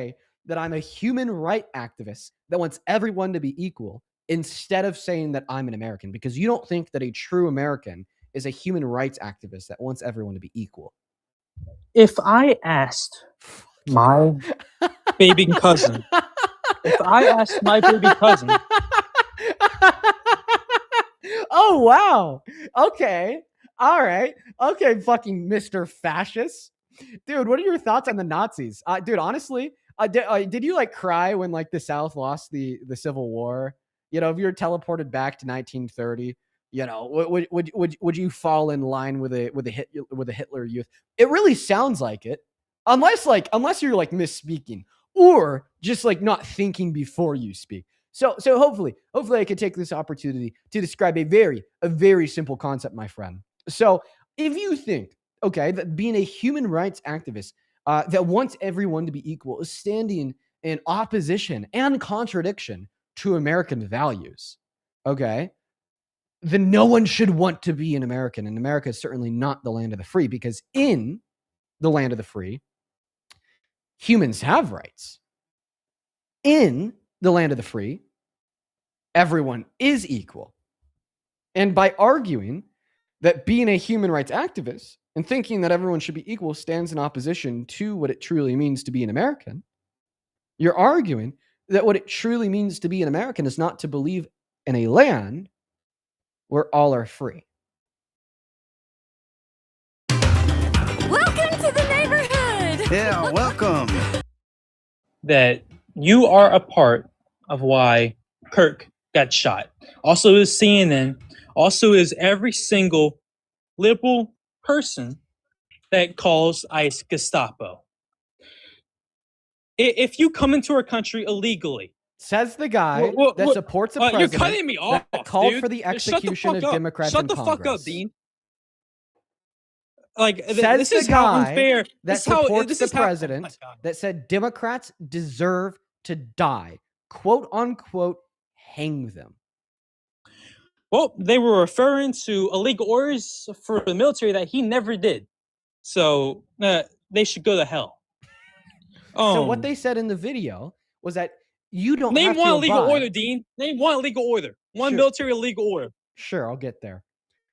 say that I'm a human right activist that wants everyone to be equal instead of saying that I'm an American? Because you don't think that a true American is a human rights activist that wants everyone to be equal. If I asked my baby cousin, oh, wow. Okay. All right. Okay, fucking Mr. Fascist. Dude, what are your thoughts on the Nazis? Dude, honestly, did you like cry when like the South lost the Civil War? You know, if you're teleported back to 1930, you know, would you fall in line with a Hitler Youth? It really sounds like it, unless you're like misspeaking or just like not thinking before you speak. So hopefully I could take this opportunity to describe a very simple concept, my friend. So if you think, okay, that being a human rights activist that wants everyone to be equal is standing in opposition and contradiction to American values, okay, then no one should want to be an American. And America is certainly not the land of the free, because in the land of the free, humans have rights. In the land of the free, everyone is equal. And by arguing that being a human rights activist and thinking that everyone should be equal stands in opposition to what it truly means to be an American, you're arguing that what it truly means to be an American is not to believe in a land where all are free. Welcome to the neighborhood! Yeah, welcome. that you are a part of why Kirk got shot. Also is CNN. Also is every single liberal person that calls ICE Gestapo. If you come into our country illegally, says the guy that supports a president you're cutting me off, that called dude. for the execution of Democrats Shut in the Congress. fuck up, Dean. Like, says this the is how guy unfair. that supports the president that said Democrats deserve to die. Quote unquote, hang them. Well, they were referring to illegal orders for the military that he never did. So they should go to hell. So what they said in the video was that you don't name have one to illegal abide. order, Dean. Name one illegal order. One Sure. military illegal order. Sure, I'll get there.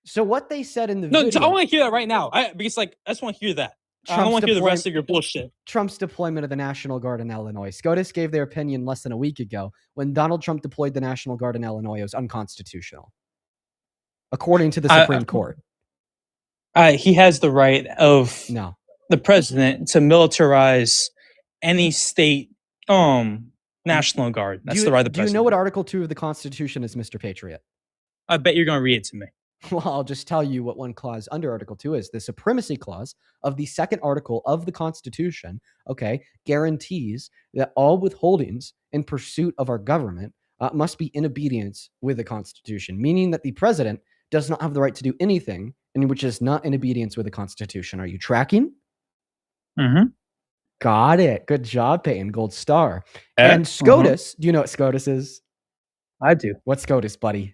So what they said in the No, video... I want to hear that right now. Because I just want to hear that. I don't want to hear the rest of your bullshit. Trump's deployment of the National Guard in Illinois. SCOTUS gave their opinion less than a week ago when Donald Trump deployed the National Guard in Illinois. It was unconstitutional, according to the Supreme Court. He has the right of the president to militarize any state National Guard. That's the right of the president. Do you know what Article 2 of the Constitution is, Mr. Patriot? I bet you're going to read it to me. Well, I'll just tell you what one clause under Article 2 is. The supremacy clause of the second article of the Constitution, okay, guarantees that all withholdings in pursuit of our government must be in obedience with the Constitution, meaning that the president does not have the right to do anything in which is not in obedience with the Constitution. Are you tracking? Mm-hmm. Got it. Good job, Peyton. Gold star. And SCOTUS, do you know what SCOTUS is? I do. What's SCOTUS, buddy?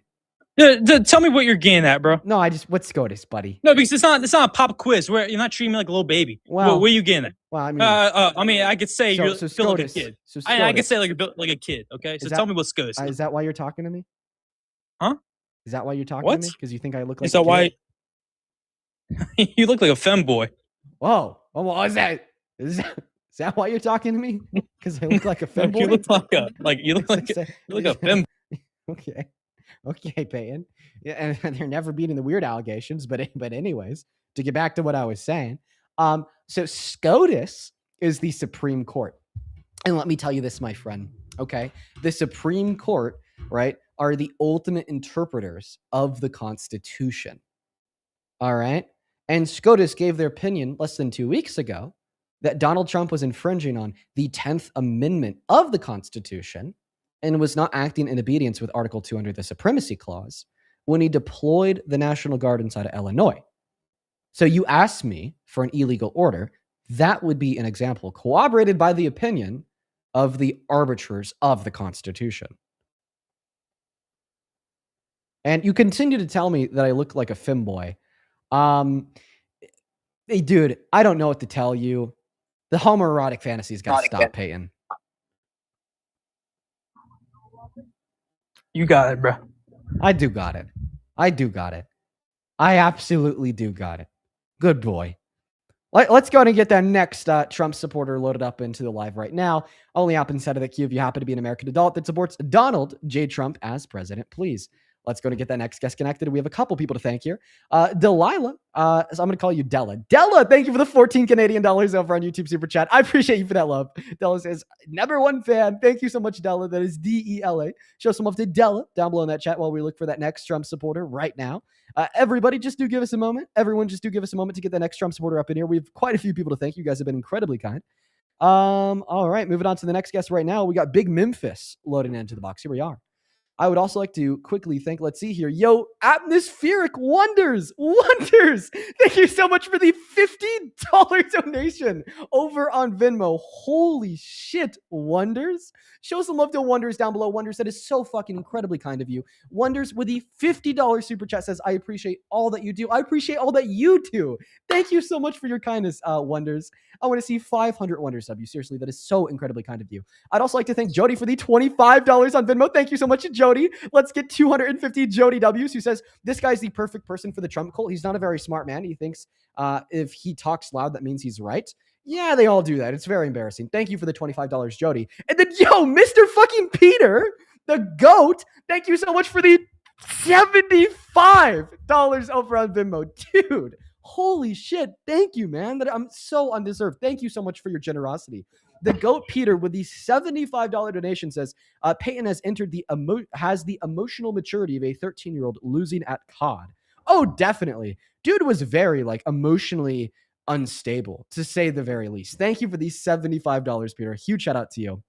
Tell me what you're getting at, bro. No, what's SCOTUS, buddy? No, because it's not a pop quiz where you're not treating me like a little baby. Well, what are you getting at? Well, I mean, I could say you feel like a kid. I could say like a kid. Okay, so tell me what SCOTUS is. Is that why you're talking to me? Huh? Is that why you're talking to me? Because you think I look like? Is that why? You look like a femboy. Whoa! What is that? Is that why you're talking to me? Because I look like a femboy. You look like a femboy. Okay, Peyton. Yeah, and they're never beating the weird allegations, but anyways, to get back to what I was saying, so SCOTUS is the Supreme Court, and let me tell you this, my friend. Okay, the Supreme Court, right, are the ultimate interpreters of the Constitution. All right, and SCOTUS gave their opinion less than 2 weeks ago that Donald Trump was infringing on the 10th Amendment of the Constitution and was not acting in obedience with Article 2 under the Supremacy Clause when he deployed the National Guard inside of Illinois. So you asked me for an illegal order. That would be an example corroborated by the opinion of the arbiters of the Constitution. And you continue to tell me that I look like a femboy. Hey, dude, I don't know what to tell you. The homoerotic fantasies got to stop, Peyton. You got it, bro. I do got it. I do got it. I absolutely do got it. Good boy. Let's go ahead and get that next Trump supporter loaded up into the live right now. Only hop inside of the queue if you happen to be an American adult that supports Donald J. Trump as president, please. Let's go and get that next guest connected. We have a couple people to thank here. Delilah, so I'm going to call you Della. Della, thank you for the 14 Canadian dollars over on YouTube Super Chat. I appreciate you for that love. Della says, #1 fan. Thank you so much, Della. That is DELA. Show some love to Della down below in that chat while we look for that next Trump supporter right now. Everybody, just do give us a moment. Everyone, just do give us a moment to get the next Trump supporter up in here. We have quite a few people to thank. You guys have been incredibly kind. All right, moving on to the next guest right now. We got Big Memphis loading into the box. Here we are. I would also like to quickly thank, let's see here. Yo, Atmospheric Wonders. Thank you so much for the $50 donation over on Venmo. Holy shit, Wonders. Show some love to Wonders down below. Wonders, that is so fucking incredibly kind of you. Wonders with the $50 super chat says, I appreciate all that you do. I appreciate all that you do. Thank you so much for your kindness, Wonders. I want to see 500 Wonders sub you. Seriously, that is so incredibly kind of you. I'd also like to thank Jody for the $25 on Venmo. Thank you so much, Jody. Let's get 250 Jody W's, who says, this guy's the perfect person for the Trump cult. He's not a very smart man. He thinks if he talks loud, that means he's right. Yeah, they all do that. It's very embarrassing. Thank you for the $25, Jody. And then, yo, Mr. fucking Peter, the GOAT, thank you so much for the $75 over on Venmo. Dude, holy shit. Thank you, man. I'm so undeserved. Thank you so much for your generosity. The GOAT Peter with the $75 donation says, Peyton has entered has the emotional maturity of a 13-year-old losing at COD. Oh, definitely. Dude was very emotionally unstable, to say the very least. Thank you for the $75, Peter. Huge shout out to you.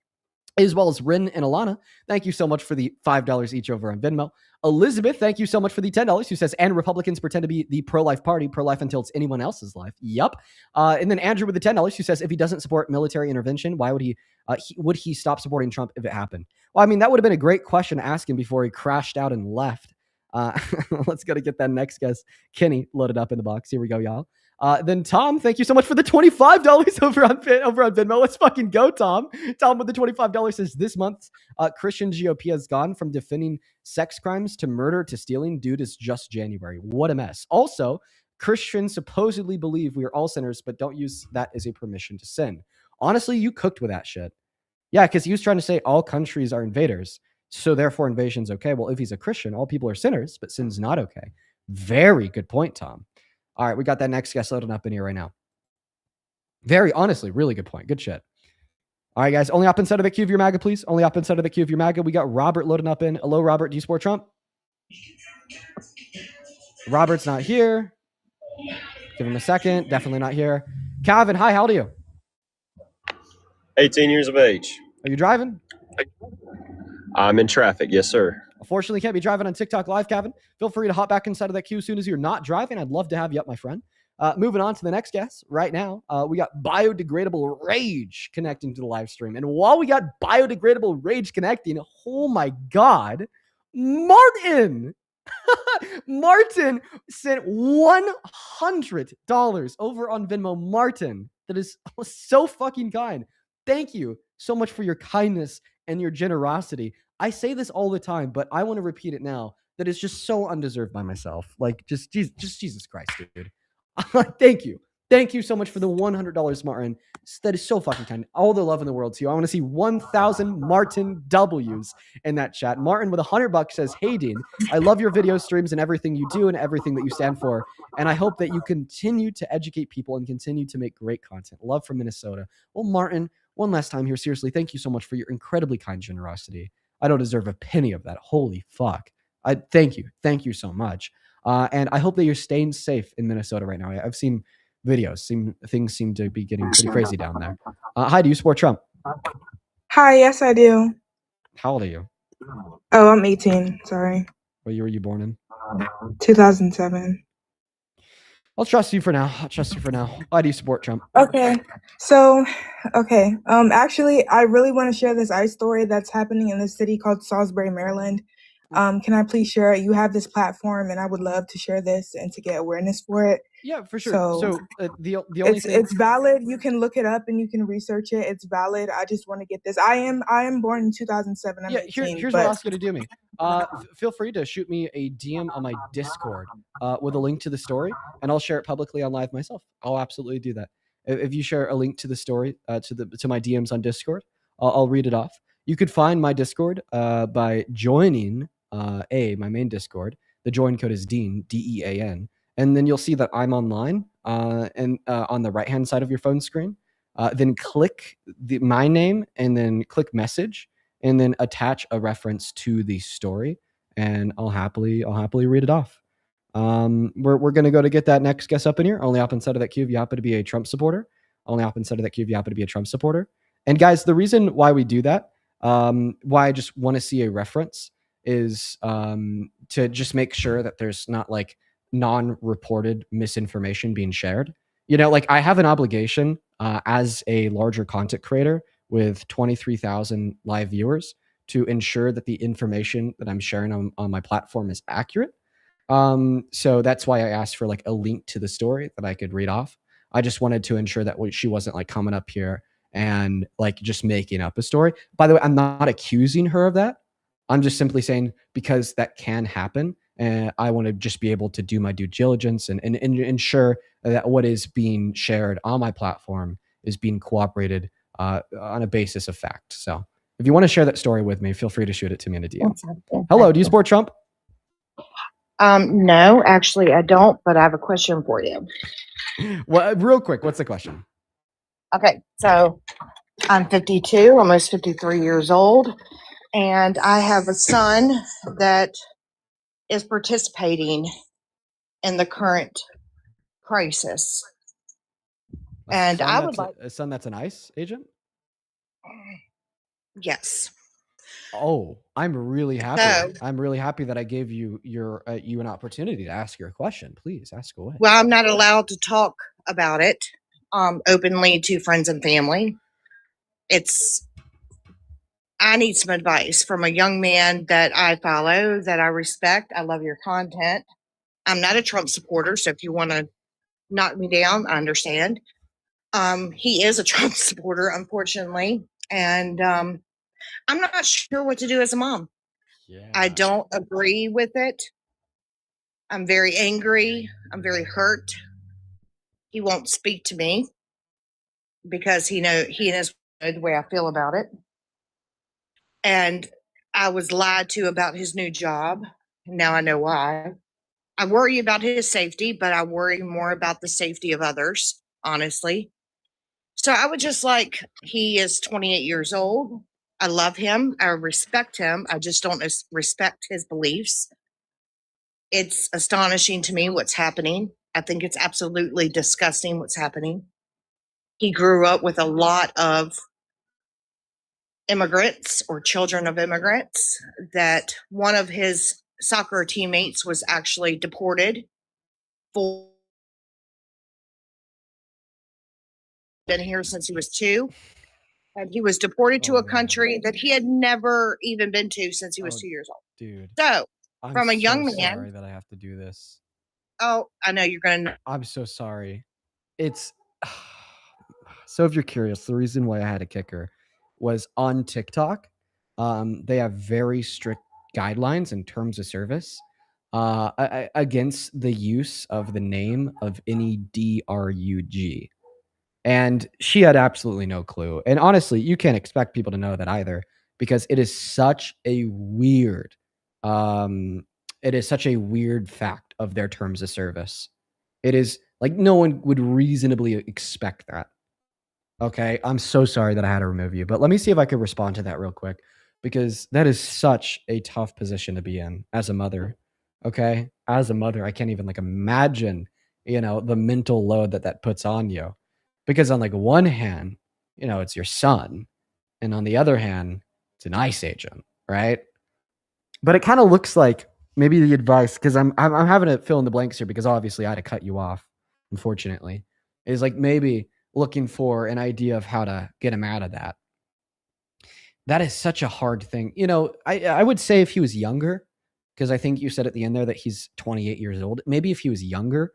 As well as Rin and Alana, thank you so much for the $5 each over on Venmo. Elizabeth, thank you so much for the $10, who says, and Republicans pretend to be the pro-life party, pro-life until it's anyone else's life. Yup. And then Andrew with the $10, who says, if he doesn't support military intervention, why would would he stop supporting Trump if it happened? Well, I mean, that would have been a great question to ask him before he crashed out and left. Let's go to get that next guest, Kenny, loaded up in the box. Here we go, y'all. Then Tom, thank you so much for the $25 over on Venmo. Let's fucking go, Tom. Tom with the $25 says, this month's Christian GOP has gone from defending sex crimes to murder to stealing. Dude, it's just January. What a mess. Also, Christians supposedly believe we are all sinners, but don't use that as a permission to sin. Honestly, you cooked with that shit. Yeah, because he was trying to say all countries are invaders, so therefore invasion's okay. Well, if he's a Christian, all people are sinners, but sin's not okay. Very good point, Tom. All right, we got that next guest loading up in here right now. Very honestly, really good point. Good shit. All right, guys, only up inside of the queue of your MAGA, please. Only up inside of the queue of your MAGA. We got Robert loading up in. Hello, Robert. Do you support Trump? Robert's not here. Give him a second. Definitely not here. Calvin, hi, how old are you? 18 years of age. Are you driving? I'm in traffic. Yes, sir. Unfortunately, can't be driving on TikTok Live, Calvin. Feel free to hop back inside of that queue as soon as you're not driving. I'd love to have you up, my friend. Moving on to the next guest right now. We got Biodegradable Rage connecting to the live stream. And while we got Biodegradable Rage connecting, oh my God, Martin! Martin sent $100 over on Venmo. Martin, that is so fucking kind. Thank you so much for your kindness and your generosity. I say this all the time, but I want to repeat it now. That is just so undeserved by myself. Just Jesus Christ, dude. Thank you. Thank you so much for the $100, Martin. That is so fucking kind. All the love in the world to you. I want to see 1,000 Martin W's in that chat. Martin with $100 says, hey, Dean, I love your video streams and everything you do and everything that you stand for. And I hope that you continue to educate people and continue to make great content. Love from Minnesota. Well, Martin, one last time here. Seriously, thank you so much for your incredibly kind generosity. I don't deserve a penny of that. Holy fuck. Thank you. Thank you so much. And I hope that you're staying safe in Minnesota right now. I've seen videos. Things seem to be getting pretty crazy down there. Hi, do you support Trump? Hi, yes, I do. How old are you? Oh, I'm 18. Sorry. What year were you born in? 2007. I'll trust you for now. Why do you support Trump? Okay. Actually, I really want to share this ICE story that's happening in this city called Salisbury, Maryland. Can I please share it? You have this platform, and I would love to share this and to get awareness for it. Yeah, for sure. So the only thing... it's valid. You can look it up and you can research it. It's valid. I just want to get this. I am born in 2007. I'm 18, here's what I was going to do, me. feel free to shoot me a DM on my Discord with a link to the story, and I'll share it publicly on live myself. I'll absolutely do that. If you share a link to the story to my DMs on Discord, I'll read it off. You could find my Discord by joining my main Discord. The join code is Dean, DEAN, and then you'll see that I'm online and on the right hand side of your phone screen. Then click my name and then click message and then attach a reference to the story, and I'll happily read it off. We're gonna go to get that next guest up in here. Only hop inside of that queue if you happen to be a Trump supporter. Only hop inside of that queue if you happen to be a Trump supporter. And guys, the reason why we do that, why I just want to see a reference, is to just make sure that there's not like non-reported misinformation being shared. Like I have an obligation as a larger content creator with 23,000 live viewers to ensure that the information that I'm sharing on my platform is accurate. So that's why I asked for like a link to the story that I could read off. I just wanted to ensure that she wasn't like coming up here and like just making up a story. By the way, I'm not accusing her of that. I'm just simply saying, because that can happen, and I want to just be able to do my due diligence and ensure that what is being shared on my platform is being cooperated on a basis of fact. So if you want to share that story with me, feel free to shoot it to me in a DM. Hello, do you support Trump? No, actually I don't, but I have a question for you. Well, real quick, what's the question? Okay, so I'm 52, almost 53 years old, and I have a son that is participating in the current crisis. And I would like a son that's an ICE agent? Yes. Oh, I'm really happy. So, I'm really happy that I gave you an opportunity to ask your question. Please ask away. well, I'm not allowed to talk about it openly to friends and family. I need some advice from a young man that I follow, that I respect. I love your content. I'm not a Trump supporter, so if you want to knock me down, I understand. He is a Trump supporter, unfortunately, and I'm not sure what to do as a mom. Yeah. I don't agree with it. I'm very angry. I'm very hurt. He won't speak to me because he knows the way I feel about it. And I was lied to about his new job. Now I know why. I worry about his safety, but I worry more about the safety of others, honestly. So I would just like, he is 28 years old. I love him. I respect him. I just don't respect his beliefs. It's astonishing to me what's happening. I think it's absolutely disgusting what's happening. He grew up with a lot of immigrants or children of immigrants, that one of his soccer teammates was actually deported for been here since he was 2. And he was deported to a country that he had never even been to since he was 2 years old. Dude. So, I'm from a young so man. sorry that I have to do this. Oh, I know you're going to. I'm so sorry. It's so, if you're curious, the reason why I had a kicker was on TikTok. They have very strict guidelines and terms of service against the use of the name of any DRUG. And she had absolutely no clue. And honestly, you can't expect people to know that either, because it is such a weird fact of their terms of service. It is like no one would reasonably expect that. Okay, I'm so sorry that I had to remove you, but let me see if I could respond to that real quick, because that is such a tough position to be in as a mother. Okay, as a mother, I can't even like imagine, the mental load that puts on you, because on like one hand, it's your son, and on the other hand, it's an ICE agent, right? But it kind of looks like maybe the advice, because I'm having to fill in the blanks here, because obviously I had to cut you off, unfortunately, is like maybe looking for an idea of how to get him out of that. That is such a hard thing. I would say if he was younger, because I think you said at the end there that he's 28 years old. Maybe if he was younger,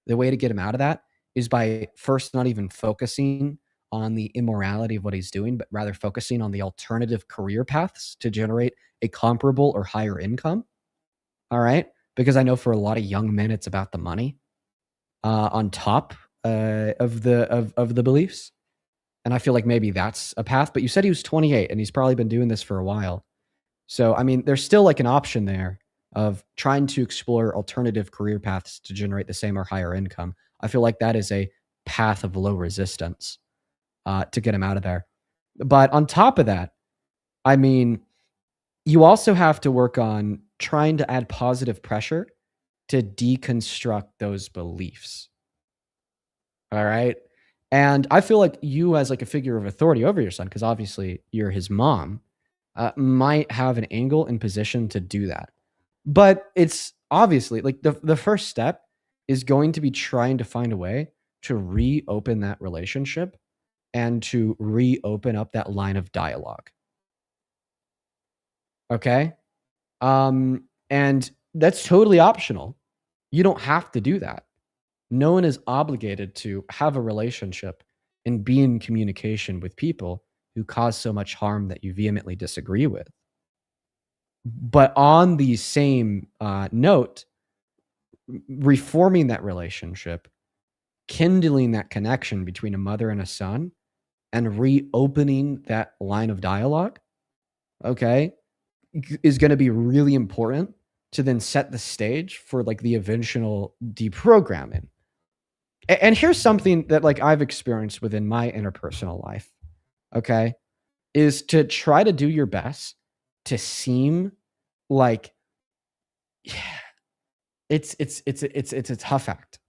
the way to get him out of that is by first not even focusing on the immorality of what he's doing, but rather focusing on the alternative career paths to generate a comparable or higher income. All right. Because I know for a lot of young men, it's about the money on top of the beliefs. And I feel like maybe that's a path. But you said he was 28 and he's probably been doing this for a while. So, I mean, there's still like an option there of trying to explore alternative career paths to generate the same or higher income. I feel like that is a path of low resistance to get him out of there. But on top of that, I mean, you also have to work on trying to add positive pressure to deconstruct those beliefs. All right. And I feel like you, as like a figure of authority over your son, because obviously you're his mom, might have an angle and position to do that. But it's obviously like the first step is going to be trying to find a way to reopen that relationship and to reopen up that line of dialogue. Okay. And that's totally optional. You don't have to do that. No one is obligated to have a relationship and be in communication with people who cause so much harm that you vehemently disagree with. But on the same note, reforming that relationship, kindling that connection between a mother and a son, and reopening that line of dialogue, okay, is going to be really important to then set the stage for like the eventual deprogramming. And here's something that like I've experienced within my interpersonal life, okay, is to try to do your best to seem like it's a tough act.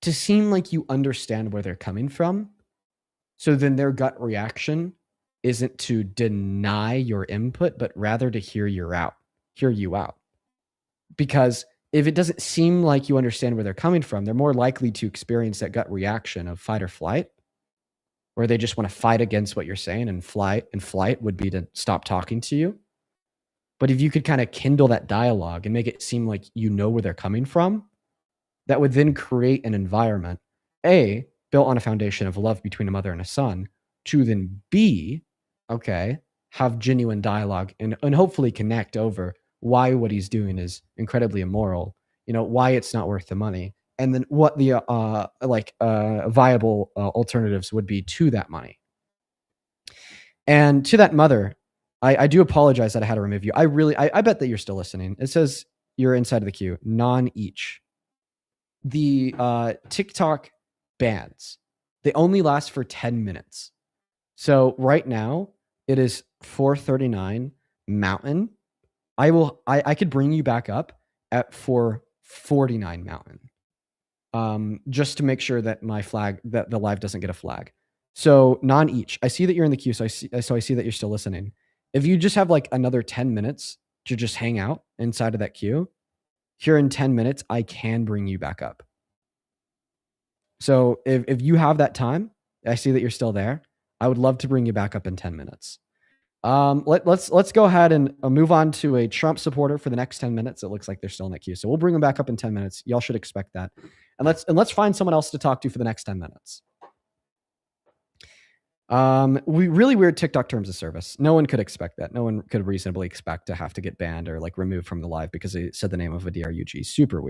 To seem like you understand where they're coming from, so then their gut reaction isn't to deny your input, but rather to hear you out. Because if it doesn't seem like you understand where they're coming from, they're more likely to experience that gut reaction of fight or flight, where they just want to fight against what you're saying, and flight would be to stop talking to you. But if you could kind of kindle that dialogue and make it seem like you know where they're coming from, that would then create an environment, A, built on a foundation of love between a mother and a son, to then B, okay, have genuine dialogue and hopefully connect over why what he's doing is incredibly immoral, why it's not worth the money, and then what the viable alternatives would be to that money. And to that mother, I do apologize that I had to remove you. I bet that you're still listening. It says you're inside of the queue, non-each. The TikTok bans, they only last for 10 minutes. So right now it is 4:39 Mountain. I could bring you back up at 4:49 Mountain. Just to make sure that that the live doesn't get a flag. So non-each. I see that you're in the queue, so I see that you're still listening. If you just have like another 10 minutes to just hang out inside of that queue, here in 10 minutes, I can bring you back up. So if you have that time, I see that you're still there. I would love to bring you back up in 10 minutes. Let's go ahead and move on to a Trump supporter for the next 10 minutes. It looks like they're still in that queue. So we'll bring them back up in 10 minutes. Y'all should expect that. And let's find someone else to talk to for the next 10 minutes. Really weird TikTok terms of service. No one could expect that. No one could reasonably expect to have to get banned or like removed from the live because they said the name of a DRUG. Super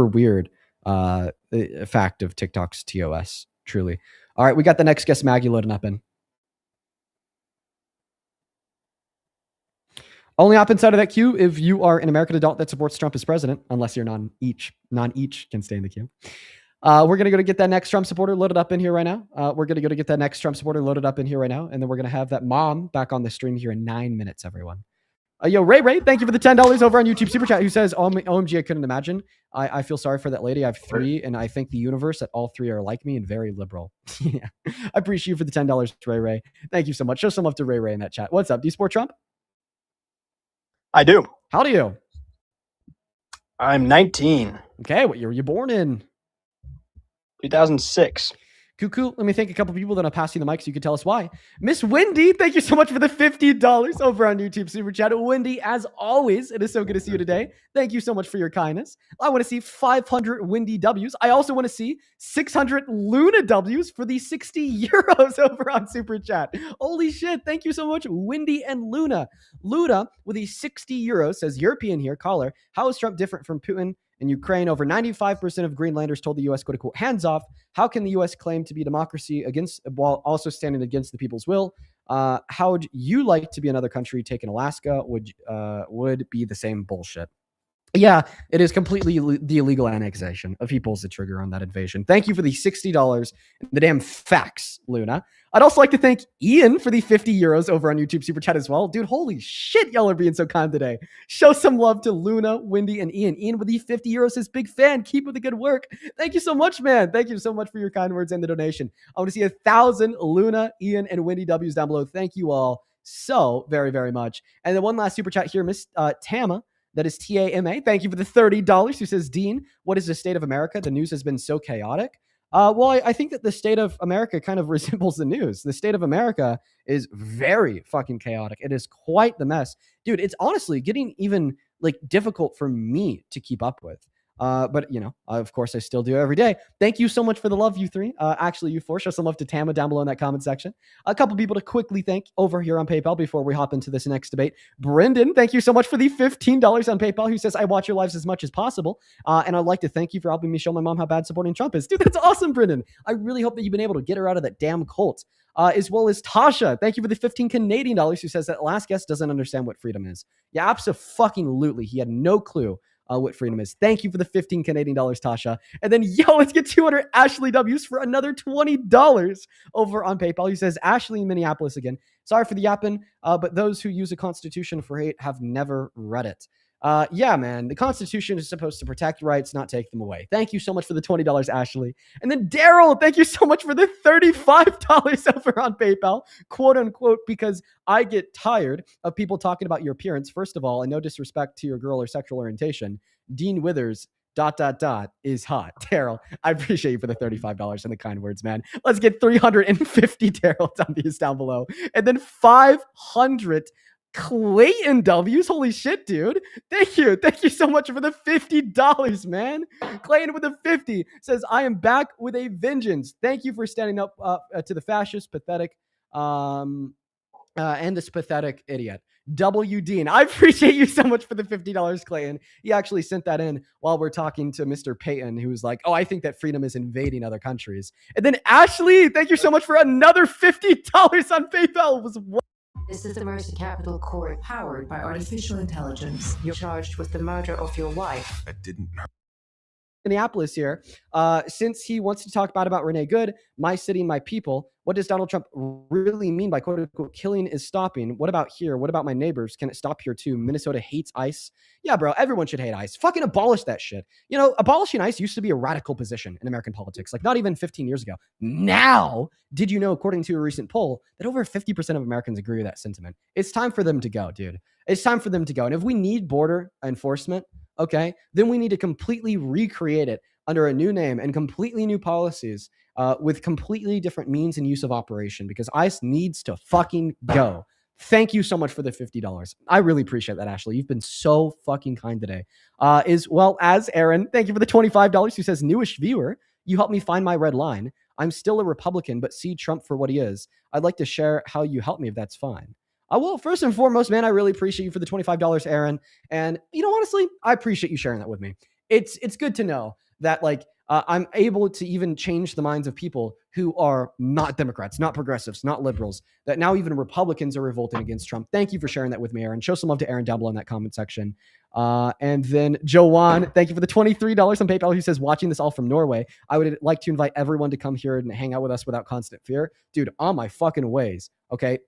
weird fact of TikTok's TOS. Truly. All right, we got the next guest, Maggie, loading up in. Only up inside of that queue if you are an American adult that supports Trump as president, unless you're non-each. Non-each can stay in the queue. We're going to go to get that next Trump supporter loaded up in here right now. And then we're going to have that mom back on the stream here in 9 minutes, everyone. Yo, Ray, thank you for the $10 over on YouTube Super Chat, who says, OMG, I couldn't imagine. I feel sorry for that lady. I have 3, and I thank the universe that all 3 are like me and very liberal. Yeah, I appreciate you for the $10, Ray. Thank you so much. Show some love to Ray in that chat. What's up? Do you support Trump? I do. How do you? I'm 19. Okay, what year were you born in? 2006. Cuckoo, let me thank a couple people, then I'll pass you the mic so you can tell us why. Miss Wendy, thank you so much for the $50 over on YouTube Super Chat. Wendy, as always, it is so good to see you today. Thank you so much for your kindness. I want to see 500 Wendy W's. I also want to see 600 Luna W's for the 60 euros over on Super Chat. Holy shit, thank you so much, Wendy and Luna. Luna, with the 60 euros, says European here, caller, how is Trump different from Putin? In Ukraine, over 95% of Greenlanders told the U.S., quote unquote, hands off. How can the U.S. claim to be democracy while also standing against the people's will? How would you like to be another country taking Alaska? Would be the same bullshit. Yeah, it is completely the illegal annexation of people's the trigger on that invasion. Thank you for the $60 and the damn facts, Luna. I'd also like to thank Ian for the 50 euros over on YouTube Super Chat as well. Dude, holy shit, y'all are being so kind today. Show some love to Luna, Wendy, and Ian. Ian with the 50 euros says, big fan. Keep with the good work. Thank you so much, man. Thank you so much for your kind words and the donation. I want to see 1,000 Luna, Ian, and Wendy W's down below. Thank you all so very, very much. And then one last Super Chat here, Miss Tama. That is Tama. Thank you for the $30. Who says, Dean, what is the state of America? The news has been so chaotic. Well, I think that the state of America kind of resembles the news. The state of America is very fucking chaotic. It is quite the mess. Dude, it's honestly getting even like difficult for me to keep up with. But, you know, of course, I still do every day. Thank you so much for the love, you three. Actually, you four. Show some love to Tama down below in that comment section. A couple people to quickly thank over here on PayPal before we hop into this next debate. Brendan, thank you so much for the $15 on PayPal, who says, I watch your lives as much as possible. And I'd like to thank you for helping me show my mom how bad supporting Trump is. Dude, that's awesome, Brendan. I really hope that you've been able to get her out of that damn cult. As well as Tasha, thank you for the 15 Canadian dollars, who says that last guest doesn't understand what freedom is. Yeah, absolutely. He had no clue what freedom is. Thank you for the 15 Canadian dollars, Tasha. And then, let's get 200 Ashley W's for another $20 over on PayPal. He says, Ashley in Minneapolis again. Sorry for the yapping, but those who use a constitution for hate have never read it. Yeah, man, the Constitution is supposed to protect rights, not take them away. Thank you so much for the $20, Ashley. And then Daryl, thank you so much for the $35 over on PayPal, quote unquote, because I get tired of people talking about your appearance. First of all, and no disrespect to your girl or sexual orientation, Dean Withers, ... is hot. Daryl, I appreciate you for the $35 and the kind words, man. Let's get 350 Daryl on these down below. And then 500 Clayton W's. Holy shit, dude. Thank you. Thank you so much for the $50, man. Clayton with the 50 says, I am back with a vengeance. Thank you for standing up to the fascist, pathetic, and this pathetic idiot. W. Dean, I appreciate you so much for the $50, Clayton. He actually sent that in while we're talking to Mr. Payton, who's like, oh, I think that freedom is invading other countries. And then Ashley, thank you so much for another $50 on PayPal. It was This is the Mercy Capital Court, powered by artificial intelligence. You're charged with the murder of your wife. That didn't hurt. Minneapolis here. Since he wants to talk bad about Renee Good, my city, my people, what does Donald Trump really mean by quote unquote killing is stopping? What about here? What about my neighbors? Can it stop here too? Minnesota hates ICE. Yeah, bro, everyone should hate ICE. Fucking abolish that shit. You know, abolishing ICE used to be a radical position in American politics, like not even 15 years ago. Now, did you know, according to a recent poll, that over 50% of Americans agree with that sentiment? It's time for them to go, dude. It's time for them to go. And if we need border enforcement, okay, then we need to completely recreate it under a new name and completely new policies with completely different means and use of operation, because ICE needs to fucking go. Thank you so much for the $50. I really appreciate that, Ashley. You've been so fucking kind today. As well as Aaron, thank you for the $25, who says, newish viewer, you helped me find my red line. I'm still a Republican, but see Trump for what he is. I'd like to share how you helped me if that's fine. Well, first and foremost, man, I really appreciate you for the $25, Aaron. And, you know, honestly, I appreciate you sharing that with me. It's good to know that, like, I'm able to even change the minds of people who are not Democrats, not progressives, not liberals, that now even Republicans are revolting against Trump. Thank you for sharing that with me, Aaron. Show some love to Aaron down below in that comment section. And then Joanne, thank you for the $23 on PayPal, who says, watching this all from Norway, I would like to invite everyone to come here and hang out with us without constant fear. Dude, on my fucking ways. Okay,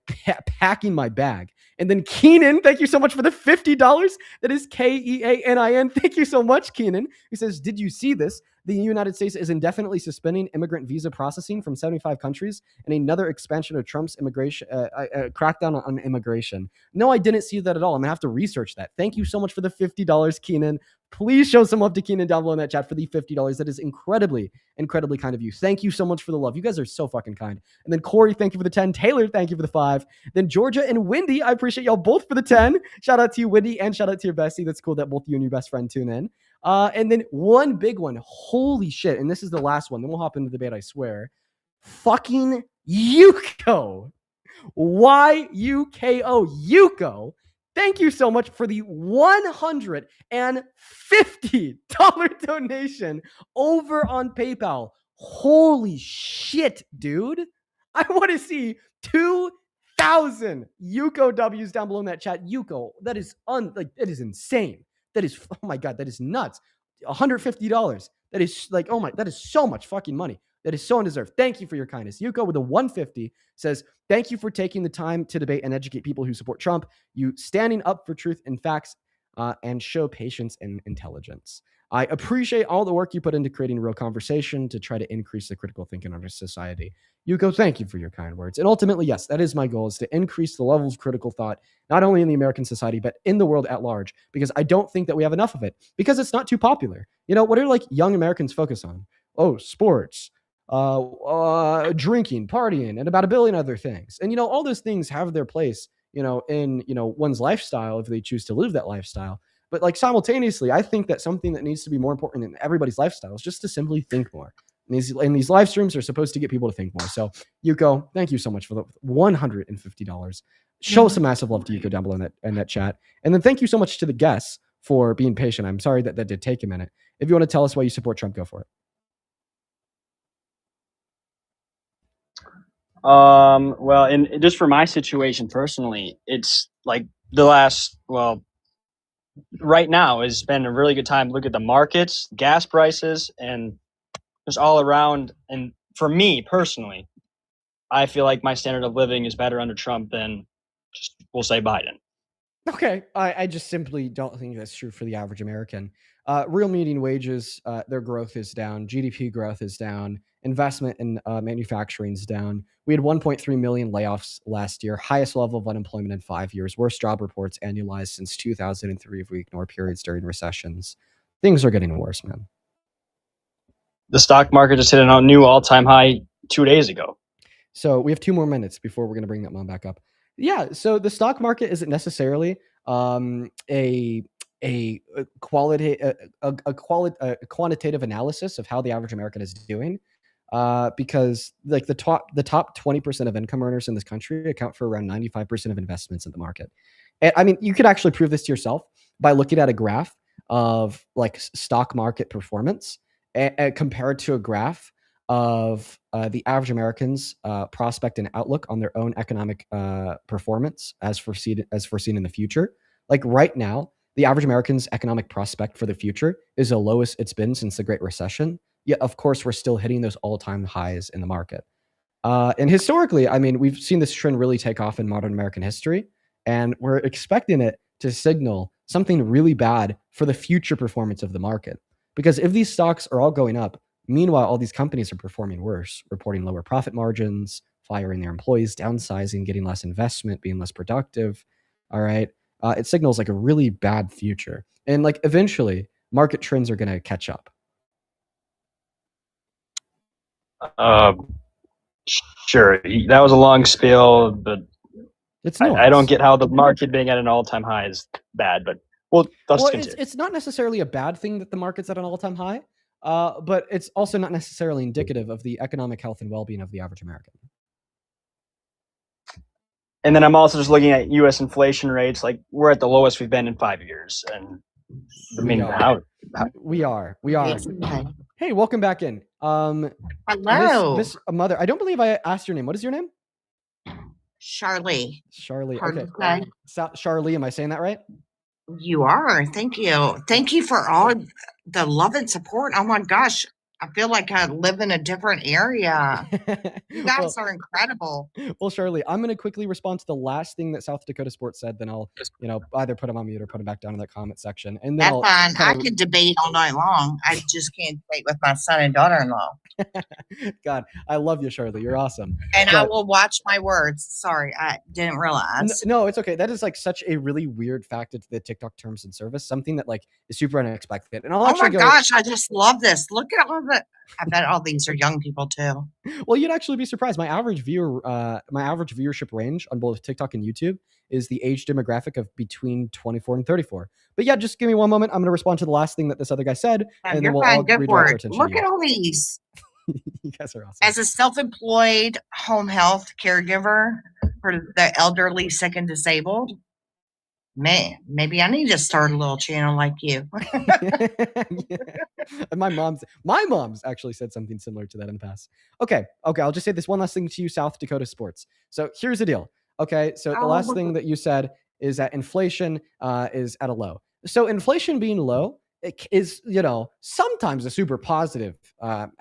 packing my bag. And then Keenan, thank you so much for the $50. That is Keanin. Thank you so much, Keenan. He says, did you see this? The United States is indefinitely suspending immigrant visa processing from 75 countries, and another expansion of Trump's immigration crackdown on immigration. No, I didn't see that at all. I'm gonna have to research that. Thank you so much for the $50, Keenan. please show some love to Keenan down below in that chat for the $50. That is incredibly kind of you. Thank you so much for the love. You guys are so fucking kind. And then Corey, thank you for the 10. Taylor, thank you for the 5. Then Georgia and Wendy, I appreciate y'all both for the 10. Shout out to you, Wendy, and shout out to your bestie. That's cool that both you and your best friend tune in. And then one big one. Holy shit. And this is the last one. Then we'll hop into the debate, I swear. Fucking Yuko. YUKO. Yuko. Thank you so much for the $150 donation over on PayPal. Holy shit, dude. I want to see 2,000 Yuko W's down below in that chat. Yuko, that is it is insane. That is, oh my God, that is nuts. $150. That is like, oh my, that is so much fucking money. That is so undeserved. Thank you for your kindness. Yuko with a 150 says, thank you for taking the time to debate and educate people who support Trump. You standing up for truth and facts and show patience and intelligence. I appreciate all the work you put into creating real conversation to try to increase the critical thinking of our society. Yuko, thank you for your kind words. And ultimately, yes, that is my goal, is to increase the level of critical thought, not only in the American society, but in the world at large, because I don't think that we have enough of it, because it's not too popular. You know, what are like young Americans focus on? Oh, sports, drinking, partying, and about a billion other things. And, you know, all those things have their place, you know, in, you know, one's lifestyle if they choose to live that lifestyle. But like simultaneously, I think that something that needs to be more important in everybody's lifestyle is just to simply think more. And these live streams are supposed to get people to think more. So Yuko, thank you so much for the $150. Show some massive love to Yuko down below in that chat. And then thank you so much to the guests for being patient. I'm sorry that did take a minute. If you want to tell us why you support Trump, go for it. Well, and just for my situation personally, it's like right now has been a really good time to look at the markets, gas prices, and just all around. And for me personally, I feel like my standard of living is better under Trump than just, we'll say, Biden. Okay. I just simply don't think that's true for the average American. Real median wages, their growth is down. GDP growth is down. Investment in manufacturing is down. We had 1.3 million layoffs last year, highest level of unemployment in 5 years, worst job reports annualized since 2003 if we ignore periods during recessions. Things are getting worse, man. The stock market just hit a new all-time high 2 days ago. So we have 2 more minutes before we're going to bring that mom back up. Yeah, so the stock market isn't necessarily a quantitative analysis of how the average American is doing, because like the top 20% of income earners in this country account for around 95% of investments in the market. And I mean, you could actually prove this to yourself by looking at a graph of like stock market performance compared to a graph of the average American's prospect and outlook on their own economic performance as foreseen in the future. Like right now, the average American's economic prospect for the future is the lowest it's been since the Great Recession. Yet, of course, we're still hitting those all-time highs in the market. And historically, I mean, we've seen this trend really take off in modern American history, and we're expecting it to signal something really bad for the future performance of the market. Because if these stocks are all going up, meanwhile, all these companies are performing worse, reporting lower profit margins, firing their employees, downsizing, getting less investment, being less productive. All right. It signals like a really bad future. And like eventually market trends are going to catch up. Sure. That was a long spiel, but it's I don't get how the market being at an all-time high is bad, but it's not necessarily a bad thing that the market's at an all-time high. But it's also not necessarily indicative of the economic health and well-being of the average American. And then I'm also just looking at U.S. inflation rates. Like we're at the lowest we've been in 5 years. And I mean, how? We are. Hey, welcome back in. Hello. Miss Mother. I don't believe I asked your name. What is your name? Charlie. Okay. Charlie, am I saying that right? You are. Thank you. Thank you for all the love and support. Oh my gosh. I feel like I live in a different area. You guys are incredible. Well, Shirley, I'm going to quickly respond to the last thing that South Dakota Sports said. Then I'll, either put them on mute or put them back down in the comment section. And then That's fine. I could debate all night long. I just can't debate with my son and daughter-in-law. God, I love you, Shirley. You're awesome. And I will watch my words. Sorry, I didn't realize. No, it's okay. That is like such a really weird factor to the TikTok terms and service. Something that like is super unexpected. And I'll actually gosh, I just love this. Look at all the. I bet all these are young people too. Well, you'd actually be surprised. My average viewership range on both TikTok and YouTube is the age demographic of between 24 and 34. But yeah, just give me one moment. I'm going to respond to the last thing that this other guy said, and then we'll all redirect our attention. Look at all these. You guys are awesome. As a self-employed home health caregiver for the elderly, sick, and disabled, man, maybe I need to start a little channel like you. Yeah. My mom's actually said something similar to that in the past. Okay. I'll just say this one last thing to you, South Dakota Sports. So here's the deal. Okay. So the last thing that you said is that inflation is at a low. So inflation being low, it is, sometimes a super positive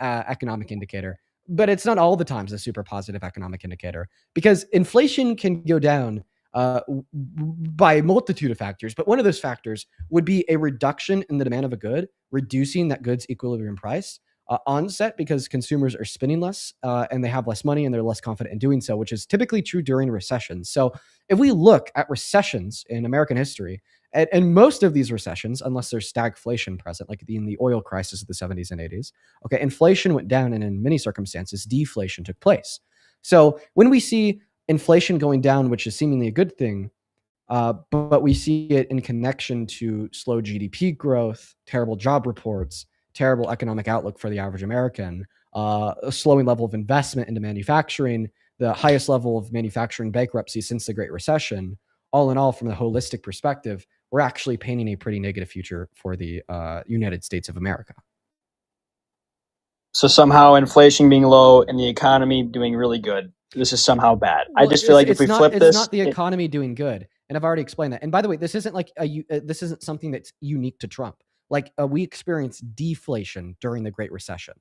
economic indicator, but it's not all the times a super positive economic indicator, because inflation can go down by a multitude of factors. But one of those factors would be a reduction in the demand of a good, reducing that good's equilibrium price onset, because consumers are spending less and they have less money and they're less confident in doing so, which is typically true during recessions. So if we look at recessions in American history, and most of these recessions, unless there's stagflation present, like in the oil crisis of the 70s and 80s, okay, inflation went down, and in many circumstances, deflation took place. So when we see inflation going down, which is seemingly a good thing, but we see it in connection to slow GDP growth, terrible job reports, terrible economic outlook for the average American, a slowing level of investment into manufacturing, the highest level of manufacturing bankruptcy since the Great Recession. All in all, from the holistic perspective, we're actually painting a pretty negative future for the United States of America. So somehow inflation being low and the economy doing really good, this is somehow bad. Well, I just feel like if we flip this, it's not the economy doing good, and I've already explained that. And by the way, this isn't like this isn't something that's unique to Trump. Like we experienced deflation during the Great Recession.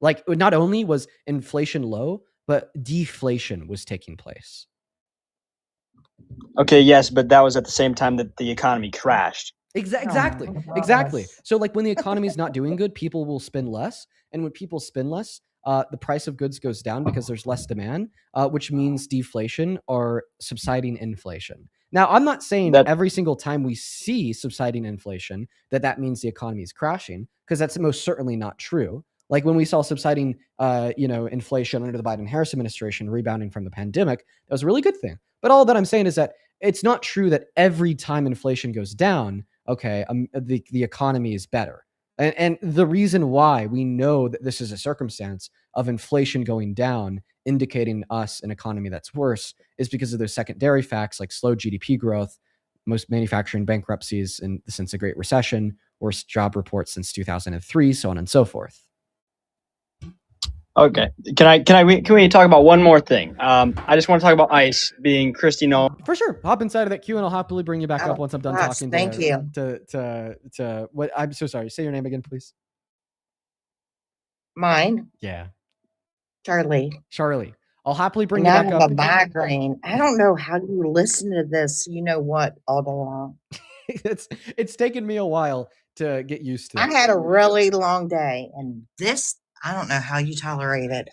Like not only was inflation low, but deflation was taking place. Okay, yes, but that was at the same time that the economy crashed. Exactly. So like when the economy is not doing good, people will spend less. And when people spend less, the price of goods goes down because there's less demand, which means deflation or subsiding inflation. Now, I'm not saying that every single time we see subsiding inflation, that means the economy is crashing, because that's most certainly not true. Like when we saw subsiding, inflation under the Biden-Harris administration rebounding from the pandemic, that was a really good thing. But all that I'm saying is that it's not true that every time inflation goes down, okay, the economy is better. And the reason why we know that this is a circumstance of inflation going down, indicating us an economy that's worse, is because of those secondary facts like slow GDP growth, most manufacturing bankruptcies since the Great Recession, worst job reports since 2003, so on and so forth. Okay. Can we talk about one more thing? I just want to talk about ICE being Kristi Noem. For sure. Hop inside of that queue and I'll happily bring you back up once I'm done talking. Thank you. To what? I'm so sorry. Say your name again, please. Mine. Yeah. Charlie. I'll happily bring you back up. I have a migraine. I don't know how you listen to this. You know what? All day long. It's taken me a while to get used to. I had a really long day, and this, I don't know how you tolerate it.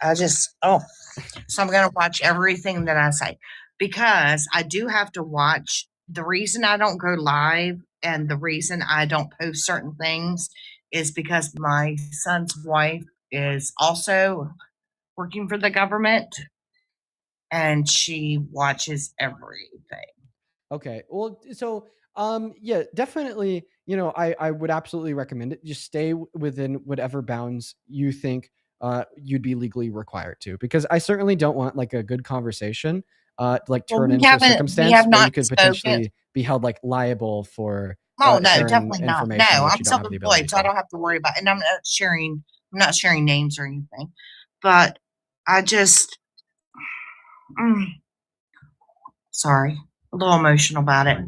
So I'm going to watch everything that I say, because I do have to watch. The reason I don't go live and the reason I don't post certain things is because my son's wife is also working for the government, and she watches everything. Okay. Well, so yeah, definitely, I would absolutely recommend it. Just stay within whatever bounds you think you'd be legally required to, because I certainly don't want like a good conversation turn into a circumstance where you could potentially be held like liable for no, definitely not. No, I'm self-employed, so I don't have to worry about it. And I'm not sharing names or anything, but I just sorry, a little emotional about it.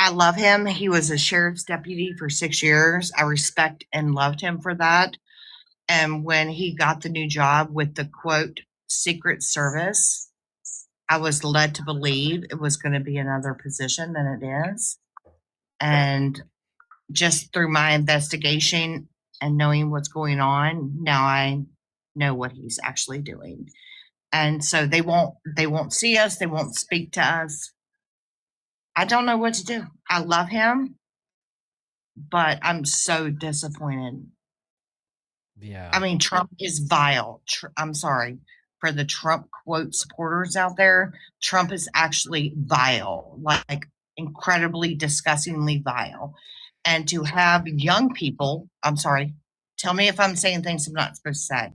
I love him. He was a sheriff's deputy for 6 years. I respect and loved him for that. And when he got the new job with the quote Secret Service, I was led to believe it was going to be another position than it is. And just through my investigation and knowing what's going on, now I know what he's actually doing. And so they won't see us, they won't speak to us. I don't know what to do. I love him, but I'm so disappointed. Yeah. I mean, Trump is vile. I'm sorry for the Trump quote supporters out there. Trump is actually vile, like incredibly, disgustingly vile. And to have young people, I'm sorry, tell me if I'm saying things I'm not supposed to say.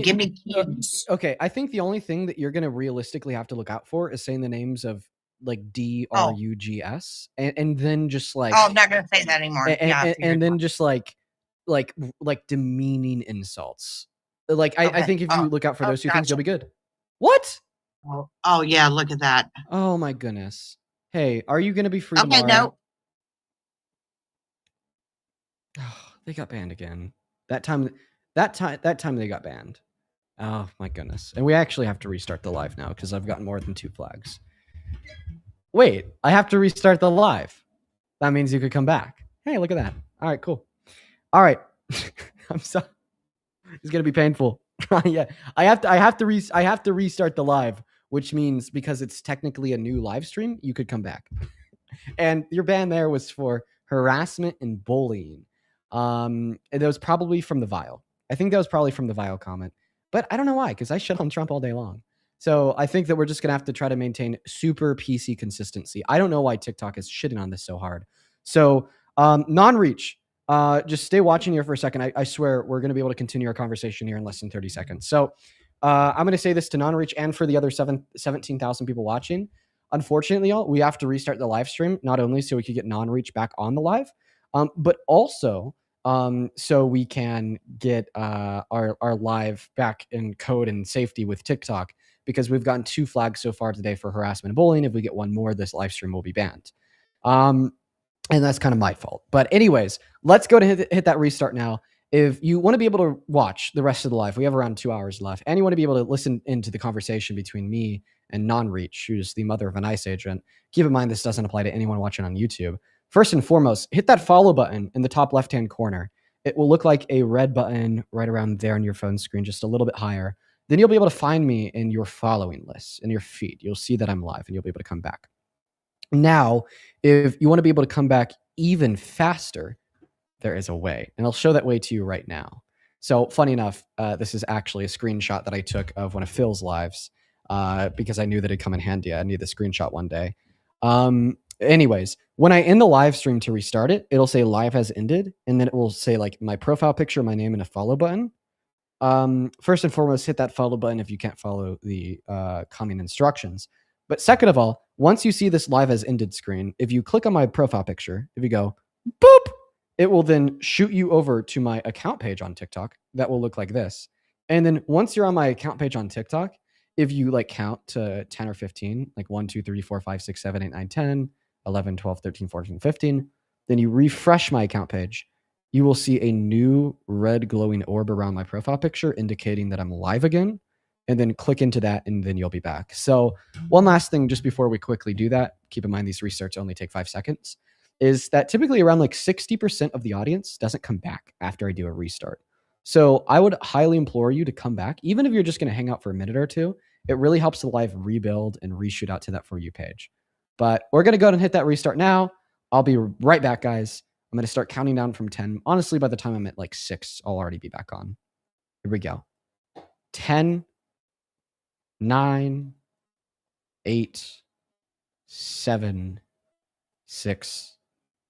Give me cues. Okay, I think the only thing that you're going to realistically have to look out for is saying the names of like DRUGS, and then just like, oh, I'm not going to say that anymore. And then just like demeaning insults. Like I think if you look out for those two things, you'll be good. What? Oh yeah, look at that. Oh my goodness. Hey, are you going to be free tomorrow? No. Oh, they got banned again. That time they got banned. Oh my goodness. And we actually have to restart the live now because I've gotten more than 2 flags. Wait, I have to restart the live. That means you could come back. Hey, look at that. All right, cool. All right. I'm sorry. It's gonna be painful. Yeah, I have to restart the live, which means because it's technically a new live stream, you could come back. And your ban there was for harassment and bullying. And that was probably from the Vile. I think that was probably from the Vile comment, but I don't know why, because I shit on Trump all day long. So I think that we're just gonna have to try to maintain super PC consistency. I don't know why TikTok is shitting on this so hard. So non-reach. Just stay watching here for a second. I swear we're going to be able to continue our conversation here in less than 30 seconds. So I'm going to say this to non-reach and for the other 17,000 people watching. Unfortunately, y'all, we have to restart the live stream, not only so we can get non-reach back on the live, but also so we can get our live back in code and safety with TikTok, because we've gotten 2 flags so far today for harassment and bullying. If we get 1 more, this live stream will be banned. And that's kind of my fault. But anyways, let's go to hit that restart now. If you want to be able to watch the rest of the live, we have around 2 hours left, and you want to be able to listen into the conversation between me and Non-Reach, who's the mother of an ICE agent. Keep in mind, this doesn't apply to anyone watching on YouTube. First and foremost, hit that follow button in the top left-hand corner. It will look like a red button right around there on your phone screen, just a little bit higher. Then you'll be able to find me in your following list, in your feed. You'll see that I'm live, and you'll be able to come back. Now, if you want to be able to come back even faster, there is a way, and I'll show that way to you right now. So funny enough, this is actually a screenshot that I took of one of Phil's lives because I knew that it'd come in handy. I need the screenshot one day. Anyways, when I end the live stream to restart it, it'll say live has ended, and then it will say like my profile picture, my name, and a follow button. First and foremost, hit that follow button if you can't follow the coming instructions. But second of all, once you see this live has ended screen, if you click on my profile picture, if you go boop, it will then shoot you over to my account page on TikTok. That will look like this. And then once you're on my account page on TikTok, if you like count to 10 or 15, like 1, 2, 3, 4, 5, 6, 7, 8, 9, 10, 11, 12, 13, 14, 15, then you refresh my account page, you will see a new red glowing orb around my profile picture indicating that I'm live again. And then click into that, and then you'll be back. So one last thing, just before we quickly do that, keep in mind these restarts only take 5 seconds, is that typically around like 60% of the audience doesn't come back after I do a restart. So I would highly implore you to come back, even if you're just going to hang out for a minute or two. It really helps the live rebuild and reshoot out to that For You page. But we're going to go ahead and hit that restart now. I'll be right back, guys. I'm going to start counting down from 10. Honestly, by the time I'm at like 6, I'll already be back on. Here we go. 10, 9, 8, 7, 6,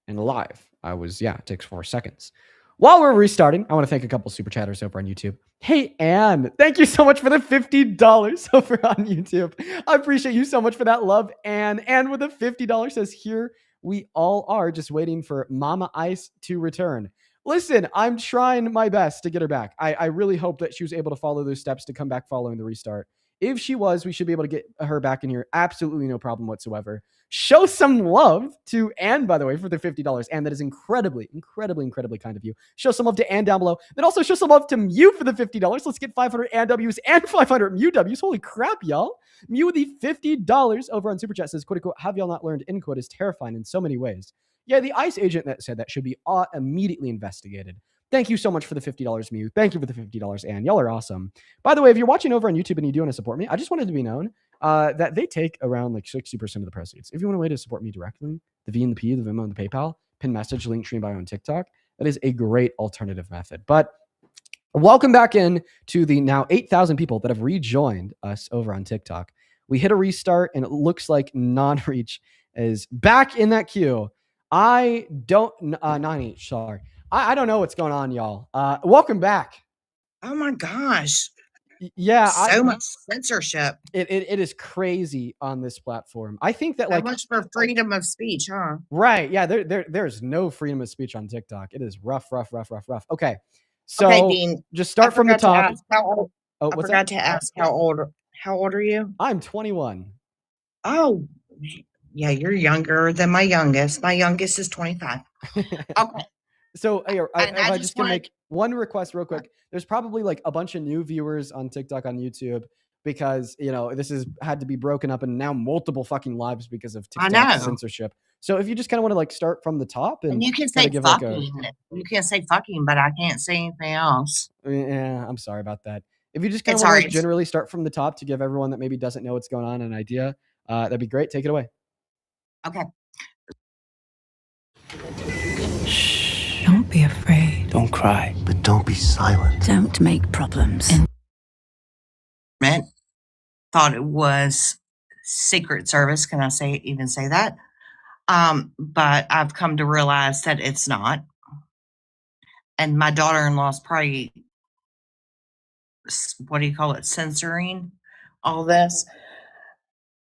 and live. It takes 4 seconds. While we're restarting, I want to thank a couple super chatters over on YouTube. Hey, Anne, thank you so much for the $50 over on YouTube. I appreciate you so much for that love, Anne. Anne with a $50 says, here we all are just waiting for Mama Ice to return. Listen, I'm trying my best to get her back. I really hope that she was able to follow those steps to come back following the restart. If she was, we should be able to get her back in here. Absolutely no problem whatsoever. Show some love to Anne, by the way, for the $50. And that is incredibly, incredibly, incredibly kind of you. Show some love to Anne down below. Then also show some love to Mew for the $50. Let's get 500 Anne W's and 500 Mew W's. Holy crap, y'all. Mew with the $50 over on Super Chat says, quote unquote, have y'all not learned in quote is terrifying in so many ways. Yeah, the ICE agent that said that should be immediately investigated. Thank you so much for the $50, Mew. Thank you for the $50, Anne. Y'all are awesome. By the way, if you're watching over on YouTube and you do want to support me, I just wanted to be known that they take around like 60% of the proceeds. If you want a way to support me directly, the V and the P, the Venmo, and the PayPal, pin message, link tree bio on TikTok, that is a great alternative method. But welcome back in to the now 8,000 people that have rejoined us over on TikTok. We hit a restart and it looks like non-reach is back in that queue. I don't, non-reach, sorry. I don't know what's going on, y'all. Welcome back. Oh my gosh. Yeah. So much censorship. It is crazy on this platform. I think that so much for freedom of speech, huh? Right. Yeah. There's no freedom of speech on TikTok. It is rough. Okay. So Dean, just start from the top. I forgot to ask how old are you? I'm 21. Oh, yeah, you're younger than my youngest. My youngest is 25. Okay. So I just gonna make one request real quick. There's probably like a bunch of new viewers on TikTok, on YouTube, because this has had to be broken up and now multiple fucking lives because of TikTok censorship. So if you just kind of want to like start from the top and you can say fucking, you can say fucking, but I can't say anything else. Yeah, I'm sorry about that. If you just kind of want to like generally start from the top to give everyone that maybe doesn't know what's going on an idea, that'd be great. Take it away. Okay. Don't be afraid. Don't cry. But don't be silent. Don't make problems. Thought it was Secret Service. Can I even say that? But I've come to realize that it's not. And my daughter-in-law's probably, censoring all this.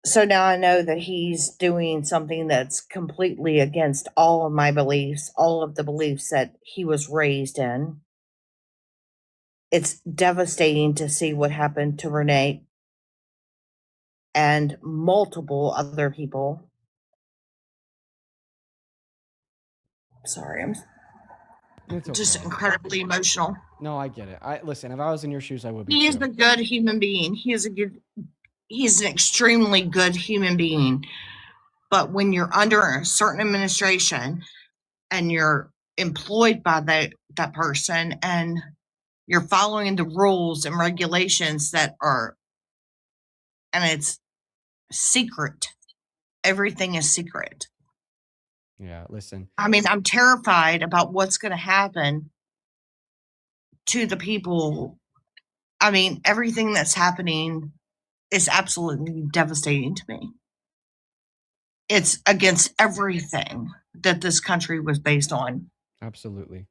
So now I know that he's doing something that's completely against all of my beliefs, all of the beliefs that he was raised in. It's devastating to see what happened to Renee and multiple other people. Sorry, I'm just incredibly emotional. No, I get it. Listen, if I was in your shoes, I would be. He is a good human being. He's an extremely good human being. But when you're under a certain administration and you're employed by that person and you're following the rules and regulations and it's secret. Everything is secret. Yeah, listen. I mean, I'm terrified about what's going to happen to the people. I mean, everything that's happening is absolutely devastating to me. It's against everything that this country was based on. Absolutely.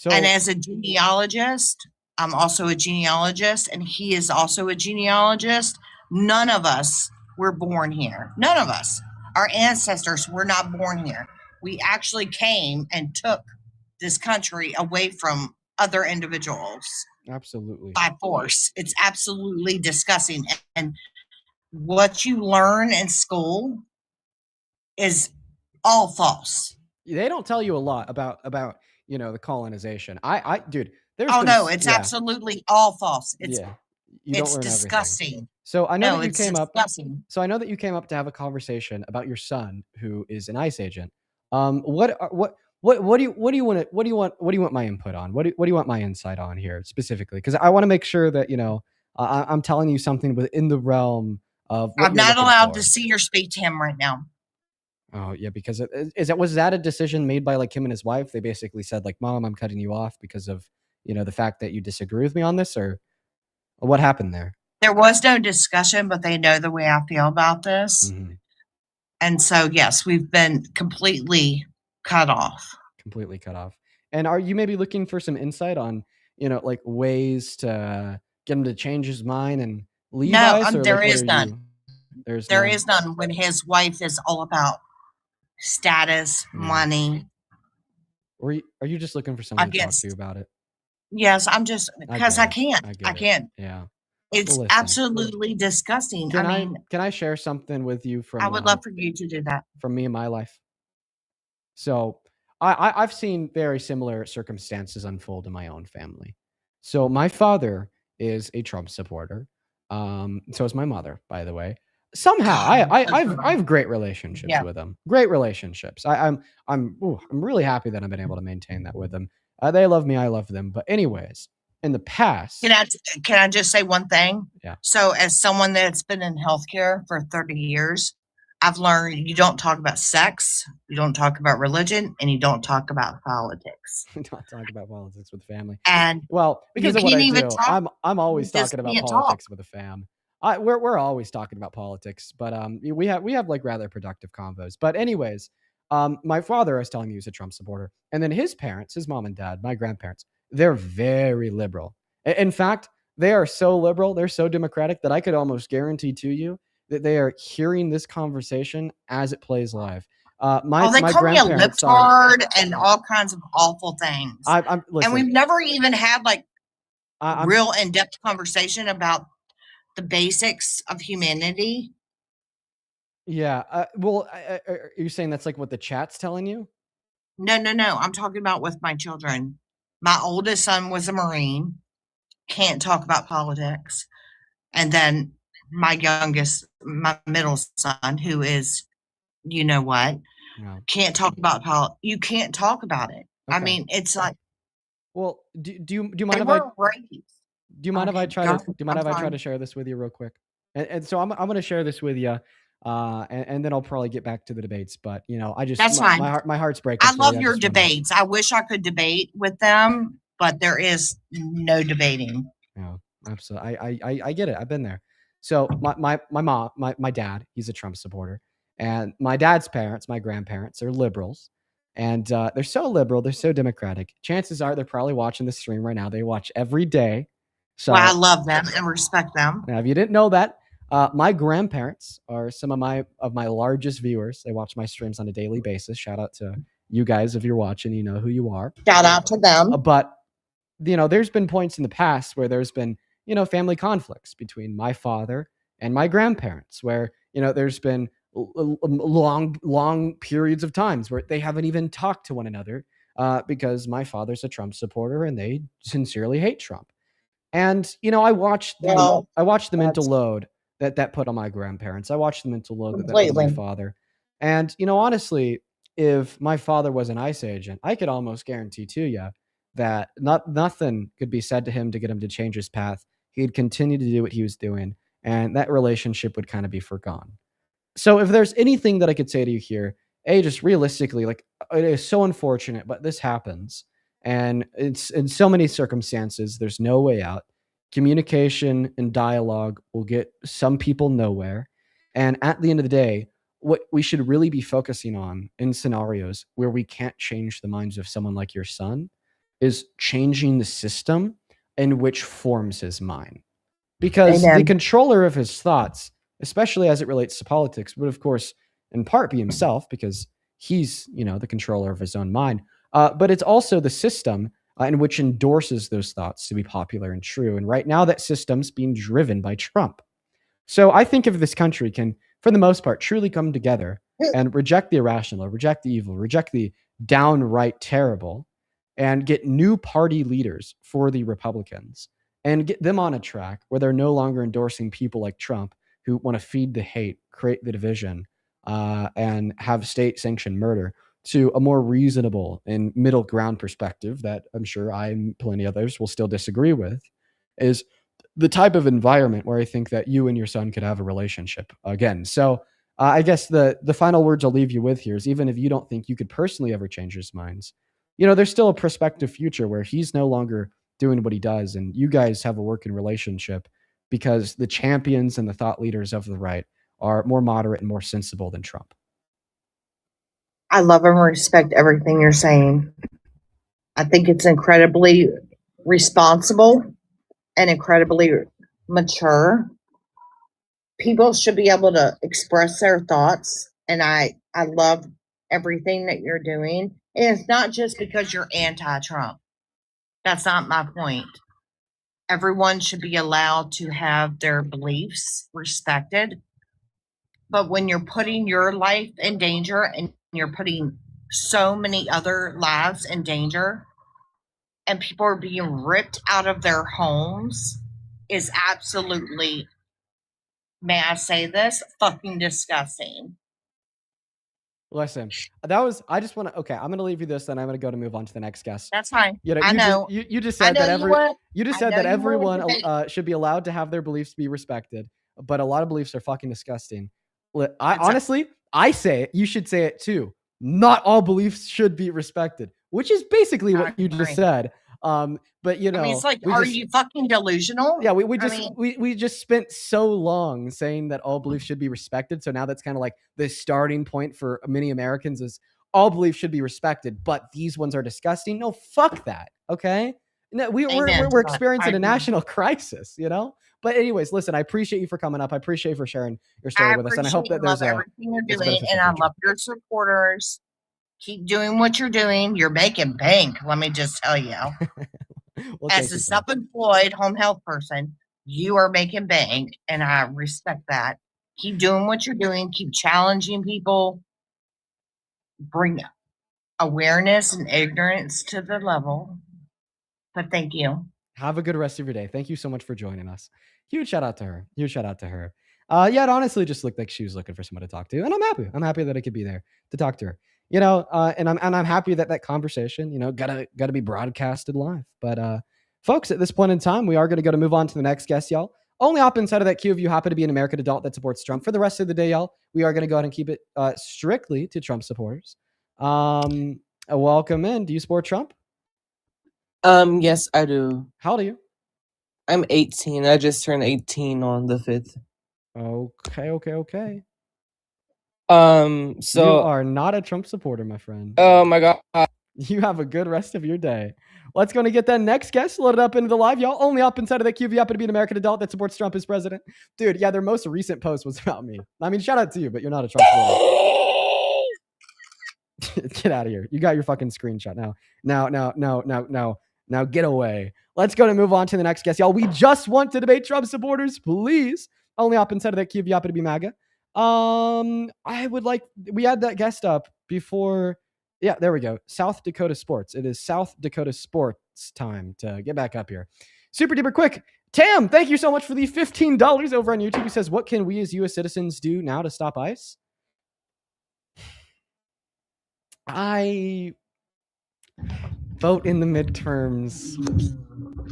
And as a genealogist, I'm also a genealogist, and he is also a genealogist. None of us were born here. None of us. Our ancestors were not born here. We actually came and took this country away from other individuals. Absolutely. By force. It's absolutely disgusting. And what you learn in school is all false. They don't tell you a lot about the colonization. Dude, it's absolutely all false. It's disgusting. Everything. So I know that you came up. So I know that you came up to have a conversation about your son, who is an ICE agent. What do you want my input on? What do you want my insight on here specifically? Because I want to make sure that I'm telling you something within the realm of. I'm not allowed to see or speak to him right now. Oh yeah, because was that a decision made by like him and his wife? They basically said like, "Mom, I'm cutting you off because of the fact that you disagree with me on this," or what happened there? There was no discussion, but they know the way I feel about this. Mm-hmm. And so, yes, we've been completely cut off. Completely cut off. And are you maybe looking for some insight on, like ways to get him to change his mind and leave? No, there is none. There is none when his wife is all about status, money. Or are you just looking for someone to talk to about it? Yes, I'm just because I can't. Yeah. It's Listen. absolutely disgusting. Can I mean, can I share something with you I would love for you to do that. from me and my life? So I've seen very similar circumstances unfold in my own family. So my father is a Trump supporter. So is my mother, by the way. Somehow I have great relationships Yeah. with them. Great relationships. I'm really happy that I've been able to maintain that with them. They love me, I love them. But anyways, in the past, Can I just say one thing? Yeah. So, as someone that's been in healthcare for 30 years, I've learned you don't talk about sex, you don't talk about religion, and you don't talk about politics. not talk about politics with family. And Well, because you of what can't I even do, talk. I'm always You just talking about can't talk. politics with the fam. We're always talking about politics, but we have like rather productive convos. But anyways, my father, I was telling you, he's a Trump supporter, and then his parents, his mom and dad, my grandparents, they're very liberal. In fact, they are so liberal, they're so democratic that I could almost guarantee to you that they are hearing this conversation as it plays live. They My call me a grandparents are. libtard and all kinds of awful things. I'm listen. And we've never even had like I'm real in-depth conversation about the basics of humanity. Yeah. Well, are you saying that's like what the chat's telling you? No. I'm talking about with my children. My oldest son was a Marine, can't talk about politics. And then my middle son, who is, you know what, No. can't talk about politics. You can't talk about it. I Okay. mean, it's like Well, do you they mind if were raised. do you mind if I Okay, try go to ahead. do you mind I'm if I try sorry. to share this with you real quick? And so I'm going to share this with you, and then I'll probably get back to the debates. But I just That's fine. my heart's breaking I for you. love your just wanna- debates. I wish I could debate with them, but there is no debating. Yeah, absolutely. I get it. I've been there. So my dad, he's a Trump supporter, and my dad's parents, my grandparents, are liberals, and they're so liberal, they're so democratic. Chances are they're probably watching the stream right now. They watch every day. So Well, I love them and respect them. now, if you didn't know that, my grandparents are some of my largest viewers. They watch my streams on a daily basis. Shout out to you guys if you're watching. You know who you are. Shout out to them. But there's been points in the past where there's been, family conflicts between my father and my grandparents, where, there's been long periods of times where they haven't even talked to one another because my father's a Trump supporter and they sincerely hate Trump. And, I watched the mental load that put on my grandparents. I watched the mental load that put on my Completely. father. And, honestly, if my father was an ICE agent, I could almost guarantee to you that nothing could be said to him to get him to change his path. He'd continue to do what he was doing, and that relationship would kind of be forgone. So if there's anything that I could say to you here, just realistically, like, it is so unfortunate, but this happens. And it's in so many circumstances, there's no way out. Communication and dialogue will get some people nowhere. And at the end of the day, what we should really be focusing on in scenarios where we can't change the minds of someone like your son is changing the system in which forms his mind. Because the Amen. controller of his thoughts, especially as it relates to politics, would of course in part be himself because he's, the controller of his own mind. But it's also the system in which endorses those thoughts to be popular and true. And right now that system's being driven by Trump. So I think if this country can, for the most part, truly come together and reject the irrational, reject the evil, reject the downright terrible, and get new party leaders for the Republicans and get them on a track where they're no longer endorsing people like Trump who want to feed the hate, create the division, and have state-sanctioned murder, to a more reasonable and middle ground perspective that I'm sure I and plenty others will still disagree with, is the type of environment where I think that you and your son could have a relationship again. So I guess the final words I'll leave you with here is, even if you don't think you could personally ever change his minds, there's still a prospective future where he's no longer doing what he does, and you guys have a working relationship because the champions and the thought leaders of the right are more moderate and more sensible than Trump. I love and respect everything you're saying. I think it's incredibly responsible and incredibly mature. People should be able to express their thoughts, and I love everything that you're doing. And it's not just because you're anti-Trump. That's not my point. everyone should be allowed to have their beliefs respected. But when you're putting your life in danger and you're putting so many other lives in danger, and people are being ripped out of their homes, is absolutely, may I say this, fucking disgusting. Listen, I just want to, okay, I'm going to leave you this, then I'm going to move on to the next guest. That's fine. You know, I know. You just I said know that you would. everyone should be allowed to have their beliefs be respected, but a lot of beliefs are fucking disgusting. Honestly, I say it, you should say it too. Not all beliefs should be respected, which is basically what you just said. But you know, it's like, are you fucking delusional? Yeah, we just spent so long saying that all beliefs should be respected. So now that's kind of like the starting point for many Americans is all beliefs should be respected, but these ones are disgusting. No, fuck that. Okay. No, we're experiencing a national crisis, you know? But anyways, listen, I appreciate you for coming up. I appreciate you for sharing your story with us. And I hope that there's everything you're doing, and I love your supporters. Keep doing what you're doing. You're making bank, let me just tell you. Well, as a self-employed home health person, you are making bank, and I respect that. Keep doing what you're doing. Keep challenging people. Bring awareness and ignorance to the level. But thank you. Have a good rest of your day. Thank you so much for joining us. Huge shout out to her. Yeah, it honestly just looked like she was looking for someone to talk to, and I'm happy. I'm happy that I could be there to talk to her. You know, and I'm happy that conversation, you know, gotta be broadcasted live. But folks, at this point in time, we are going to move on to the next guest, y'all. Only hop inside of that queue if you happen to be an American adult that supports Trump. For the rest of the day, y'all, we are going to go ahead and keep it strictly to Trump supporters. Welcome in. Do you support Trump? Yes, I do. How old are you? I'm 18. I just turned 18 on the 5th. Okay. So you are not a Trump supporter, my friend. Oh my God. You have a good rest of your day. Let's go and get that next guest loaded up into the live, y'all. Only up inside of that queue if you happen to be an American adult that supports Trump as president. Dude, yeah, their most recent post was about me. I mean, shout out to you, but you're not a Trump supporter. Get out of here. You got your fucking screenshot now. Now get away. Let's go and move on to the next guest, y'all. We just want to debate Trump supporters, please. Only up inside of that queue if you happen to be MAGA. We had that guest up before. Yeah, there we go. South Dakota Sports. It is South Dakota Sports time to get back up here. Super duper quick. Tam, thank you so much for the $15 over on YouTube. He says, what can we as U.S. citizens do now to stop ICE? I vote in the midterms.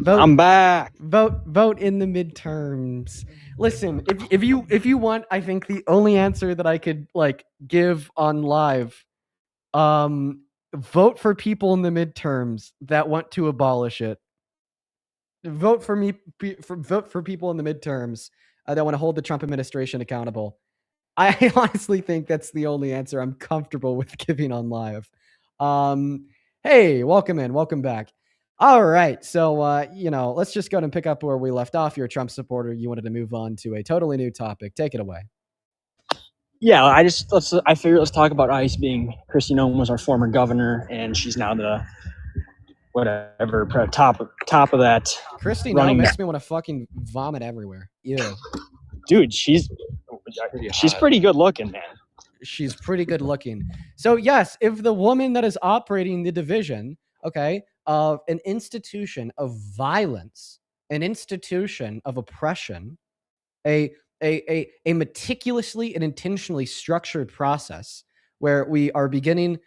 I'm back. Vote in the midterms. Listen, if you want, I think the only answer that I could give on live, vote for people in the midterms that want to abolish it. Vote for people in the midterms that want to hold the Trump administration accountable. I honestly think that's the only answer I'm comfortable with giving on live. Hey, welcome back. All right, so let's just go ahead and pick up where we left off. You're a Trump supporter. You wanted to move on to a totally new topic. Take it away. Yeah, I figured let's talk about ICE being Kristi Noem was our former governor, and she's now the top of that. Kristi Noem makes me want to fucking vomit everywhere. Ew. Dude, she's pretty good looking, man. She's pretty good looking. So yes, if the woman that is operating the division, of an institution of violence, an institution of oppression, a meticulously and intentionally structured process where we are beginning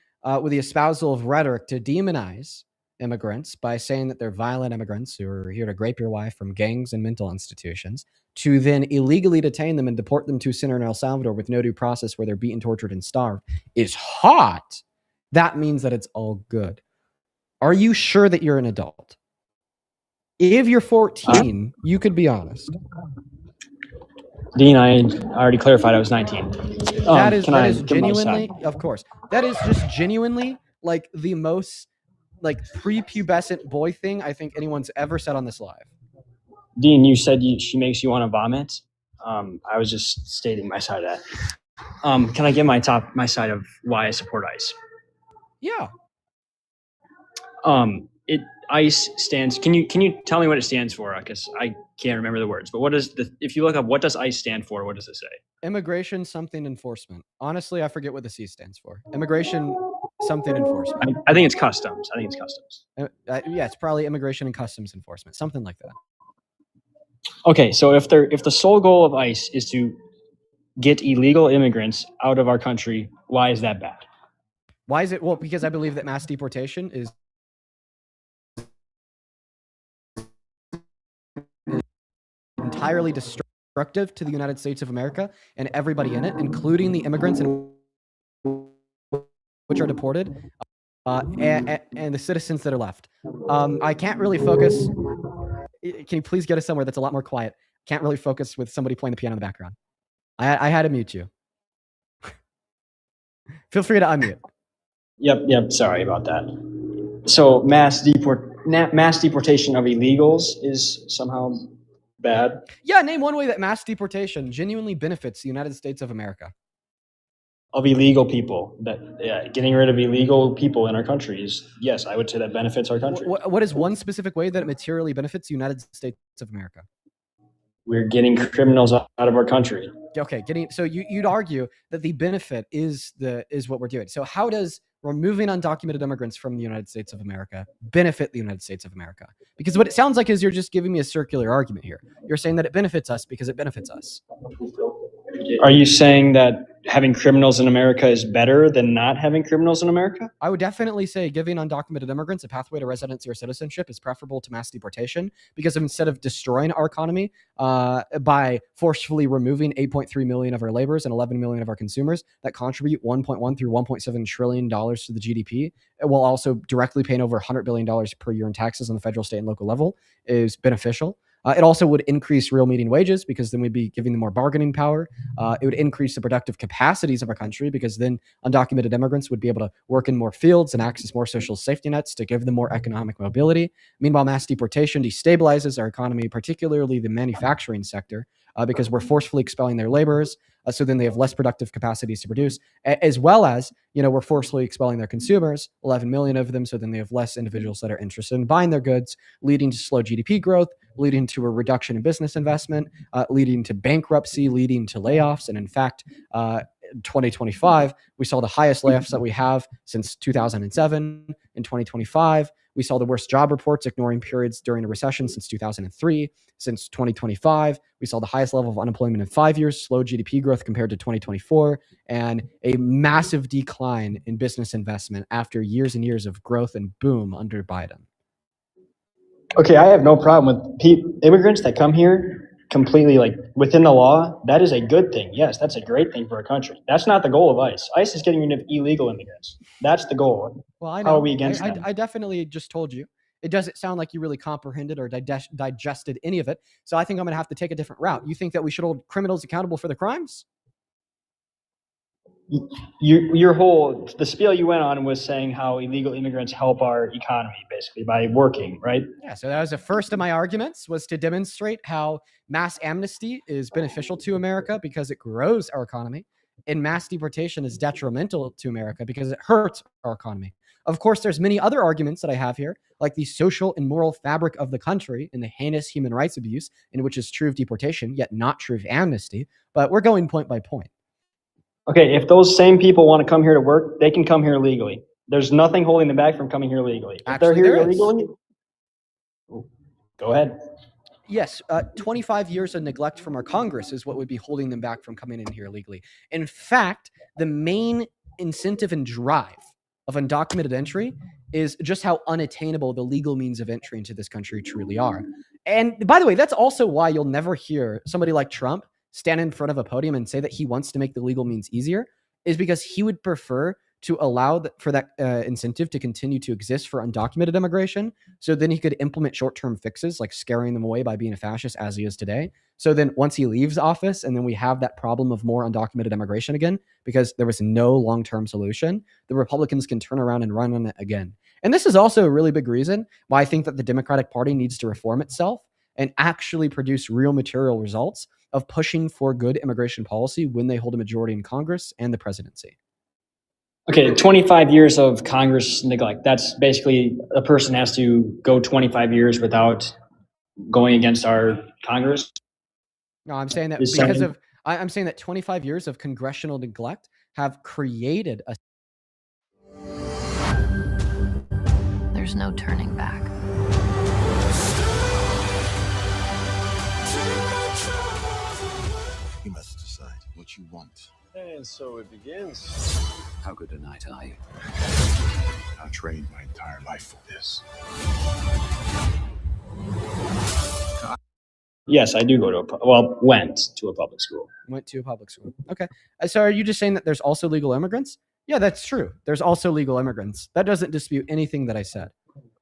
with the espousal of rhetoric to demonize immigrants by saying that they're violent immigrants who are here to grape your wife from gangs and mental institutions, to then illegally detain them and deport them to a center in El Salvador with no due process where they're beaten, tortured, and starved is hot. That means that it's all good. Are you sure that you're an adult? If you're 14, you could be honest. Dean, I already clarified I was 19. That is genuinely, of course. That is just genuinely like the most prepubescent boy thing I think anyone's ever said on this live. Dean, you said she makes you want to vomit. I was just stating my side of that. Can I give my side of why I support ICE? Yeah. ICE stands. Can you tell me what it stands for? Because I can't remember the words. But what does if you look up what does ICE stand for? What does it say? Immigration something enforcement. Honestly, I forget what the C stands for. Immigration something enforcement. I think it's customs. I think it's customs. Yeah, it's probably immigration and customs enforcement, something like that. Okay, so if the sole goal of ICE is to get illegal immigrants out of our country, why is that bad? Why is it? Well, because I believe that mass deportation is entirely destructive to the United States of America and everybody in it, including the immigrants and which are deported, and the citizens that are left. I can't really focus. Can you please get us somewhere that's a lot more quiet? Can't really focus with somebody playing the piano in the background. I had to mute you. Feel free to unmute. Yep. Sorry about that. So mass deportation of illegals is somehow bad. Yeah, name one way that mass deportation genuinely benefits the United States of America. Of illegal people, getting rid of illegal people in our country is, yes, I would say that benefits our country. What is one specific way that it materially benefits the United States of America? We're getting criminals out of our country. Okay, so you'd argue that the benefit is what we're doing. So how does removing undocumented immigrants from the United States of America benefit the United States of America? Because what it sounds like is you're just giving me a circular argument here. You're saying that it benefits us because it benefits us. Are you saying that having criminals in America is better than not having criminals in America? I would definitely say giving undocumented immigrants a pathway to residency or citizenship is preferable to mass deportation, because instead of destroying our economy by forcefully removing 8.3 million of our laborers and 11 million of our consumers that contribute 1.1 through 1.7 trillion dollars to the GDP, while also directly paying over $100 billion per year in taxes on the federal, state, and local level, is beneficial. It also would increase real median wages, because then we'd be giving them more bargaining power. It would increase the productive capacities of our country, because then undocumented immigrants would be able to work in more fields and access more social safety nets to give them more economic mobility. Meanwhile, mass deportation destabilizes our economy, particularly the manufacturing sector, because we're forcefully expelling their laborers. So then they have less productive capacities to produce, as well as, we're forcefully expelling their consumers, 11 million of them. So then they have less individuals that are interested in buying their goods, leading to slow GDP growth, leading to a reduction in business investment, leading to bankruptcy, leading to layoffs. And in fact, 2025, we saw the highest layoffs that we have since 2007. In 2025, we saw the worst job reports, ignoring periods during a recession, since 2003. Since 2025, we saw the highest level of unemployment in 5 years, slow GDP growth compared to 2024, and a massive decline in business investment after years and years of growth and boom under Biden. Okay, I have no problem with immigrants that come here completely within the law. That is a good thing. Yes, that's a great thing for a country. That's not the goal of ICE. ICE is getting rid of illegal immigrants. That's the goal. Well, I know. How are we against them? I definitely just told you. It doesn't sound like you really comprehended or digested any of it. So I think I'm going to have to take a different route. You think that we should hold criminals accountable for the crimes? The spiel you went on was saying how illegal immigrants help our economy, basically, by working, right? Yeah, so that was the first of my arguments, was to demonstrate how mass amnesty is beneficial to America because it grows our economy, and mass deportation is detrimental to America because it hurts our economy. Of course, there's many other arguments that I have here, like the social and moral fabric of the country and the heinous human rights abuse, in which is true of deportation, yet not true of amnesty. But we're going point by point. Okay, if those same people want to come here to work, they can come here legally. There's nothing holding them back from coming here legally. If Actually, they're here there is. illegally, go ahead. Yes, 25 years of neglect from our Congress is what would be holding them back from coming in here legally. In fact, the main incentive and drive of undocumented entry is just how unattainable the legal means of entry into this country truly are. And by the way, that's also why you'll never hear somebody like Trump stand in front of a podium and say that he wants to make the legal means easier, is because he would prefer to allow for that incentive to continue to exist for undocumented immigration. So then he could implement short-term fixes, like scaring them away by being a fascist, as he is today. So then once he leaves office, and then we have that problem of more undocumented immigration again, because there was no long-term solution, the Republicans can turn around and run on it again. And this is also a really big reason why I think that the Democratic Party needs to reform itself and actually produce real material results of pushing for good immigration policy when they hold a majority in Congress and the presidency. Okay, 25 years of Congress neglect. That's basically a person has to go 25 years without going against our Congress. No, I'm saying that Is because saying- of I'm saying that 25 years of congressional neglect have created a There's no turning back. You must decide what you want. And so it begins. How good a knight are you? I trained my entire life for this. Yes, I do go to went to a public school. went to a public school. Okay. So are you just saying that there's also legal immigrants? Yeah, that's true. There's also legal immigrants. That doesn't dispute anything that I said.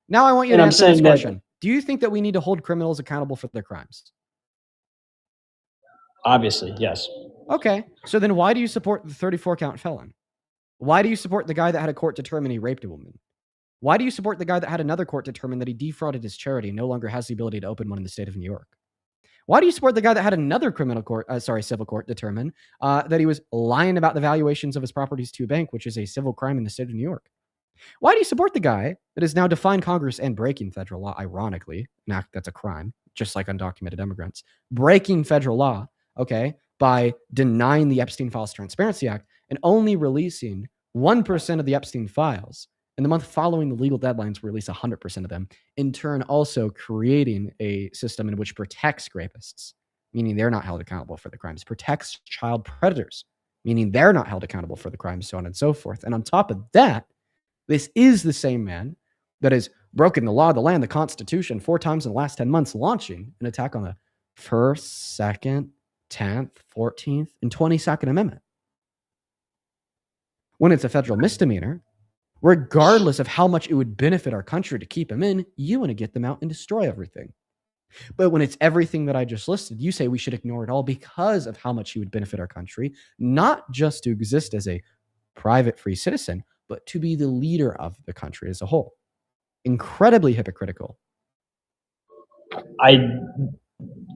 Now I want you And to I'm answer this saying that- question. Do you think that we need to hold criminals accountable for their crimes? Obviously, yes. Okay. So then why do you support the 34 count felon? Why do you support the guy that had a court determine he raped a woman? Why do you support the guy that had another court determine that he defrauded his charity and no longer has the ability to open one in the state of New York? Why do you support the guy that had another civil court determine that he was lying about the valuations of his properties to a bank, which is a civil crime in the state of New York? Why do you support the guy that has now defined Congress and breaking federal law, ironically, an act that's a crime, just like undocumented immigrants, breaking federal law, okay, by denying the Epstein Files Transparency Act and only releasing 1% of the Epstein files? In the month following the legal deadlines, release 100% of them, in turn also creating a system in which protects rapists, meaning they're not held accountable for the crimes, protects child predators, meaning they're not held accountable for the crimes, so on and so forth. And on top of that, this is the same man that has broken the law, the land, the Constitution 4 times in the last 10 months, launching an attack on the 1st, 2nd, 10th, 14th, and 22nd Amendment. When it's a federal misdemeanor, regardless of how much it would benefit our country to keep them in, you want to get them out and destroy everything. But when it's everything that I just listed, you say we should ignore it all because of how much you would benefit our country, not just to exist as a private free citizen, but to be the leader of the country as a whole. Incredibly hypocritical. I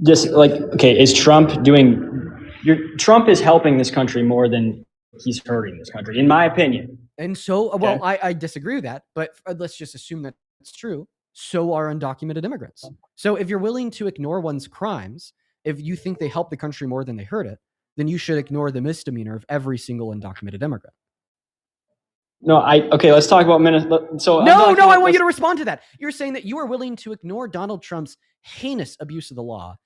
just okay, is Trump Trump is helping this country more than he's hurting this country, in my opinion. And so, well, I disagree with that, but let's just assume that it's true. So are undocumented immigrants. So if you're willing to ignore one's crimes, if you think they help the country more than they hurt it, then you should ignore the misdemeanor of every single undocumented immigrant. No, okay, let's talk about Minnesota. So No, I want you to respond to that. You're saying that you are willing to ignore Donald Trump's heinous abuse of the law,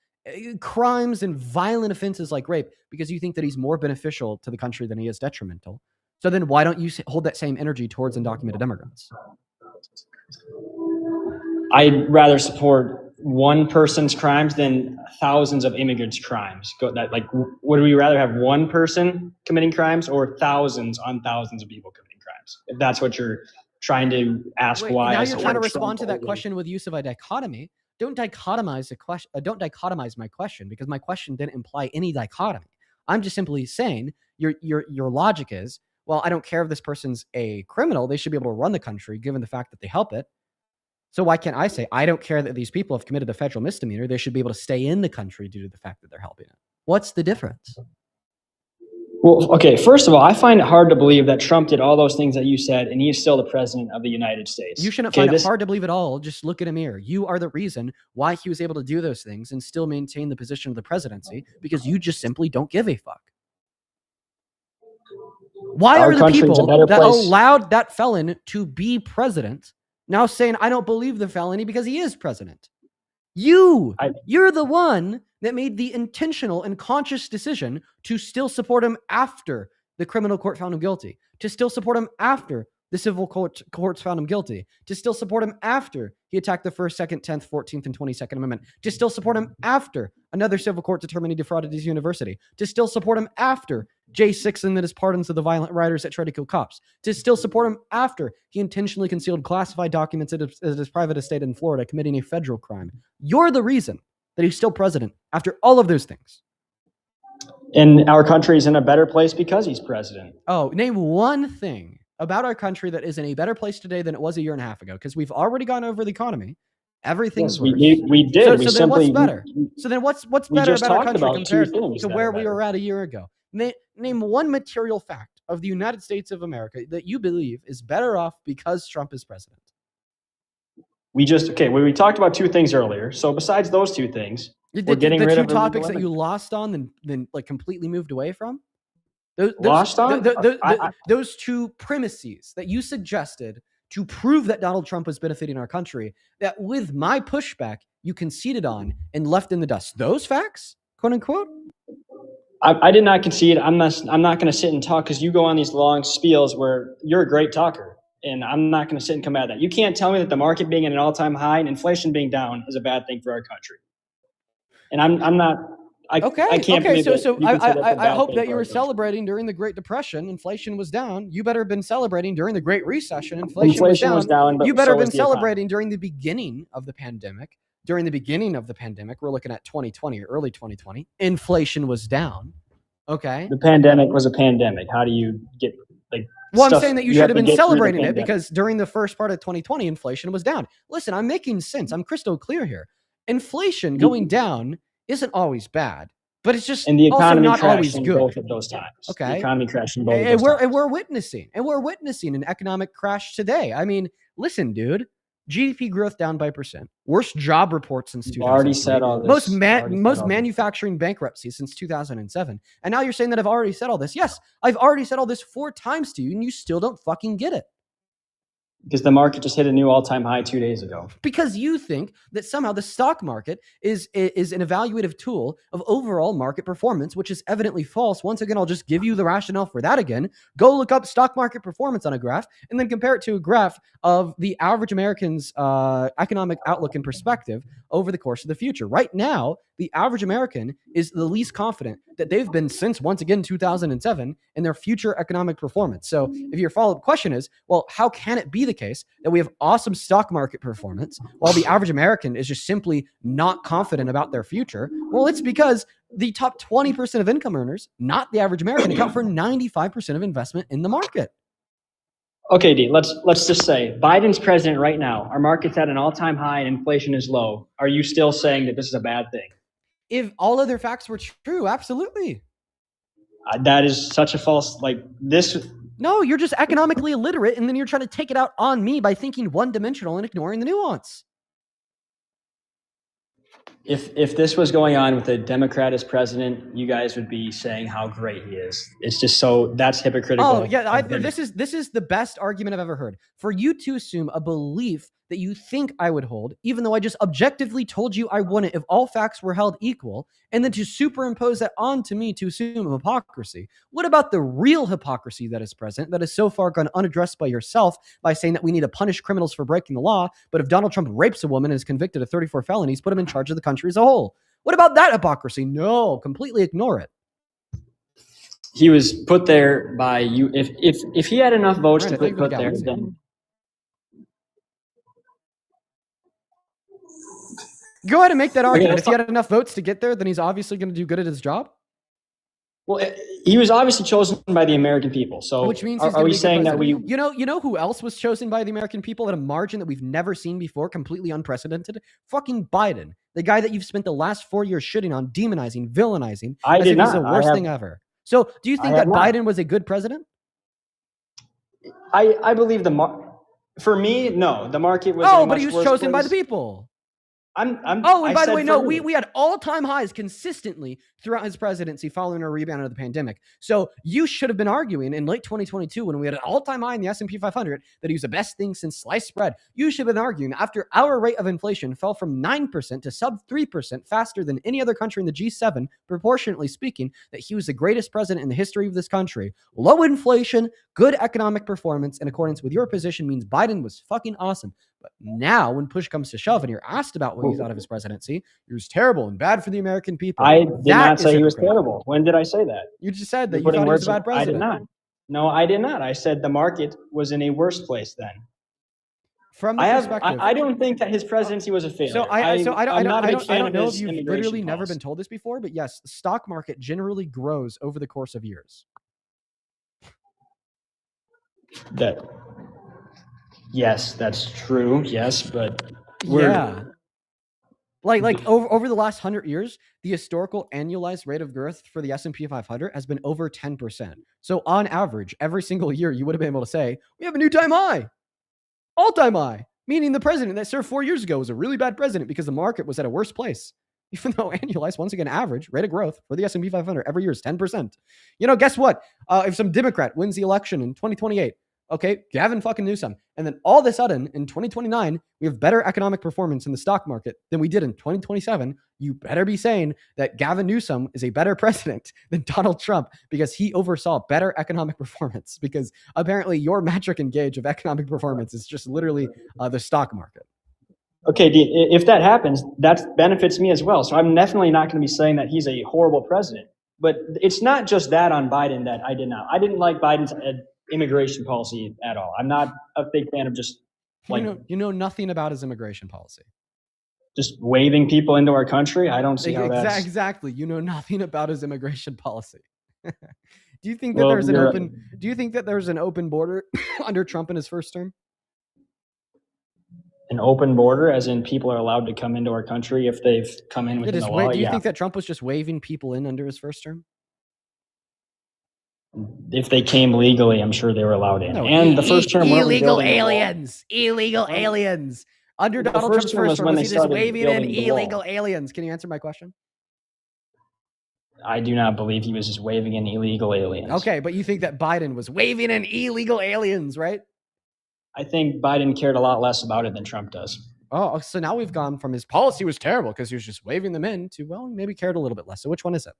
crimes and violent offenses like rape, because you think that he's more beneficial to the country than he is detrimental. So then why don't you hold that same energy towards undocumented immigrants? I'd rather support one person's crimes than thousands of immigrants' crimes. Would we rather have one person committing crimes or thousands on thousands of people committing crimes? If that's what you're trying to ask, why? Now you're trying to respond to that question with use of a dichotomy. Don't dichotomize the question. Don't dichotomize my question, because my question didn't imply any dichotomy. I'm just simply saying your logic is, well, I don't care if this person's a criminal. They should be able to run the country given the fact that they help it. So why can't I say, I don't care that these people have committed a federal misdemeanor. They should be able to stay in the country due to the fact that they're helping it. What's the difference? Well, okay, first of all, I find it hard to believe that Trump did all those things that you said, and he's still the president of the United States. You shouldn't find it hard to believe at all. Just look at a mirror. You are the reason why he was able to do those things and still maintain the position of the presidency, because you just simply don't give a fuck. Why are the people that allowed that felon to be president now saying, I don't believe the felony because he is president? You're the one that made the intentional and conscious decision to still support him after the criminal court found him guilty, to still support him after the civil courts found him guilty, to still support him after he attacked the 1st, 2nd, 10th, 14th, and 22nd Amendment, to still support him after another civil court determined he defrauded his university, to still support him after J6 and his pardons of the violent rioters that tried to kill cops, to still support him after he intentionally concealed classified documents at his private estate in Florida, committing a federal crime. You're the reason that he's still president after all of those things. And our country is in a better place because he's president. Oh, name one thing about our country that is in a better place today than it was a year and a half ago, because we've already gone over the economy. Everything's worse. We did. So then what's better? So then what's better about our country compared to where we were at a year ago? Name one material fact of the United States of America that you believe is better off because Trump is president? We talked about two things earlier. So besides those two things, we're getting rid two of topics that you lost on, then like completely moved away from. Those two premises that you suggested to prove that Donald Trump was benefiting our country, that with my pushback you conceded on and left in the dust. Those facts, quote unquote. I did not concede. I'm not going to sit and talk because you go on these long spiels where you're a great talker, and I'm not going to sit and come at that. You can't tell me that the market being at an all-time high and inflation being down is a bad thing for our country. And I'm not. I can't believe that. So I hope that you were celebrating during the Great Depression. Inflation was down. You better have been celebrating during the Great Recession. Inflation was down. But you better have been celebrating during the beginning of the pandemic. During the beginning of the pandemic, we're looking at 2020 or early 2020. Inflation was down. Okay. The pandemic was a pandemic. How do you get like? Well, I'm saying that you should have been celebrating it because during the first part of 2020, inflation was down. Listen, I'm making sense. I'm crystal clear here. Inflation going down isn't always bad, but it's just and the economy also not always good. Both of those times. Okay. The economy crashed in both of those times. And we're witnessing an economic crash today. I mean, listen, dude. GDP growth down by %. Worst job report since 2000. Already said all this. Most manufacturing bankruptcy since 2007. And now you're saying that I've already said all this. Yes, I've already said all this 4 times to you, and you still don't fucking get it. Because the market just hit a new all-time high 2 days ago. Because you think that somehow the stock market is an evaluative tool of overall market performance, which is evidently false. Once again, I'll just give you the rationale for that again. Go look up stock market performance on a graph and then compare it to a graph of the average American's economic outlook and perspective over the course of the future. Right now, the average American is the least confident that they've been since, once again, 2007 in their future economic performance. So if your follow-up question is, well, how can it be the case that we have awesome stock market performance while the average American is just simply not confident about their future? Well, it's because the top 20% of income earners, not the average American, account for 95% of investment in the market. Okay, D, let's just say Biden's president right now. Our market's at an all-time high and inflation is low. Are you still saying that this is a bad thing? If all other facts were true, absolutely. That is such a false, this. No, you're just economically illiterate, and then you're trying to take it out on me by thinking one-dimensional and ignoring the nuance. If this was going on with a Democrat as president, you guys would be saying how great he is. It's just that's hypocritical. Oh yeah, this is the best argument I've ever heard. For you to assume a belief that you think I would hold, even though I just objectively told you I wouldn't if all facts were held equal, and then to superimpose that onto me to assume hypocrisy. What about the real hypocrisy that is present, that is so far gone unaddressed by yourself by saying that we need to punish criminals for breaking the law, but if Donald Trump rapes a woman and is convicted of 34 felonies, put him in charge of the country as a whole? What about that hypocrisy? No, completely ignore it. He was put there by you. If he had enough votes to put there, then... Go ahead and make that argument. If he had enough votes to get there, then he's obviously going to do good at his job. Well, he was obviously chosen by the American people. So which means are we saying that we... You know who else was chosen by the American people at a margin that we've never seen before, completely unprecedented? Fucking Biden. The guy that you've spent the last 4 years shitting on, demonizing, villainizing. As if he's the worst thing ever. So do you think that Biden was a good president? I believe for me, no. The market was... Oh, but he was chosen by the people. And by the way, no, we had all-time highs consistently throughout his presidency following a rebound of the pandemic. So you should have been arguing in late 2022 when we had an all-time high in the S&P 500 that he was the best thing since sliced bread. You should have been arguing after our rate of inflation fell from 9% to sub 3% faster than any other country in the G7, proportionately speaking, that he was the greatest president in the history of this country. Low inflation, good economic performance, in accordance with your position, means Biden was fucking awesome. But now, when push comes to shove and you're asked about what you thought of his presidency, he was terrible and bad for the American people. I did not say he was terrible. When did I say that? You just said that you thought he was a bad president. I did not. No, I did not. I said the market was in a worse place then. From the perspective, I don't think that his presidency was a failure. So I don't know if you've literally never been told this before, but yes, the stock market generally grows over the course of years. Yes, that's true. Yes, but Like over the last 100 years, the historical annualized rate of growth for the S&P 500 has been over 10%. So on average, every single year, you would have been able to say, we have a new time high, all-time high, meaning the president that served 4 years ago was a really bad president because the market was at a worse place. Even though annualized, once again, average rate of growth for the S&P 500 every year is 10%. Guess what? If some Democrat wins the election in 2028, okay, Gavin fucking Newsom. And then all of a sudden in 2029, we have better economic performance in the stock market than we did in 2027. You better be saying that Gavin Newsom is a better president than Donald Trump because he oversaw better economic performance, because apparently your metric and gauge of economic performance is just literally the stock market. Okay, if that happens, that benefits me as well. So I'm definitely not going to be saying that he's a horrible president. But it's not just that on Biden that I didn't like Biden's immigration policy at all. I'm not a big fan of just like you know nothing about his immigration policy. Just waving people into our country. I don't see how that's exactly. You know nothing about his immigration policy. Do you think that there's an open? Do you think that there's an open border under Trump in his first term? An open border, as in people are allowed to come into our country if they've come in within the law? Do you think that Trump was just waving people in under his first term? If they came legally, I'm sure they were allowed in. No, and the first term, illegal aliens. Under Donald Trump's first term, was he just waving in illegal aliens? Can you answer my question? I do not believe he was just waving in illegal aliens. Okay, but you think that Biden was waving in illegal aliens, right? I think Biden cared a lot less about it than Trump does. Oh, so now we've gone from his policy was terrible because he was just waving them in to, well, maybe cared a little bit less. So which one is it?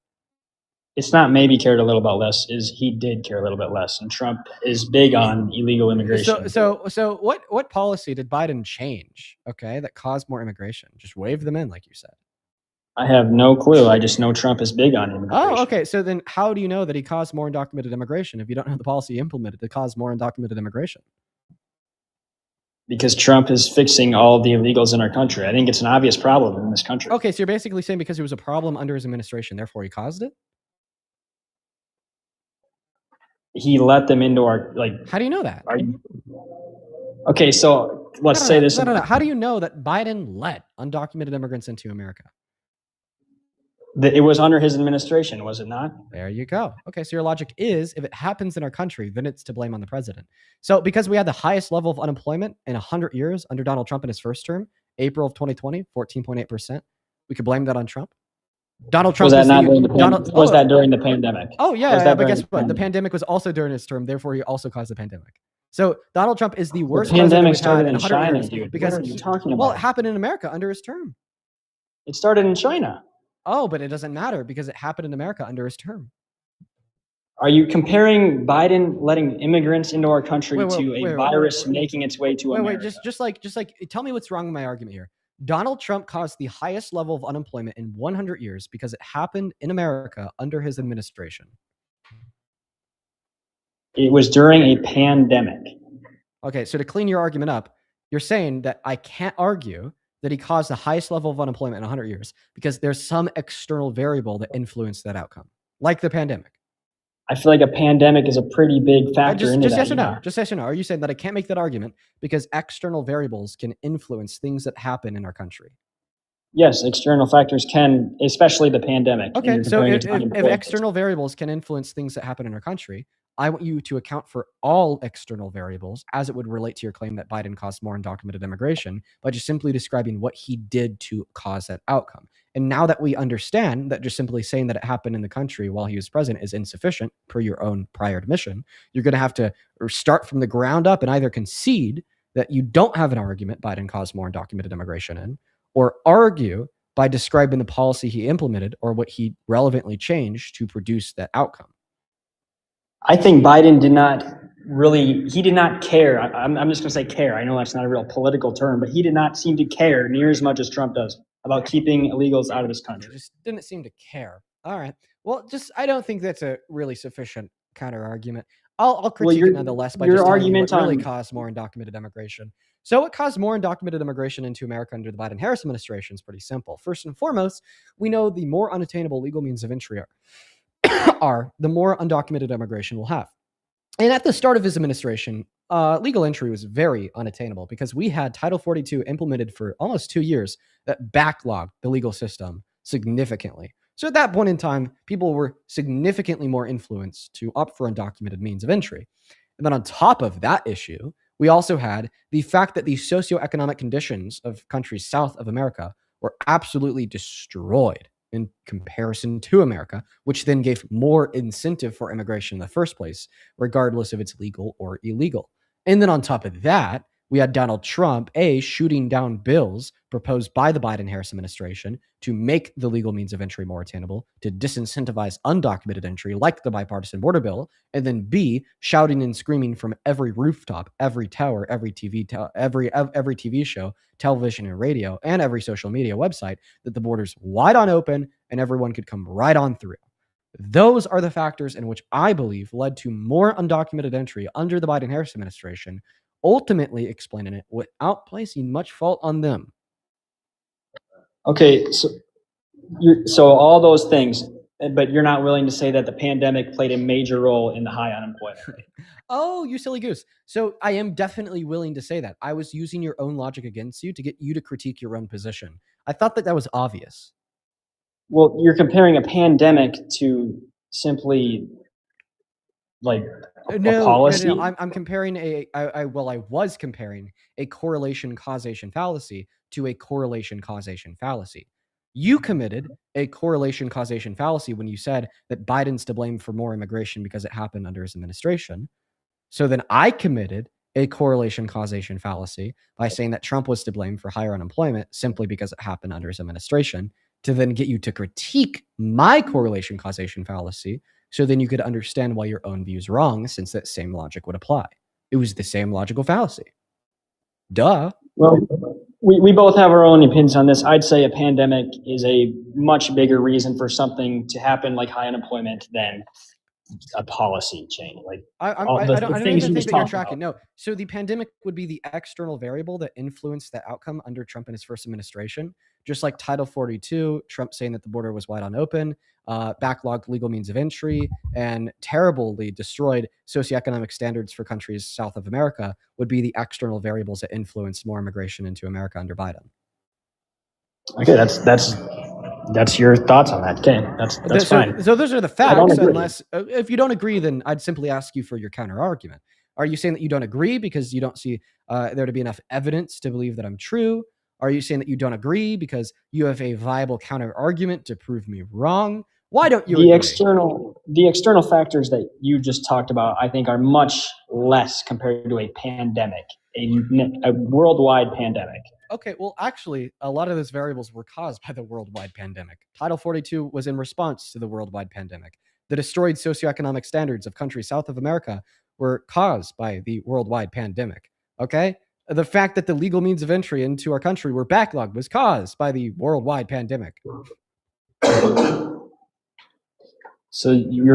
It's not maybe cared a little bit less, is he did care a little bit less. And Trump is big on illegal immigration. So what policy did Biden change, okay, that caused more immigration? Just wave them in, like you said. I have no clue. I just know Trump is big on immigration. Oh, okay. So then how do you know that he caused more undocumented immigration if you don't know the policy he implemented to cause more undocumented immigration? Because Trump is fixing all of the illegals in our country. I think it's an obvious problem in this country. Okay, so you're basically saying because it was a problem under his administration, therefore he caused it? He let them into our, How do you know that? Okay, so let's say this. No. How do you know that Biden let undocumented immigrants into America? It was under his administration, was it not? There you go. Okay, so your logic is if it happens in our country, then it's to blame on the president. So because we had the highest level of unemployment in 100 years under Donald Trump in his first term, April of 2020, 14.8%, we could blame that on Trump? Donald Trump was that during the pandemic? Oh, yeah, but guess what? The pandemic was also during his term, therefore he also caused the pandemic. So Donald Trump is the worst pandemic started in 100 China, years dude. Because what are you talking about? Well, it happened in America under his term. It started in China. Oh, but it doesn't matter because it happened in America under his term. Are you comparing Biden letting immigrants into our country to a virus making its way to America? Just like, tell me what's wrong with my argument here. Donald Trump caused the highest level of unemployment in 100 years because it happened in America under his administration. It was during a pandemic. Okay, so to clean your argument up, you're saying that I can't argue that he caused the highest level of unemployment in 100 years because there's some external variable that influenced that outcome, like the pandemic. I feel like a pandemic is a pretty big factor into that. Yes or no? Just yes or no. Are you saying that I can't make that argument because external variables can influence things that happen in our country? Yes, external factors can, especially the pandemic. Okay, so if external variables can influence things that happen in our country, I want you to account for all external variables as it would relate to your claim that Biden caused more undocumented immigration by just simply describing what he did to cause that outcome. And now that we understand that just simply saying that it happened in the country while he was president is insufficient per your own prior admission, you're going to have to start from the ground up and either concede that you don't have an argument Biden caused more undocumented immigration in, or argue by describing the policy he implemented or what he relevantly changed to produce that outcome. I think Biden did not care. I'm just going to say care. I know that's not a real political term, but he did not seem to care near as much as Trump does about keeping illegals out of his country. Just didn't seem to care. All right. Well, I don't think that's a really sufficient counter argument. I'll critique it nonetheless by just telling you what really caused more undocumented immigration. So what caused more undocumented immigration into America under the Biden-Harris administration is pretty simple. First and foremost, we know the more unattainable legal means of entry are, the more undocumented immigration we'll have. And at the start of his administration, legal entry was very unattainable because we had Title 42 implemented for almost 2 years that backlogged the legal system significantly. So at that point in time, people were significantly more influenced to opt for undocumented means of entry. And then on top of that issue, we also had the fact that the socioeconomic conditions of countries south of America were absolutely destroyed in comparison to America, which then gave more incentive for immigration in the first place, regardless if it's legal or illegal. And then on top of that, we had Donald Trump, shooting down bills proposed by the Biden-Harris administration to make the legal means of entry more attainable, to disincentivize undocumented entry, like the bipartisan border bill, and then B, shouting and screaming from every rooftop, every tower, every TV show, television and radio, and every social media website that the border's wide on open and everyone could come right on through. Those are the factors in which I believe led to more undocumented entry under the Biden-Harris administration, ultimately explaining it without placing much fault on them. Okay, so all those things, but you're not willing to say that the pandemic played a major role in the high unemployment rate. Oh, you silly goose. So I am definitely willing to say that. I was using your own logic against you to get you to critique your own position. I thought that was obvious. Well, you're comparing a pandemic to simply like a policy. No. I'm comparing I was comparing a correlation causation fallacy to a correlation causation fallacy. You committed a correlation causation fallacy when you said that Biden's to blame for more immigration because it happened under his administration. So then I committed a correlation causation fallacy by saying that Trump was to blame for higher unemployment simply because it happened under his administration, to then get you to critique my correlation causation fallacy, so then you could understand why your own view is wrong, since that same logic would apply. It was the same logical fallacy. Duh. Well, we both have our own opinions on this. I'd say a pandemic is a much bigger reason for something to happen like high unemployment than a policy change. Like I don't even think that you're tracking. No. So the pandemic would be the external variable that influenced the outcome under Trump and his first administration. Just like Title 42, Trump saying that the border was wide on open, backlogged legal means of entry, and terribly destroyed socioeconomic standards for countries south of America would be the external variables that influenced more immigration into America under Biden. Okay, that's your thoughts on that. Okay, that's fine. So those are the facts. Unless if you don't agree, then I'd simply ask you for your counter argument. Are you saying that you don't agree because you don't see there to be enough evidence to believe that I'm true? Are you saying that you don't agree because you have a viable counter argument to prove me wrong? Why don't you agree? The external factors that you just talked about, I think, are much less compared to a pandemic, a worldwide pandemic. Okay, well, actually, a lot of those variables were caused by the worldwide pandemic. Title 42 was in response to the worldwide pandemic. The destroyed socioeconomic standards of countries south of America were caused by the worldwide pandemic. Okay? The fact that the legal means of entry into our country were backlogged was caused by the worldwide pandemic. So you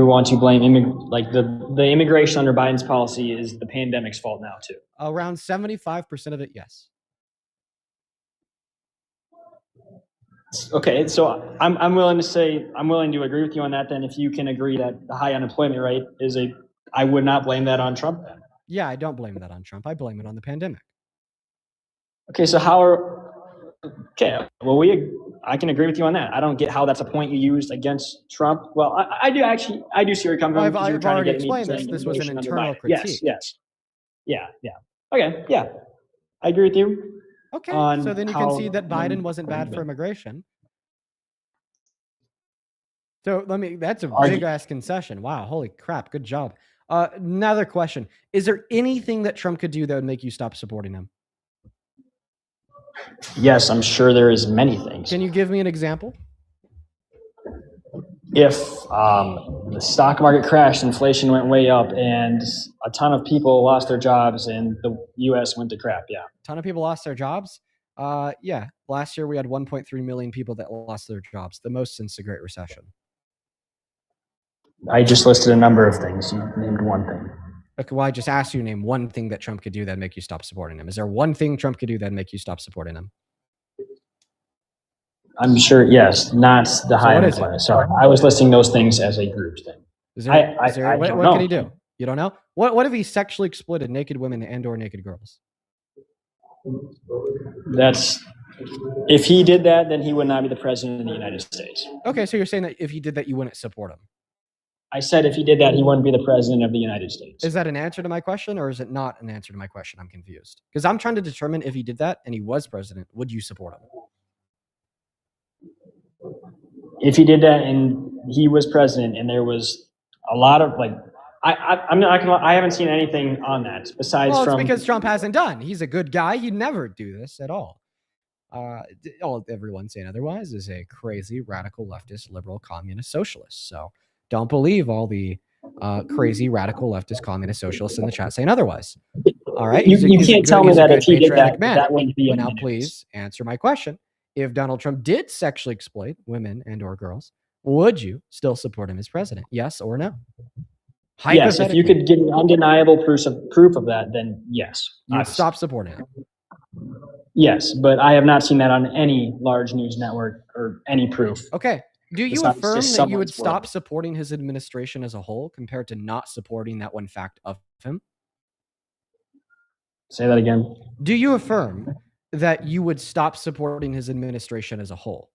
want to blame the immigration under Biden's policy is the pandemic's fault now too. Around 75% of it, yes. Okay, so I'm willing to agree with you on that. Then, if you can agree that the high unemployment rate I would not blame that on Trump. Then. Yeah, I don't blame that on Trump. I blame it on the pandemic. Okay, so I can agree with you on that. I don't get how that's a point you used against Trump. Well, I do see where you're coming from. I've already explained this. This was an internal critique. Yes. Yeah. Okay, yeah. I agree with you. Okay, so then you can see that Biden wasn't bad for immigration. So that's a big ass concession. Wow, holy crap, good job. Another question. Is there anything that Trump could do that would make you stop supporting him? Yes, I'm sure there is many things. Can you give me an example? If the stock market crashed, inflation went way up, and a ton of people lost their jobs, and the U.S. went to crap, yeah. A ton of people lost their jobs? Yeah. Last year, we had 1.3 million people that lost their jobs, the most since the Great Recession. I just listed a number of things. You named one thing. Okay, well, I just asked you to name one thing that Trump could do that'd make you stop supporting him. Is there one thing Trump could do that'd make you stop supporting him? I'm sure, yes, not the high unemployment. Sorry, I was listing those things as a group thing. Is there, I what, don't what know. can he do? You don't know? What if he sexually exploited naked women and or naked girls? That's if he did that, then he would not be the president of the United States. Okay, so you're saying that if he did that, you wouldn't support him. I said if he did that, he wouldn't be the president of the United States. Is that an answer to my question, or is it not an answer to my question? I'm confused. Because I'm trying to determine if he did that and he was president, would you support him? If he did that and he was president, and there was a lot of like, I haven't seen anything on that besides Well, it's from because Trump hasn't done. He's a good guy. He'd never do this at all. Everyone saying otherwise is a crazy radical leftist, liberal, communist, socialist. So don't believe all the crazy radical leftist, communist, socialists in the chat saying otherwise. All right, You can't tell me that if he did that, that wouldn't be. But now, please answer my question. If Donald Trump did sexually exploit women and or girls, would you still support him as president? Yes or no? Yes, if you could give me undeniable proof of that, then yes. You'd stop supporting him. Yes, but I have not seen that on any large news network or any proof. Okay. Do you affirm that you would stop supporting his administration as a whole compared to not supporting that one fact of him? Say that again. Do you affirm that you would stop supporting his administration as a whole?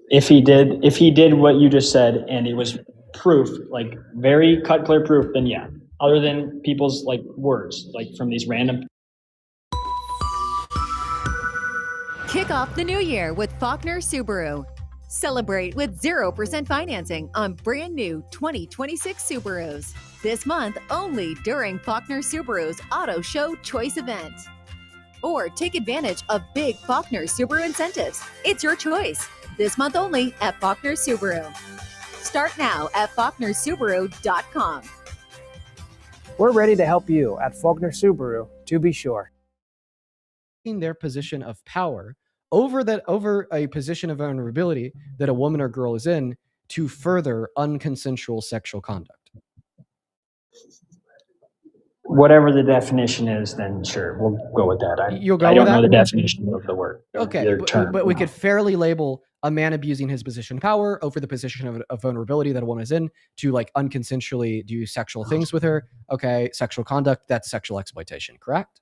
If he did what you just said and it was proof, like very cut clear proof, then yeah. Other than people's like words, like from these random. Kick off the new year with Faulkner Subaru. Celebrate with 0% financing on brand new 2026 Subarus. This month only during Faulkner Subaru's Auto Show Choice event. Or take advantage of big Faulkner Subaru incentives. It's your choice. This month only at Faulkner Subaru. Start now at FaulknerSubaru.com. We're ready to help you at Faulkner Subaru, to be sure. In their position of power over a position of vulnerability that a woman or girl is in to further unconsensual sexual conduct. Whatever the definition is, then sure, we'll go with that. I don't know the definition of the word. Okay, but we could fairly label a man abusing his position of power over the position of vulnerability that a woman is in to like unconsensually do sexual things with her. Okay, sexual conduct, that's sexual exploitation, correct?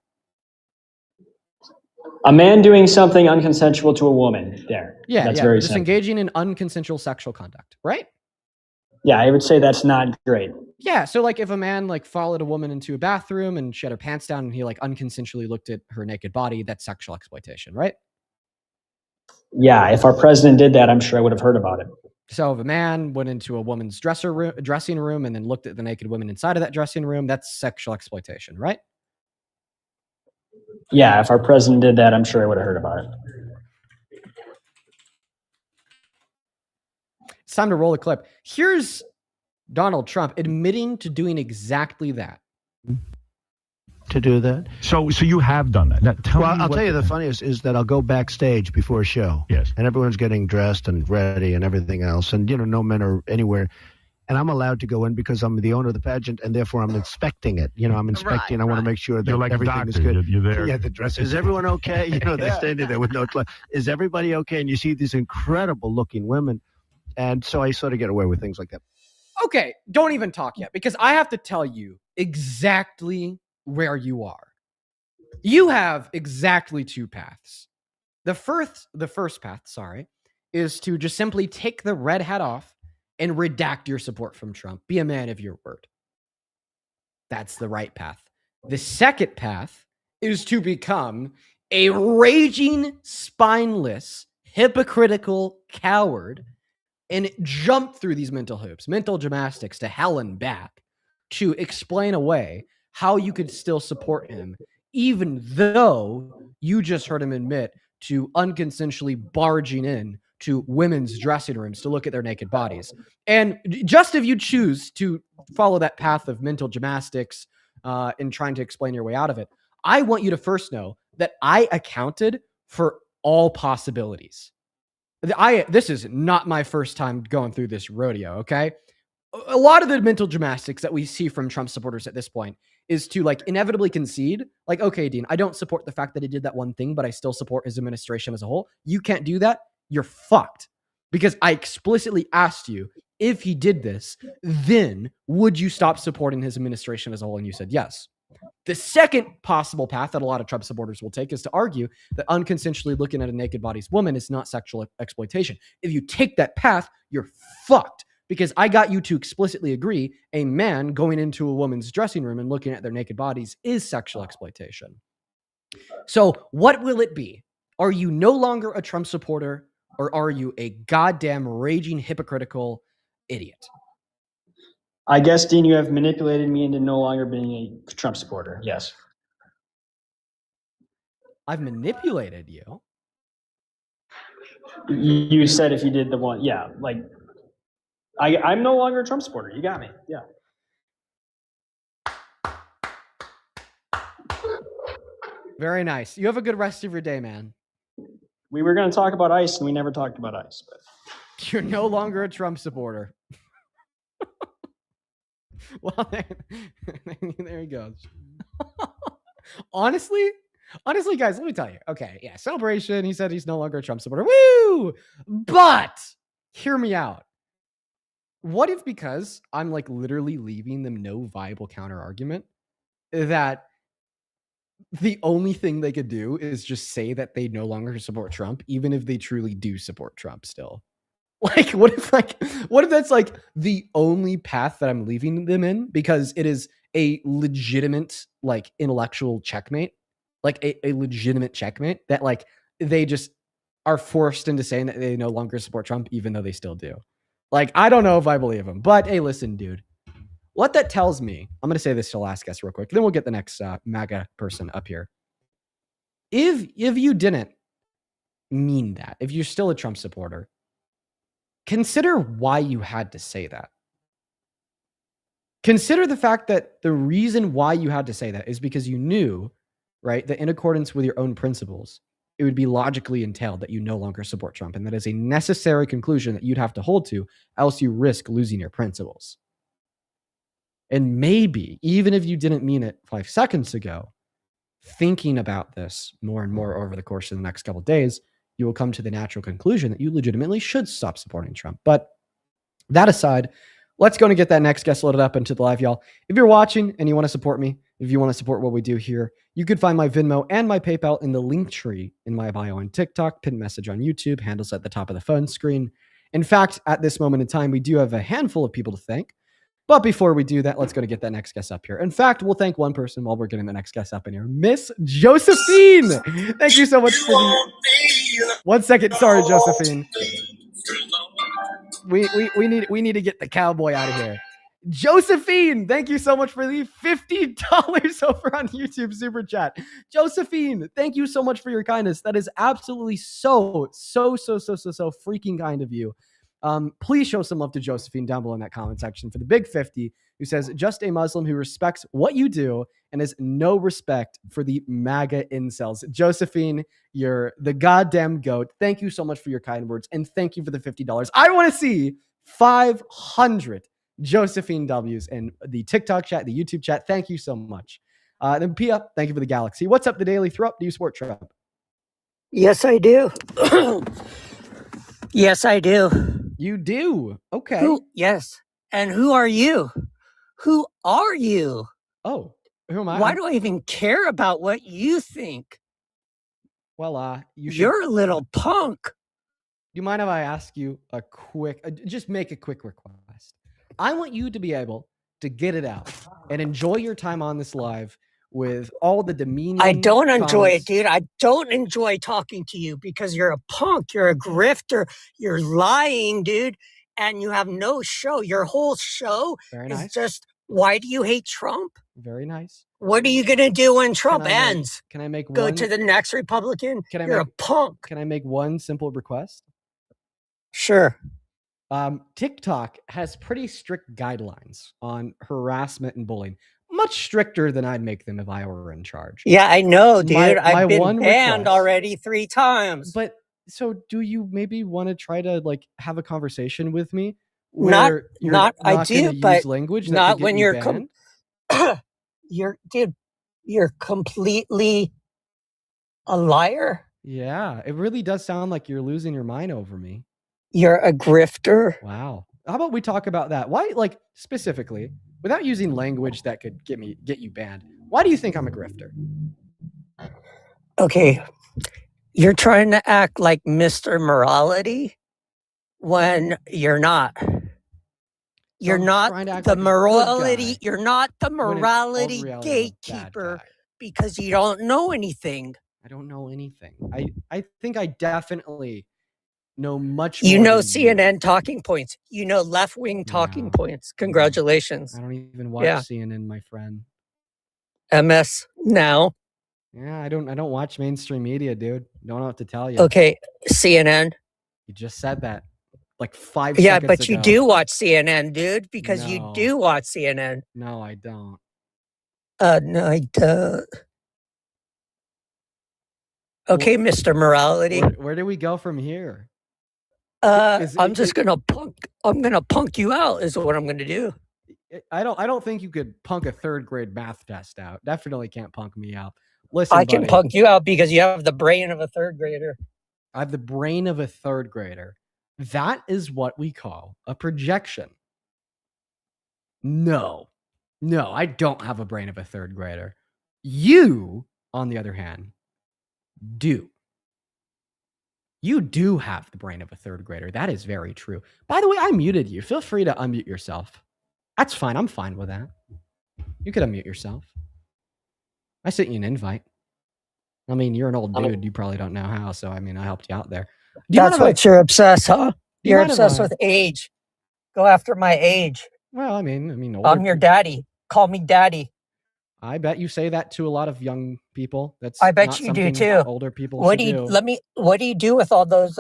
A man doing something unconsensual to a woman. That's very just simple. Engaging in unconsensual sexual conduct, right? Yeah, I would say that's not great. Yeah, so like if a man like followed a woman into a bathroom and she had her pants down and he like unconsensually looked at her naked body, that's sexual exploitation, right? Yeah, if our president did that, I'm sure I would have heard about it. So if a man went into a woman's dressing room and then looked at the naked women inside of that dressing room, that's sexual exploitation, right? Yeah, if our president did that, I'm sure I would have heard about it. It's time to roll a clip. Here's Donald Trump admitting to doing exactly that. To do that. So you have done that. Now, I'll tell you the funniest is that I'll go backstage before a show. Yes. And everyone's getting dressed and ready and everything else. And, no men are anywhere. And I'm allowed to go in because I'm the owner of the pageant, and therefore I'm inspecting it. I'm inspecting. I want to make sure that like everything is good. You're there. Yeah, the dress. Is everyone okay? They're standing there with no clothes. Is everybody okay? And you see these incredible looking women. And so I sort of get away with things like that. Okay, don't even talk yet, because I have to tell you exactly where you are. You have exactly two paths. The first path, is to just simply take the red hat off and redact your support from Trump. Be a man of your word. That's the right path. The second path is to become a raging, spineless, hypocritical coward and jump through these mental hoops, mental gymnastics to hell and back to explain away how you could still support him, even though you just heard him admit to unconsensually barging in to women's dressing rooms to look at their naked bodies. And just if you choose to follow that path of mental gymnastics in trying to explain your way out of it, I want you to first know that I accounted for all possibilities. This is not my first time going through this rodeo, okay? A lot of the mental gymnastics that we see from Trump supporters at this point is to like inevitably concede, like, okay, Dean, I don't support the fact that he did that one thing, but I still support his administration as a whole. You can't do that. You're fucked. Because I explicitly asked you if he did this, then would you stop supporting his administration as a whole? And you said yes. The second possible path that a lot of Trump supporters will take is to argue that unconsensually looking at a naked body's woman is not sexual exploitation. If you take that path, you're fucked, because I got you to explicitly agree a man going into a woman's dressing room and looking at their naked bodies is sexual exploitation. So what will it be? Are you no longer a Trump supporter, or are you a goddamn raging hypocritical idiot? I guess, Dean, you have manipulated me into no longer being a Trump supporter. Yes. I've manipulated you. You said if you did the one, yeah, like I'm no longer a Trump supporter. You got me. Yeah. Very nice. You have a good rest of your day, man. We were going to talk about ICE, and we never talked about ICE. But you're no longer a Trump supporter. Well, there he goes. Honestly, guys, let me tell you. Okay, yeah, celebration. He said he's no longer a Trump supporter. Woo! But hear me out. What if, because I'm like literally leaving them no viable counter argument, that the only thing they could do is just say that they no longer support Trump, even if they truly do support Trump still? Like, what if that's like the only path that I'm leaving them in, because it is a legitimate, like, intellectual checkmate, like a legitimate checkmate, that like they just are forced into saying that they no longer support Trump, even though they still do. Like, I don't know if I believe him, but hey, listen, dude, what that tells me, I'm going to say this to the last guest real quick, then we'll get the next MAGA person up here. If you didn't mean that, if you're still a Trump supporter, consider why you had to say that. Consider the fact that the reason why you had to say that is because you knew, right, that in accordance with your own principles, it would be logically entailed that you no longer support Trump. And that is a necessary conclusion that you'd have to hold to, else you risk losing your principles. And maybe, even if you didn't mean it 5 seconds ago, thinking about this more and more over the course of the next couple of days, you will come to the natural conclusion that you legitimately should stop supporting Trump. But that aside, let's go and get that next guest loaded up into the live, y'all. If you're watching and you want to support me, if you want to support what we do here, you could find my Venmo and my PayPal in the link tree in my bio on TikTok, pinned message on YouTube, handles at the top of the phone screen. In fact, at this moment in time, we do have a handful of people to thank. But before we do that, let's go to get that next guest up here. In fact, we'll thank one person while we're getting the next guest up in here. Miss Josephine. Thank you so much for the... 1 second. Sorry, Josephine. We need to get the cowboy out of here. Josephine, thank you so much for the $50 over on YouTube Super Chat. Josephine, thank you so much for your kindness. That is absolutely so freaking kind of you. Please show some love to Josephine down below in that comment section for the big 50, who says, just a Muslim who respects what you do and has no respect for the MAGA incels. Josephine, you're the goddamn goat. Thank you so much for your kind words, and thank you for the $50. I want to see 500 Josephine W's in the TikTok chat, the YouTube chat. Thank you so much. Then Pia, thank you for the galaxy. What's up, the daily throw up? Do you support Trump? Yes, I do. Yes, I do. You do? Okay. Yes. And who are you? Who are you? Oh, who am I? Why do I even care about what you think? Well, you're a little punk. Do you mind if I ask you a quick, just make a quick request? I want you to be able to get it out and enjoy your time on this live with all the demeaning I don't enjoy comments. it, dude. I don't enjoy talking to you because you're a punk. You're a grifter. You're lying, dude. And you have no show. Your whole show is just, why do you hate Trump? Very nice. What are you going to do when Trump ends? Can I make Go one? to the next Republican? You're a punk. Can I make one simple request? Sure. TikTok has pretty strict guidelines on harassment and bullying. Much stricter than I'd make them if I were in charge. Yeah, I know, dude. My I've been one banned request- already 3 times. But so do you maybe want to try to like have a conversation with me? Not where you're not I do, gonna but use language that not could get when me you're banned? you're completely a liar. Yeah, it really does sound like you're losing your mind over me. You're a grifter. Wow. how about we talk about that? Why, like, specifically, without using language that could get you banned, why do you think I'm a grifter? Okay, you're trying to act like Mr. Morality when you're not. You're not the morality. You're not the morality gatekeeper because you don't know anything. I don't know anything. I think I definitely know much more. You know CNN talking points. You know left-wing talking points. Congratulations. I don't even watch CNN, my friend. MS now. Yeah, I don't watch mainstream media, dude. Don't know what to tell you. Okay, CNN. You just said that like 5 Yeah, seconds but ago. you do watch CNN, dude, because you do watch CNN. No, I don't. No, I don't. Okay, Mr. Morality. Where do we go from here? I'm gonna punk you out is what I'm gonna do. I don't think you could punk a 3rd grade math test out. Definitely can't punk me out. Listen, I can punk you out because you have the brain of a 3rd grader. I have the brain of a 3rd grader. That is what we call a projection. No, I don't have a brain of a 3rd grader. You, on the other hand, do. You do have the brain of a 3rd grader. That is very true. By the way, I muted you. Feel free to unmute yourself. That's fine. I'm fine with that. You could unmute yourself. I sent you an invite. I mean, you're an old dude. You probably don't know how, so I mean, I helped you out there. That's what you're obsessed, huh? You're obsessed with age. Go after my age. Well, I mean, I'm your daddy. Call me daddy. I bet you say that to a lot of young people. I bet you do too. Older people. What do you do with all those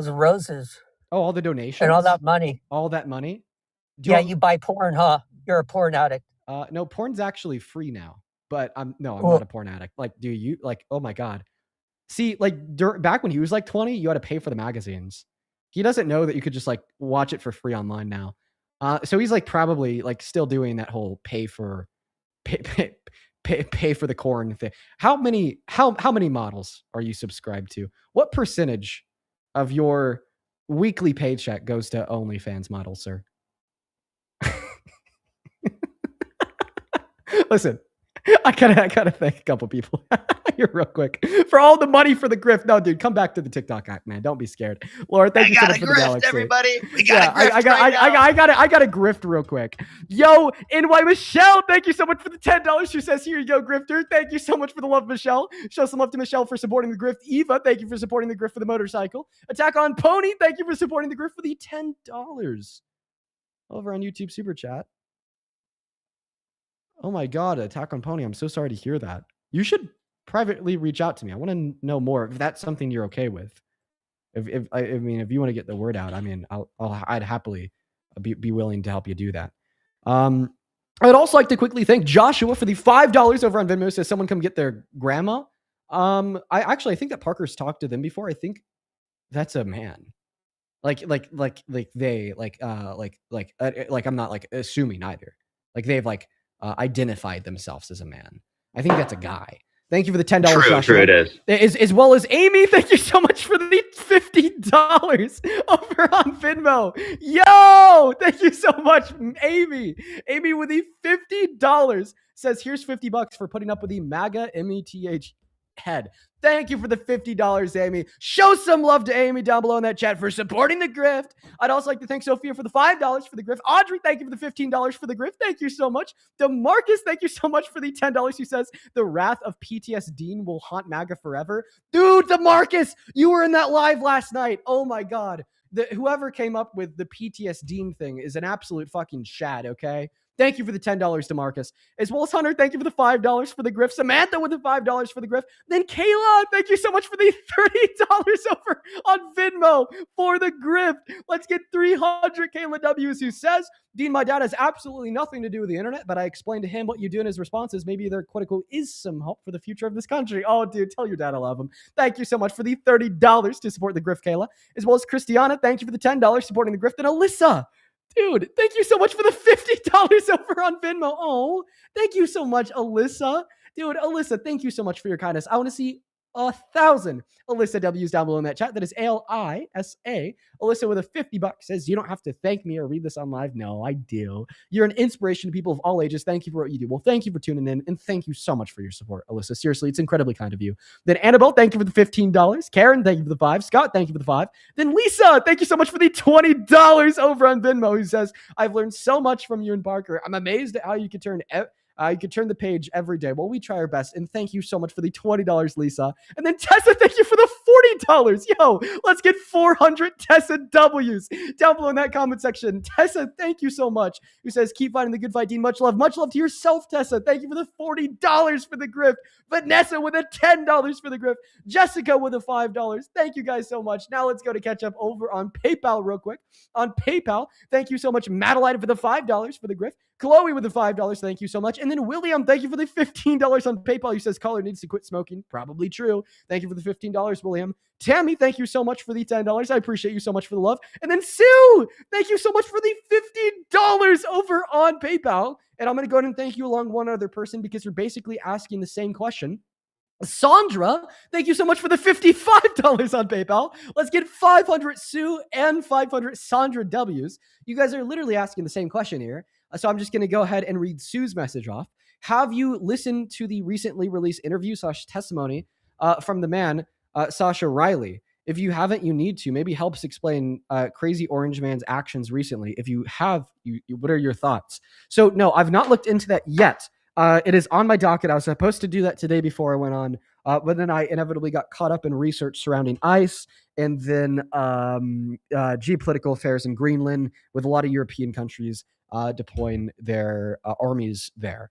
roses? Oh, all the donations and all that money. All that money. You buy porn, huh? You're a porn addict. No, porn's actually free now. But I'm not a porn addict. Like, do you like? Oh my god. See, like back when he was like 20, you had to pay for the magazines. He doesn't know that you could just like watch it for free online now. So he's like probably like still doing that whole pay for the corn thing. How many models are you subscribed to? What percentage of your weekly paycheck goes to OnlyFans models, sir? Listen, I gotta thank a couple people here real quick for all the money for the grift. No, dude, come back to the TikTok act, man. Don't be scared. Laura, thank you so much for the galaxy. Everybody, we got I got a grift real quick. Yo, NY Michelle, thank you so much for the $10. She says, "Here you go, grifter." Thank you so much for the love, Michelle. Show some love to Michelle for supporting the grift. Eva, thank you for supporting the grift for the motorcycle. Attack on Pony, thank you for supporting the grift for the $10 over on YouTube Super Chat. Oh my god, Attack on Pony. I'm so sorry to hear that. You should privately reach out to me. I want to know more if that's something you're okay with. If you want to get the word out, I mean, I'd happily be willing to help you do that. I'd also like to quickly thank Joshua for the $5 over on Venmo. Says someone come get their grandma. I think that Parker's talked to them before. I think that's a man. I'm not like assuming either. Like they've like identified themselves as a man. I think that's a guy. Thank you for the $10, Joshua. True, it is. As well as Amy, thank you so much for the $50 over on Venmo. Yo, thank you so much, Amy. Amy with the $50 says, "Here's $50 for putting up with the MAGA METH head." Thank you for the $50, Amy. Show some love to Amy down below in that chat for supporting the grift. I'd also like to thank Sophia for the $5 for the grift. Audrey, thank you for the $15 for the grift. Thank you so much. DeMarcus, thank you so much for the $10. Who says, "The wrath of PTS Dean will haunt MAGA forever." Dude, DeMarcus, you were in that live last night. Oh my god. Whoever came up with the PTS Dean thing is an absolute fucking shad, okay? Thank you for the $10 to Marcus. As well as Hunter, thank you for the $5 for the grift. Samantha with the $5 for the grift. Then Kayla, thank you so much for the $30 over on Venmo for the grift. Let's get 300 Kayla W's, who says, "Dean, my dad has absolutely nothing to do with the internet, but I explained to him what you do, and his response is maybe there, quote unquote, is some hope for the future of this country." Oh, dude, tell your dad I love him. Thank you so much for the $30 to support the grift, Kayla. As well as Christiana, thank you for the $10 supporting the grift. And Alyssa, dude, thank you so much for the $50 over on Venmo. Oh, thank you so much, Alyssa. Dude, Alyssa, thank you so much for your kindness. I want to see 1,000. Alyssa W's down below in that chat. That is ALISA. Alyssa with a $50 says, you don't have to thank me or read this on live. No, I do. You're an inspiration to people of all ages. Thank you for what you do. Well, thank you for tuning in, and thank you so much for your support, Alyssa. Seriously, it's incredibly kind of you. Then Annabelle, thank you for the $15. Karen, thank you for the 5. Scott, thank you for the 5. Then Lisa, thank you so much for the $20 over on Venmo, who says, I've learned so much from you and Parker. I'm amazed at how you could turn you could turn the page every day. Well, we try our best. And thank you so much for the $20, Lisa. And then Tessa, thank you for the $40. Yo, let's get 400 Tessa W's down below in that comment section. Tessa, thank you so much. Who says, keep fighting the good fight, Dean. Much love. Much love to yourself, Tessa. Thank you for the $40 for the grift. Vanessa with a $10 for the grift. Jessica with a $5. Thank you guys so much. Now let's go to catch up over on PayPal real quick. On PayPal, thank you so much, Madeline, for the $5 for the grift. Chloe with the $5. Thank you so much. And then William, thank you for the $15 on PayPal. He says caller needs to quit smoking. Probably true. Thank you for the $15, William. Tammy, thank you so much for the $10. I appreciate you so much for the love. And then Sue, thank you so much for the $15 over on PayPal. And I'm going to go ahead and thank you along one other person because you're basically asking the same question. Sandra, thank you so much for the $55 on PayPal. Let's get 500 Sue and 500 Sandra W's. You guys are literally asking the same question here. So I'm just going to go ahead and read Sue's message off. Have you listened to the recently released interview / testimony from the man, Sasha Riley? If you haven't, you need to. Maybe helps explain Crazy Orange Man's actions recently. If you have, what are your thoughts? So no, I've not looked into that yet. It is on my docket. I was supposed to do that today before I went on, but then I inevitably got caught up in research surrounding ICE and then geopolitical affairs in Greenland with a lot of European countries deploying their armies there.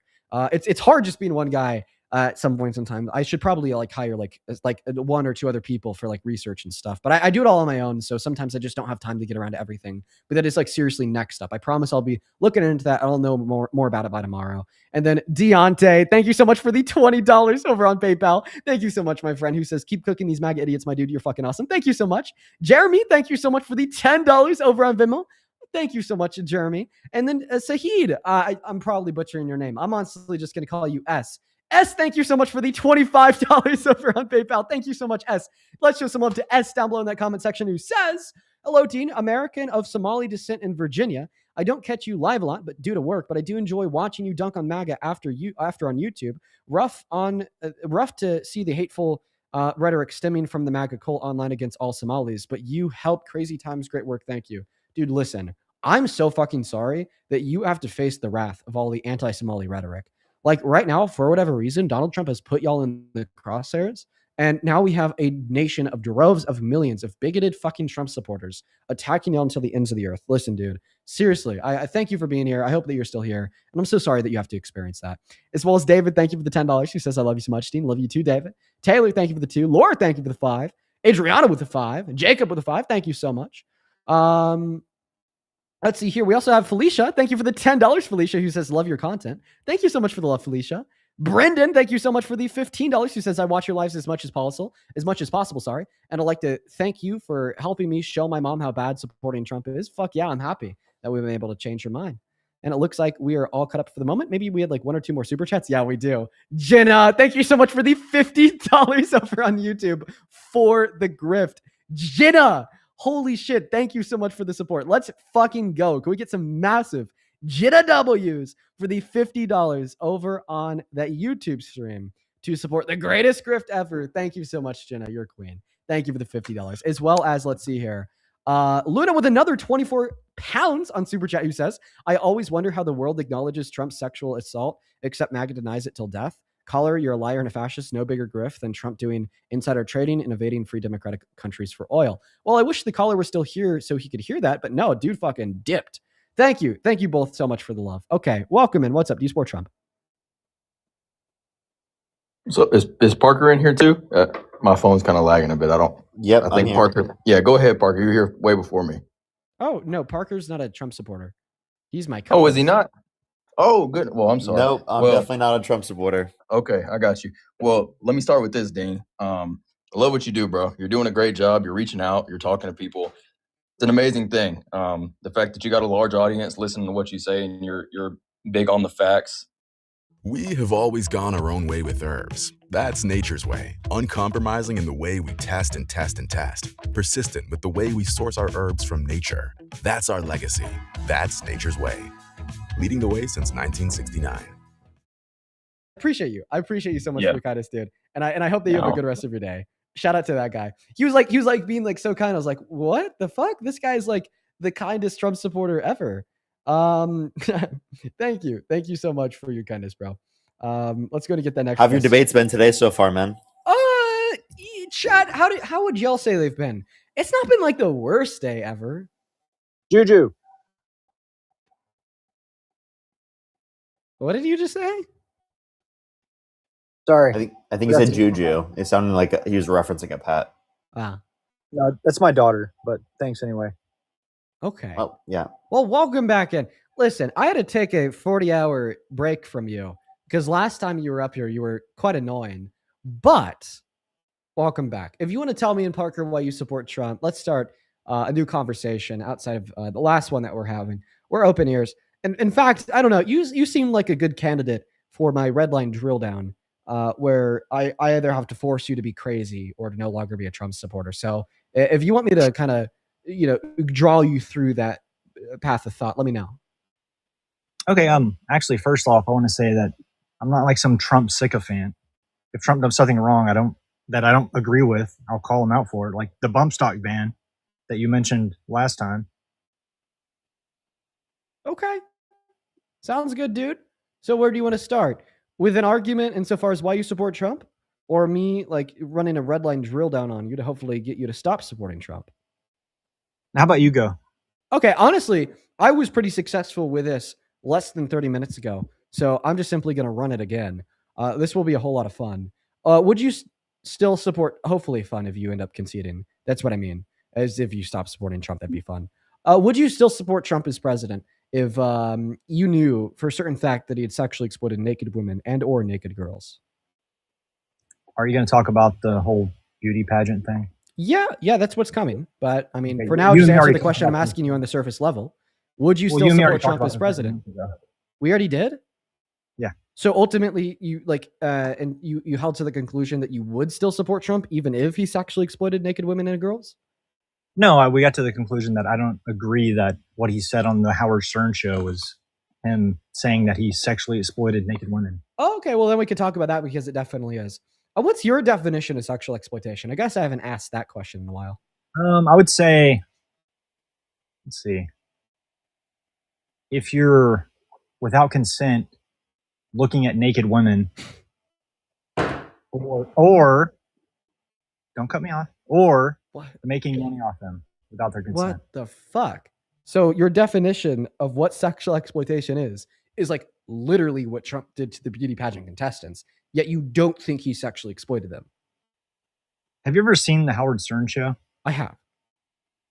It's hard just being one guy at some points in time. I should probably hire like one or two other people for like research and stuff, but I do it all on my own. So sometimes I just don't have time to get around to everything, but that is like seriously next up. I promise I'll be looking into that. I'll know more about it by tomorrow. And then Deontay, thank you so much for the $20 over on PayPal. Thank you so much, my friend, who says, keep cooking these MAGA idiots, my dude. You're fucking awesome. Thank you so much. Jeremy, thank you so much for the $10 over on Venmo. Thank you so much, Jeremy. And then Sahid, I'm probably butchering your name. I'm honestly just going to call you S. S, thank you so much for the $25 over on PayPal. Thank you so much, S. Let's show some love to S down below in that comment section, who says, hello, Dean, American of Somali descent in Virginia. I don't catch you live a lot, but due to work, but I do enjoy watching you dunk on MAGA after on YouTube. Rough to see the hateful rhetoric stemming from the MAGA cult online against all Somalis, but you help Crazy Times. Great work. Thank you. Dude, listen, I'm so fucking sorry that you have to face the wrath of all the anti-Somali rhetoric. Like right now, for whatever reason, Donald Trump has put y'all in the crosshairs. And now we have a nation of droves of millions of bigoted fucking Trump supporters attacking y'all until the ends of the earth. Listen, dude, seriously, I thank you for being here. I hope that you're still here. And I'm so sorry that you have to experience that. As well as David, thank you for the $10. She says, I love you so much, Dean. Love you too, David. Taylor, thank you for the 2. Laura, thank you for the 5. Adriana with the 5. And Jacob with the 5. Thank you so much. Let's see here. We also have Felicia. Thank you for the $10, Felicia, who says, love your content. Thank you so much for the love, Felicia. Brendan, thank you so much for the $15, who says, I watch your lives as much as possible, sorry. And I'd like to thank you for helping me show my mom how bad supporting Trump is. Fuck yeah, I'm happy that we've been able to change her mind. And it looks like we are all cut up for the moment. Maybe we had like 1 or 2 more super chats. Yeah, we do. Jenna, thank you so much for the $50 over on YouTube for the grift. Jenna, holy shit. Thank you so much for the support. Let's fucking go. Can we get some massive Jenna W's for the $50 over on that YouTube stream to support the greatest grift ever? Thank you so much, Jenna. You're a queen. Thank you for the $50. As well as, let's see here. Luna with another 24 pounds on Super Chat, who says, I always wonder how the world acknowledges Trump's sexual assault, except MAGA denies it till death. Caller, you're a liar and a fascist. No bigger grift than Trump doing insider trading and invading free democratic countries for oil. Well, I wish the caller was still here so he could hear that, but no, dude fucking dipped. Thank you. Thank you both so much for the love. Okay, welcome in. What's up? Do you support Trump? So is Parker in here too? My phone's kind of lagging a bit. I think Parker. Yeah, go ahead, Parker. You're here way before me. Oh, no, Parker's not a Trump supporter. He's my co-host. Oh, is he not? Oh, good. Well, I'm sorry. Nope, I'm definitely not a Trump supporter. Okay, I got you. Well, let me start with this, Dean. I love what you do, bro. You're doing a great job. You're reaching out. You're talking to people. It's an amazing thing. The fact that you got a large audience listening to what you say and you're big on the facts. We have always gone our own way with herbs. That's nature's way, uncompromising in the way we test and test and test, persistent with the way we source our herbs from nature. That's our legacy. That's nature's way. Leading the way since 1969. Appreciate you. I appreciate you so much Yeah. for your kindness, dude. And I hope that you have a good rest of your day. Shout out to that guy. He was like being like so kind. I was like, what the fuck? This guy's like the kindest Trump supporter ever. Thank you. Thank you so much for your kindness, bro. Let's go to get that next. How have your debates been today so far, man? Chad, how would y'all say they've been? It's not been like the worst day ever. Juju. What did you just say? Sorry. I think he said Juju. It sounded like he was referencing a pet. Ah. No, that's my daughter, but thanks anyway. Okay. Well, yeah. Well, welcome back in. Listen, I had to take a 40-hour break from you because last time you were up here, you were quite annoying. But welcome back. If you want to tell me and Parker why you support Trump, let's start a new conversation outside of the last one that we're having. We're open ears. And in fact, I don't know. You seem like a good candidate for my red line drill down, where I either have to force you to be crazy or to no longer be a Trump supporter. So if you want me to kind of, draw you through that path of thought, let me know. Okay. Actually, first off, I want to say that I'm not like some Trump sycophant. If Trump does something wrong, I don't agree with, I'll call him out for it. Like the bump stock ban that you mentioned last time. Okay. Sounds good, dude. So where do you want to start? With an argument insofar as why you support Trump? Or me like running a red line drill down on you to hopefully get you to stop supporting Trump? How about you go? Okay, honestly, I was pretty successful with this less than 30 minutes ago. So I'm just simply going to run it again. This will be a whole lot of fun. Would you still support, hopefully fun if you end up conceding? That's what I mean. As if you stop supporting Trump, that'd be fun. Would you still support Trump as president if you knew for a certain fact that he had sexually exploited naked women and or naked girls? Are you going to talk about the whole beauty pageant thing? Yeah, that's what's coming. But I mean, Okay, for now, you just and me answer already the question I'm talked about asking you on the surface level. Would you Well, still you and me support already talked Trump about as this a president? minute ago. We already did? Yeah. So ultimately, you and you held to the conclusion that you would still support Trump even if he sexually exploited naked women and girls? No, we got to the conclusion that I don't agree that what he said on the Howard Stern show was him saying that he sexually exploited naked women. Oh, okay, well then we could talk about that because it definitely is. What's your definition of sexual exploitation? I guess I haven't asked that question in a while. I would say, let's see, if you're without consent looking at naked women, or don't cut me off, or making money off them without their consent. What the fuck? So your definition of what sexual exploitation is like literally what Trump did to the beauty pageant contestants, yet you don't think he sexually exploited them. Have you ever seen the Howard Stern show? I have.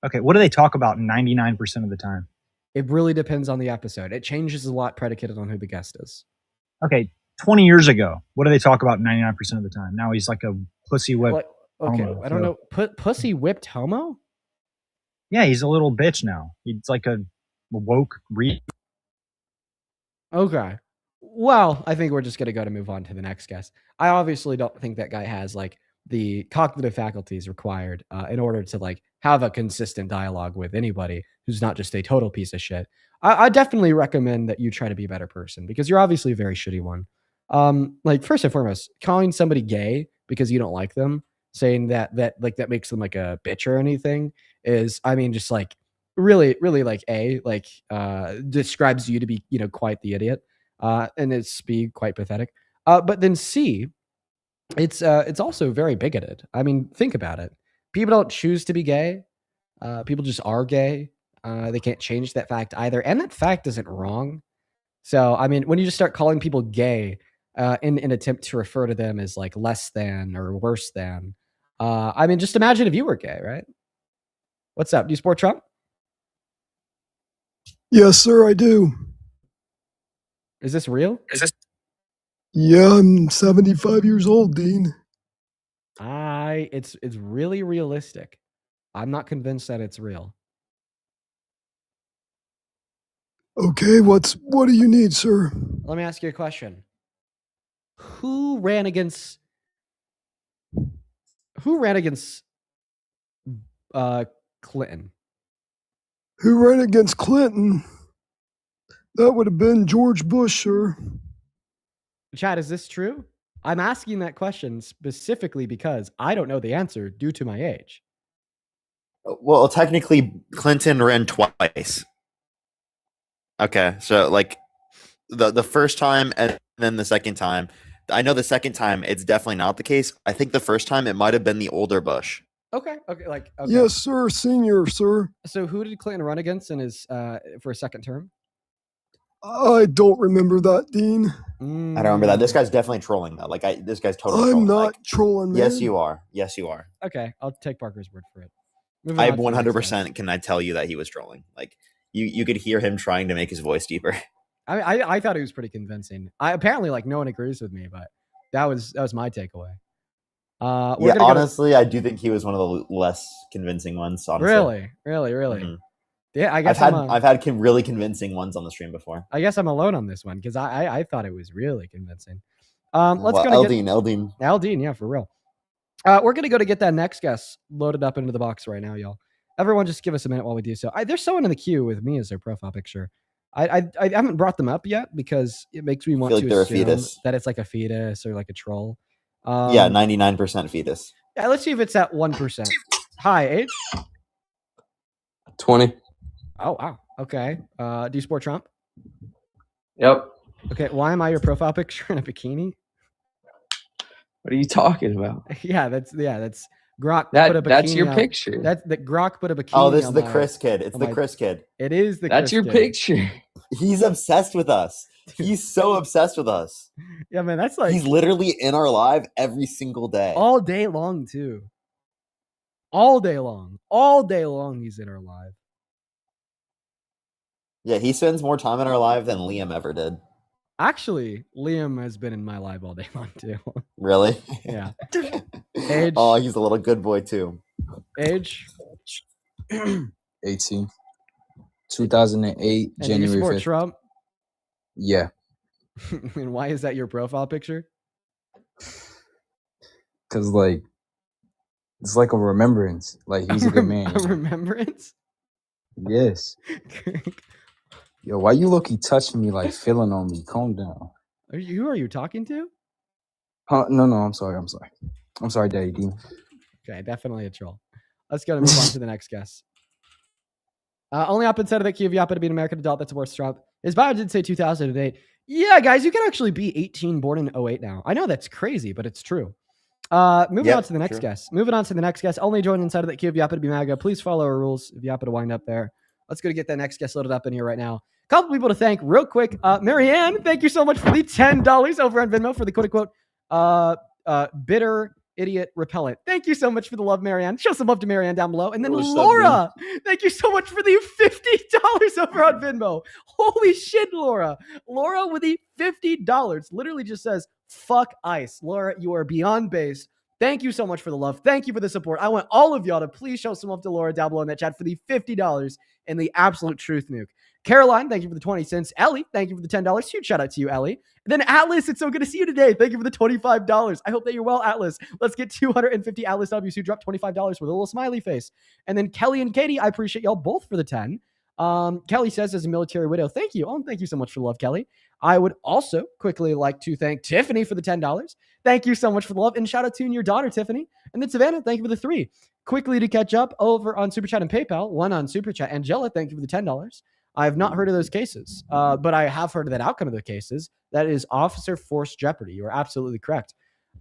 Okay, what do they talk about 99% of the time? It really depends on the episode. It changes a lot predicated on who the guest is. Okay, 20 years ago, what do they talk about 99% of the time? Now he's like a pussy whip. Okay, homo, I don't know. Pussy whipped homo? Yeah, he's a little bitch now. He's like a woke Okay. Well, I think we're just going to move on to the next guest. I obviously don't think that guy has like the cognitive faculties required in order to like have a consistent dialogue with anybody who's not just a total piece of shit. I definitely recommend that you try to be a better person because you're obviously a very shitty one. Like first and foremost, calling somebody gay because you don't like them, saying that makes them like a bitch or anything is, I mean, just like really like describes you to be, quite the idiot. And it's be quite pathetic. But then C, it's also very bigoted. I mean, think about it. People don't choose to be gay. People just are gay. They can't change that fact either. And that fact isn't wrong. So, I mean, when you just start calling people gay in an attempt to refer to them as like less than or worse than, I mean, just imagine if you were gay, right? What's up? Do you support Trump? Yes, sir, I do. Is this real? Yeah, I'm 75 years old, Dean. It's really realistic. I'm not convinced that it's real. Okay, what do you need, sir? Let me ask you a question. who ran against Clinton? Who ran against Clinton? That would have been George Bush, sir. Chad, is this true? I'm asking that question specifically because I don't know the answer due to my age. Well, technically, Clinton ran twice. Okay, so like the first time and then the second time. I know the second time it's definitely not the case. I think the first time it might have been the older Bush. Okay. Okay. Yes, sir, senior, sir. So who did Clinton run against in his for a second term? I don't remember that, Dean. I don't remember that. This guy's definitely trolling though. Like this guy's totally I'm trolling. not trolling, man. Yes, you are. Yes, you are. Okay, I'll take Parker's word for it. I 100% can I tell you that he was trolling. Like you could hear him trying to make his voice deeper. I thought it was pretty convincing. Apparently like no one agrees with me, but that was my takeaway. Yeah, honestly, I do think he was one of the less convincing ones. Honestly. Really. Mm-hmm. Yeah, I guess I've had really convincing ones on the stream before. I guess I'm alone on this one because I thought it was really convincing. Let's go to Eldine, yeah, for real. We're gonna go to get that next guest loaded up into the box right now, y'all. Everyone, just give us a minute while we do so. There's someone in the queue with me as their profile picture. I haven't brought them up yet because it makes me want to assume that it's like a fetus or like a troll. Yeah, 99% fetus. Yeah, let's see if it's at 1%. Hi, age? 20. Oh, wow. Okay. Do you support Trump? Yep. Okay. Why am I your profile picture in a bikini? What are you talking about? Yeah, that's Grok. That's your picture. That's the Grok put a bikini. Oh, this is the Chris kid. It's the Chris kid. It is the. That's your picture. He's obsessed with us. He's so obsessed with us. Yeah, man, that's like he's literally in our live every single day, all day long too. All day long, he's in our live. Yeah, he spends more time in our live than Liam ever did. Actually, Liam has been in my live all day long too. Really? Yeah. Age? Oh, he's a little good boy too. Age? 18. 2008, and January you support 5th. Trump? Yeah. And why is that your profile picture? Because like it's like a remembrance. Like he's a good man. A remembrance? Yes. Yo, why you low-key touching me like feeling on me? Calm down. Who are you talking to? No, I'm sorry. I'm sorry, Daddy Dean. Okay, definitely a troll. Let's go to move on to the next guest. Only up inside of that queue if you happen to be an American adult that's worth Trump. His bio did say 2008. Yeah, guys, you can actually be 18, born in 08 now. I know that's crazy, but it's true. Moving on to the next guest. Moving on to the next guest. Only join inside of that queue if you happen to be MAGA. Please follow our rules if you happen to wind up there. Let's go to get that next guest loaded up in here right now. A couple people to thank real quick. Marianne, thank you so much for the $10 over on Venmo for the quote-unquote bitter idiot repellent. Thank you so much for the love, Marianne. Show some love to Marianne down below. And then Laura, thank you so much for the $50 over on Venmo. Holy shit, Laura. Laura with the $50 literally just says, fuck ICE. Laura, you are beyond based. Thank you so much for the love. Thank you for the support. I want all of y'all to please show some love to Laura down below in that chat for the $50 and the absolute truth nuke. Caroline, thank you for the 20 cents. Ellie, thank you for the $10. Huge shout out to you, Ellie. And then Atlas, it's so good to see you today. Thank you for the $25. I hope that you're well, Atlas. Let's get 250 Atlas W's who dropped $25 with a little smiley face. And then Kelly and Katie, I appreciate y'all both for the 10. Kelly says, as a military widow, thank you. Oh, thank you so much for the love, Kelly. I would also quickly like to thank Tiffany for the $10. Thank you so much for the love. And shout out to your daughter, Tiffany. And then Savannah, thank you for the 3. Quickly to catch up over on Super Chat and PayPal, 1 on Super Chat. Angela, thank you for the $10. I have not heard of those cases, but I have heard of that outcome of the cases. That is officer forced jeopardy. You are absolutely correct.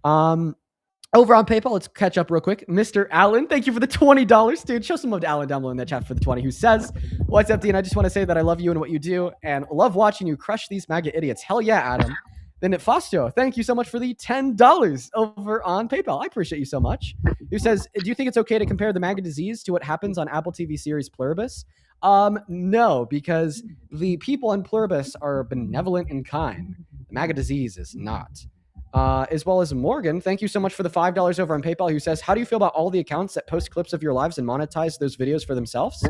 Over on PayPal, let's catch up real quick. Mr. Allen, thank you for the $20. Dude, show some love to Allen down below in that chat for the 20, who says, what's up, Dean? I just want to say that I love you and what you do and love watching you crush these MAGA idiots. Hell yeah, Adam. Then at Fasto, thank you so much for the $10 over on PayPal. I appreciate you so much. Who says, do you think it's okay to compare the MAGA disease to what happens on Apple TV series Pluribus? No, because the people on Pluribus are benevolent and kind. The MAGA disease is not. As well as Morgan, thank you so much for the $5 over on PayPal, who says, how do you feel about all the accounts that post clips of your lives and monetize those videos for themselves?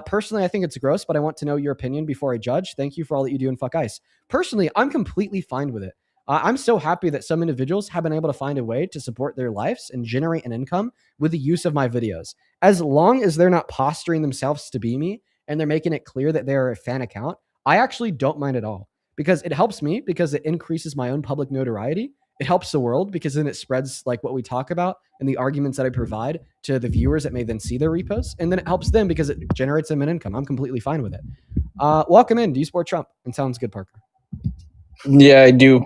Personally, I think it's gross, but I want to know your opinion before I judge. Thank you for all that you do and fuck ICE. Personally, I'm completely fine with it. I'm so happy that some individuals have been able to find a way to support their lives and generate an income with the use of my videos. As long as they're not posturing themselves to be me and they're making it clear that they're a fan account, I actually don't mind at all, because it helps me, because it increases my own public notoriety. It helps the world because then it spreads like what we talk about and the arguments that I provide to the viewers that may then see their reposts. And then it helps them because it generates them an income. I'm completely fine with it. Welcome in. Do you support Trump? And sounds good, Parker. Yeah, I do.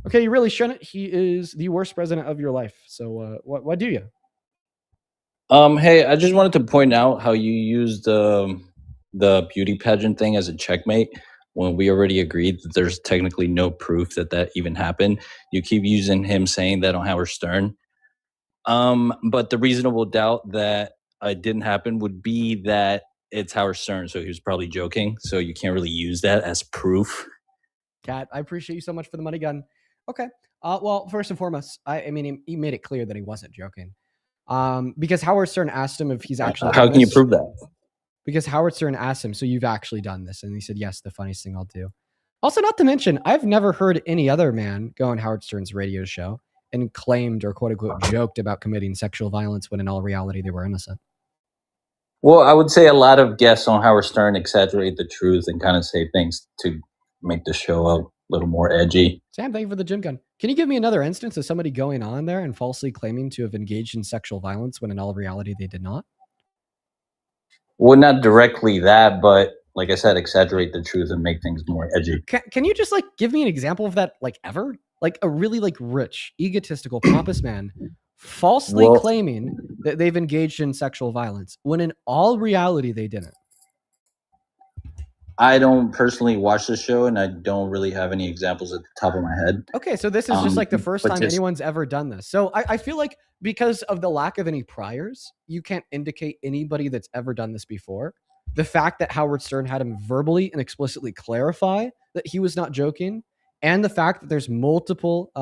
Okay, you really shouldn't. He is the worst president of your life. So what do you? Hey, I just wanted to point out how you used the beauty pageant thing as a checkmate when we already agreed that there's technically no proof that even happened. You keep using him saying that on Howard Stern. But the reasonable doubt that it didn't happen would be that it's Howard Stern, so he was probably joking. So you can't really use that as proof. Kat, I appreciate you so much for the money gun. Okay. Well, first and foremost, I mean, he made it clear that he wasn't joking. Because Howard Stern asked him if he's actually. How can you prove that? Because Howard Stern asked him, so you've actually done this? And he said, yes, the funniest thing I'll do. Also, not to mention, I've never heard any other man go on Howard Stern's radio show and claimed or quote unquote joked about committing sexual violence when in all reality they were innocent. Well, I would say a lot of guests on Howard Stern exaggerate the truth and kind of say things to make the show a little more edgy. Sam, thank you for the gym gun. Can you give me another instance of somebody going on there and falsely claiming to have engaged in sexual violence when in all reality they did not? Well, not directly that, but like I said, exaggerate the truth and make things more edgy. Can you just like give me an example of that, like ever? Like a really like rich, egotistical, pompous man falsely claiming that they've engaged in sexual violence when in all reality they didn't. I don't personally watch the show, and I don't really have any examples at the top of my head. Okay, so this is just like the first time anyone's ever done this. So I feel like because of the lack of any priors, you can't indicate anybody that's ever done this before. The fact that Howard Stern had him verbally and explicitly clarify that he was not joking, and the fact that there's multiple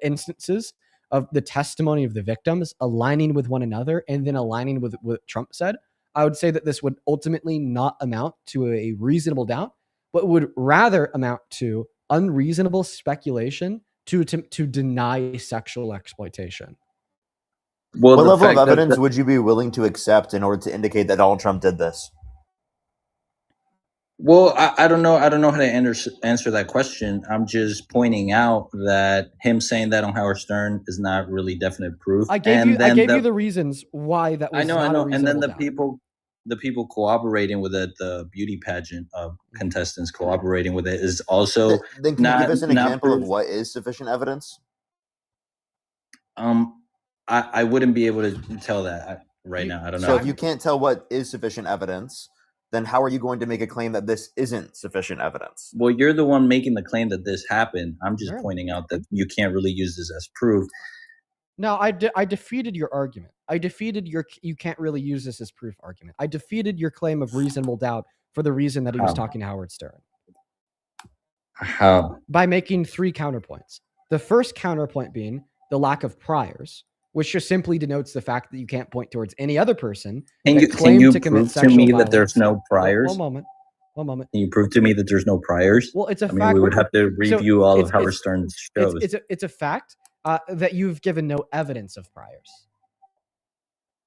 instances of the testimony of the victims aligning with one another and then aligning with what Trump said, I would say that this would ultimately not amount to a reasonable doubt, but would rather amount to unreasonable speculation to attempt to deny sexual exploitation. Well, what level of evidence would you be willing to accept in order to indicate that Donald Trump did this? Well, I don't know. I don't know how to answer that question. I'm just pointing out that him saying that on Howard Stern is not really definite proof. I gave you the reasons why that was. I know. And then the doubt. people cooperating with it, the beauty pageant of contestants cooperating with it is also. Then can you give us an example of what is sufficient evidence? I wouldn't be able to tell that right now. I don't know. So if you can't tell what is sufficient evidence, then how are you going to make a claim that this isn't sufficient evidence? Well, you're the one making the claim that this happened. I'm just pointing out that you can't really use this as proof. No, I defeated your argument. I defeated your you can't really use this as proof argument. I defeated your claim of reasonable doubt for the reason that he was talking to Howard Stern. How? By making 3 counterpoints. The first counterpoint being the lack of priors, which just simply denotes the fact that you can't point towards any other person Can you prove to me that there's no priors? One moment. Can you prove to me that there's no priors? Well, it's a fact. fact. We would have to review all of Howard Stern's shows. It's a fact that you've given no evidence of priors.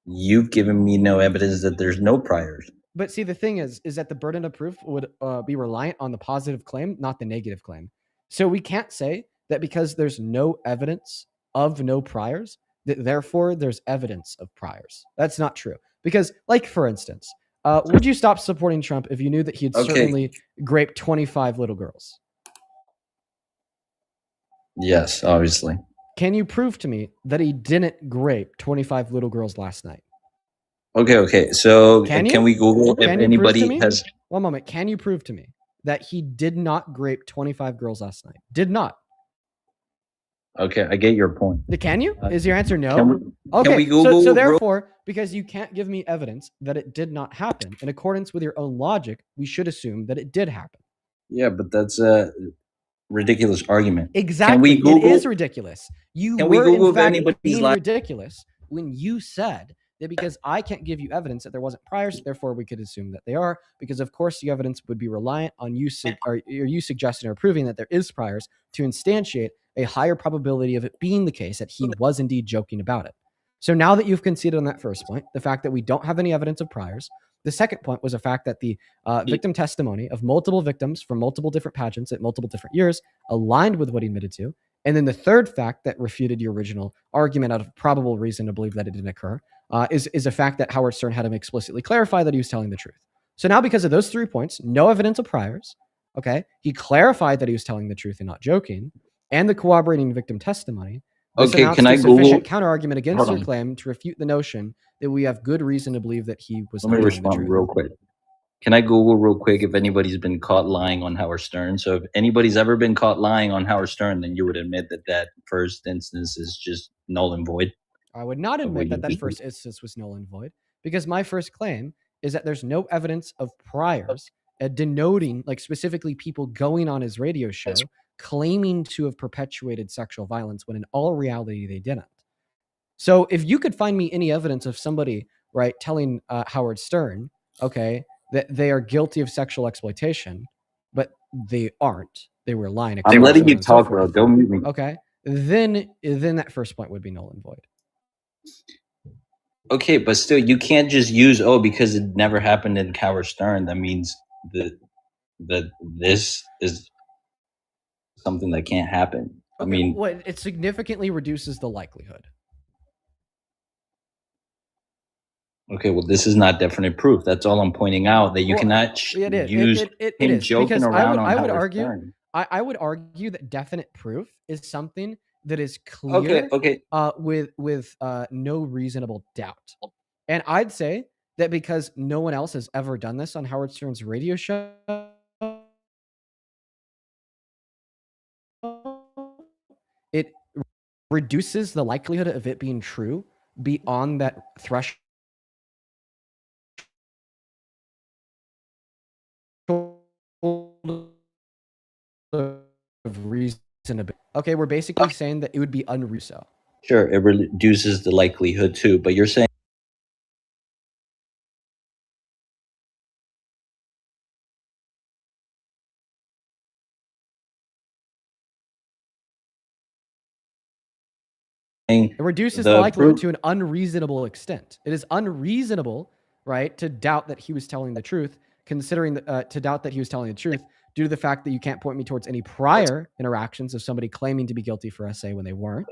You've given me no evidence that there's no priors. But see, the thing is that the burden of proof would be reliant on the positive claim, not the negative claim. So we can't say that because there's no evidence of no priors, that therefore there's evidence of priors. That's not true. Because, like, for instance, would you stop supporting Trump if you knew that he'd certainly raped 25 little girls? Yes, obviously. Can you prove to me that he didn't rape 25 little girls last night? Okay. So can we Google if anybody has... One moment. Can you prove to me that he did not rape 25 girls last night? Did not. Okay, I get your point. Can you? Is your answer no? Can we Google? So therefore, because you can't give me evidence that it did not happen, in accordance with your own logic, we should assume that it did happen. Yeah, but that's a ridiculous argument. Exactly. It is ridiculous. You can were we Google in fact if anybody's being ridiculous when you said because I can't give you evidence that there wasn't priors, therefore we could assume that they are, because of course the evidence would be reliant on you suggesting or proving that there is priors to instantiate a higher probability of it being the case that he was indeed joking about it. So now that you've conceded on that first point, the fact that we don't have any evidence of priors, the second point was the fact that the victim testimony of multiple victims from multiple different pageants at multiple different years aligned with what he admitted to. And then the third fact that refuted your original argument out of probable reason to believe that it didn't occur is a fact that Howard Stern had him explicitly clarify that he was telling the truth. So now because of those 3 points, no evidence of priors, okay, he clarified that he was telling the truth and not joking, and the corroborating victim testimony, this Okay, amounts can to I a sufficient Google? counter-argument against Hold your on. claim to refute the notion that we have good reason to believe that he was Let not me telling the respond truth. real quick. Can I Google real quick if anybody's been caught lying on Howard Stern? So if anybody's ever been caught lying on Howard Stern, then you would admit that that first instance is just null and void. I would not of what admit that you that just- first instance was null and void, because my first claim is that there's no evidence of priors denoting, like specifically people going on his radio show claiming to have perpetuated sexual violence when in all reality they didn't. So if you could find me any evidence of somebody, right, telling Howard Stern, okay, that they are guilty of sexual exploitation, but they aren't, they were lying. I'm etc., letting so you on and so talk, bro. forth, Don't mute me. okay, then that first point would be null and void. Okay, but still, you can't just use because it never happened in Howard Stern. That means that this is something that can't happen. I mean, Well, it significantly reduces the likelihood. okay, well, this is not definite proof. That's all I'm pointing out. That you cannot use it him is, joking because around on I would Howard argue, Stern. I would argue that definite proof is something that is clear, Okay. With no reasonable doubt. And I'd say that because no one else has ever done this on Howard Stern's radio show, it reduces the likelihood of it being true beyond that threshold of reasonability. Okay, we're basically saying that it would be unreasonable. Sure, it reduces the likelihood too, but you're saying It reduces the likelihood to an unreasonable extent. It is unreasonable, right, to doubt that he was telling the truth, considering to doubt that he was telling the truth due to the fact that you can't point me towards any prior interactions of somebody claiming to be guilty for SA when they weren't.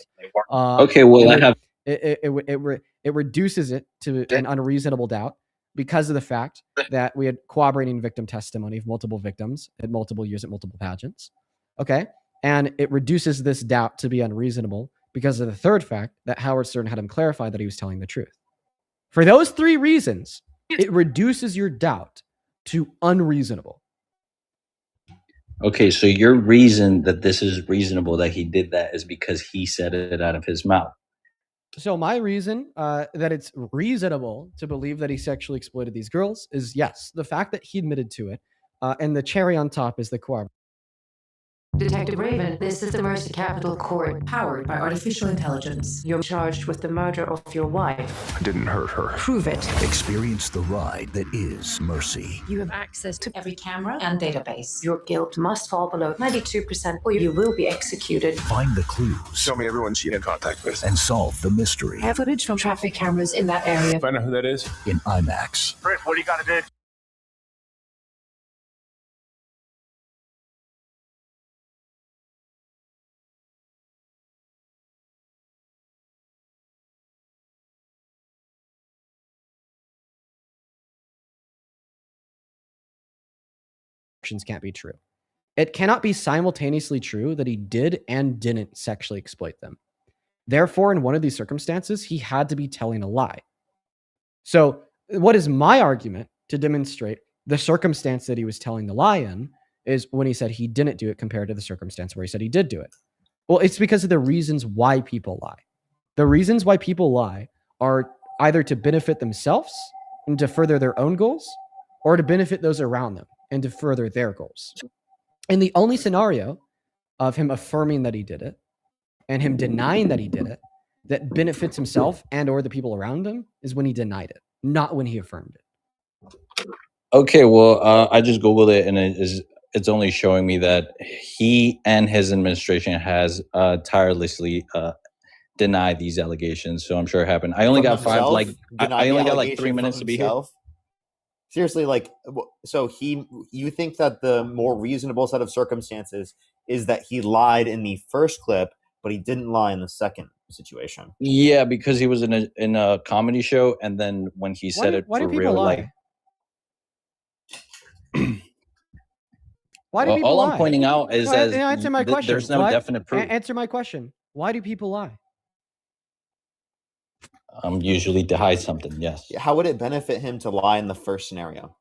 Okay, well, it reduces it to an unreasonable doubt because of the fact that we had corroborating victim testimony of multiple victims at multiple years at multiple pageants. Okay, and it reduces this doubt to be unreasonable because of the third fact that Howard Stern had him clarify that he was telling the truth. For those 3 reasons, it reduces your doubt to unreasonable. Okay, so your reason that this is reasonable that he did that is because he said it out of his mouth. So my reason that it's reasonable to believe that he sexually exploited these girls is, yes, the fact that he admitted to it, and the cherry on top is the corroboration. Detective Raven, this is the Mercy Capital Court, powered by artificial intelligence. You're charged with the murder of your wife. I didn't hurt her. Prove it. Experience the ride that is Mercy. You have access to every camera and database. Your guilt must fall below 92% or you will be executed. Find the clues. Show me everyone she had contact with. And solve the mystery. I have footage from traffic cameras in that area. Find out who that is. In IMAX. Britt, what do you got to do? Can't be true. It cannot be simultaneously true that he did and didn't sexually exploit them. Therefore, in one of these circumstances, he had to be telling a lie. So what is my argument to demonstrate the circumstance that he was telling the lie in is when he said he didn't do it compared to the circumstance where he said he did do it. Well, it's because of the reasons why people lie. The reasons why people lie are either to benefit themselves and to further their own goals, or to benefit those around them and to further their goals. And the only scenario of him affirming that he did it and him denying that he did it that benefits himself and or the people around him is when he denied it, not when he affirmed it. Okay, well, I just googled it, and it's only showing me that he and his administration has tirelessly denied these allegations. So I'm sure it happened. I only From got five. himself? Like Denied I the only got like 3 allegation from minutes to be here. himself? Seriously, like, so you think that the more reasonable set of circumstances is that he lied in the first clip, but he didn't lie in the second situation? Yeah, because he was in a comedy show, and then when he said it Why for do people real, lie? like, Why do people all lie? I'm pointing out is No, that answer my question. there's no definite proof. Answer my question. Why do people lie? Usually to hide something. Yes. How would it benefit him to lie in the first scenario?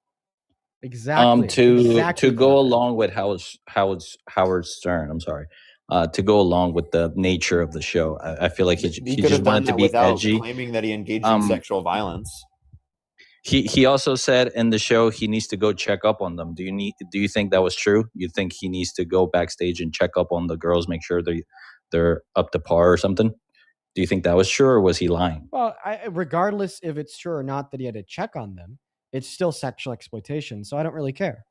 Exactly. To go along with Howard Stern. I'm sorry. To go along with the nature of the show, I feel like he He could just have done wanted to that be without edgy. claiming that he engaged in sexual violence. He also said in the show he needs to go check up on them. Do you think that was true? You think he needs to go backstage and check up on the girls, make sure they're up to par or something? Do you think that was true, or was he lying? Well, regardless if it's true or not that he had to check on them, it's still sexual exploitation. So I don't really care.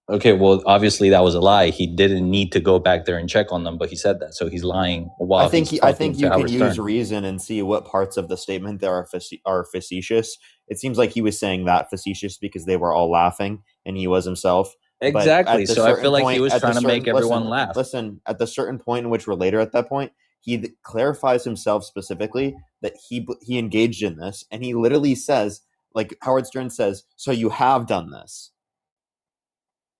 Okay, well, obviously that was a lie. He didn't need to go back there and check on them, but he said that, so he's lying. I think you can use reason and see what parts of the statement there are facetious. It seems like he was saying that facetious because they were all laughing and he was himself. Exactly. So I feel like he was trying to make everyone laugh. Listen, at the certain point in which we're later at that point, he clarifies himself specifically that he engaged in this, and he literally says, like Howard Stern says, "So you have done this."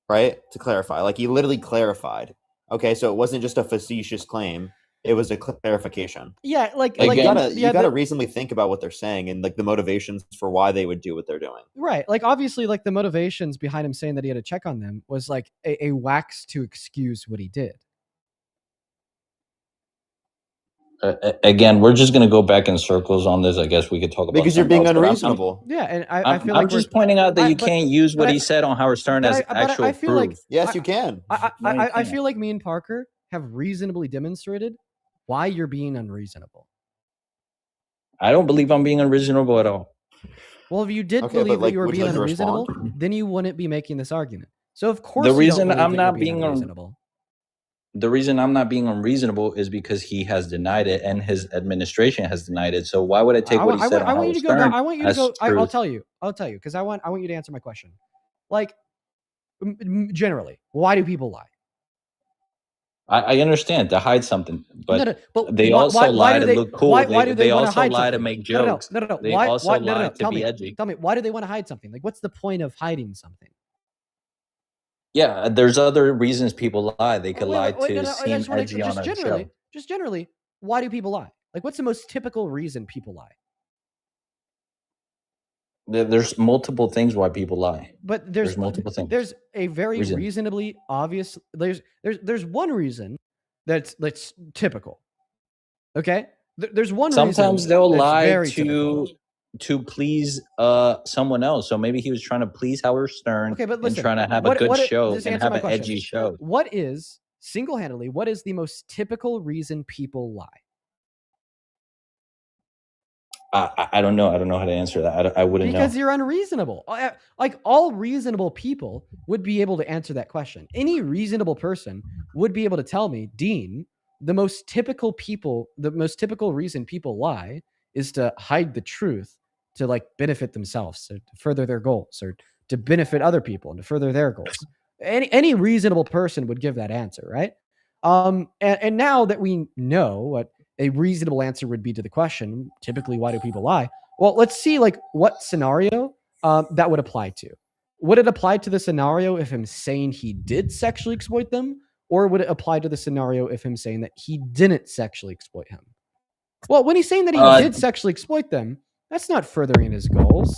Right? To clarify. Like, he literally clarified. Okay, so it wasn't just a facetious claim. It was a clarification. Yeah, you gotta reasonably think about what they're saying and like the motivations for why they would do what they're doing. Right. Like, obviously, like the motivations behind him saying that he had to check on them was like a wax to excuse what he did. Again, we're just going to go back in circles on this. I guess we could talk about because you're being unreasonable. And I feel like I'm just pointing out that you can't use what he said on Howard Stern as actual proof. Like, yes, you can. I feel like me and Parker have reasonably demonstrated why you're being unreasonable. I don't believe I'm being unreasonable at all. Well, if you did believe that you were being unreasonable, then you wouldn't be making this argument. So of course, the reason I'm not being unreasonable. The reason I'm not being unreasonable is because he has denied it and his administration has denied it. So why would I take what he said on Howard Stern? I want you to go. I'll tell you because I want you to answer my question. Like, generally, why do people lie? I understand to hide something, but they why also lie to look cool. Why do they also hide lie something? to make jokes. No. They also lie to be edgy. Tell me, why do they want to hide something? Like, what's the point of hiding something? Yeah, there's other reasons people lie. They could lie to seem edgy on a show. Just generally, why do people lie? Like, what's the most typical reason people lie? There's multiple things why people lie. But there's multiple things. There's a very reasonably obvious. There's one reason that's typical. Okay, there's one. Sometimes they'll lie to please someone else. So maybe he was trying to please Howard Stern. Okay, but listen, and trying to have a good show and have an edgy show. What is single-handedly? What is the most typical reason people lie? I don't know. I don't know how to answer that. I wouldn't know. Because you're unreasonable. Like, all reasonable people would be able to answer that question. Any reasonable person would be able to tell me, Dean, the most typical reason people lie is to hide the truth, to like benefit themselves, or to further their goals, or to benefit other people and to further their goals. Any reasonable person would give that answer, right? And now that we know what a reasonable answer would be to the question, typically, why do people lie? Well, let's see like what scenario that would apply to. Would it apply to the scenario of him saying he did sexually exploit them? Or would it apply to the scenario of him saying that he didn't sexually exploit him? Well, when he's saying that he did sexually exploit them, that's not furthering his goals.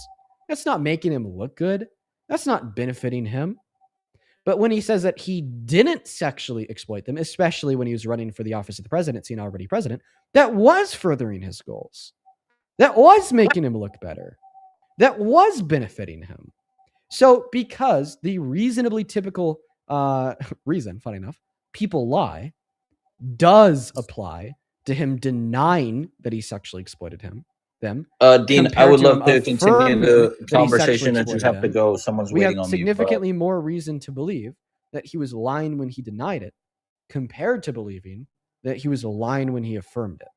That's not making him look good. That's not benefiting him. But when he says that he didn't sexually exploit them, especially when he was running for the office of the presidency and already president, that was furthering his goals. That was making him look better. That was benefiting him. So because the reasonably typical reason, funny enough, people lie, does apply to him denying that he sexually exploited them. Dean, I compared would to him love to continue affirming the that he sexually conversation. I just exploited have to them, go. Someone's we have waiting on me. But significantly more reason to believe that he was lying when he denied it, compared to believing that he was lying when he affirmed it.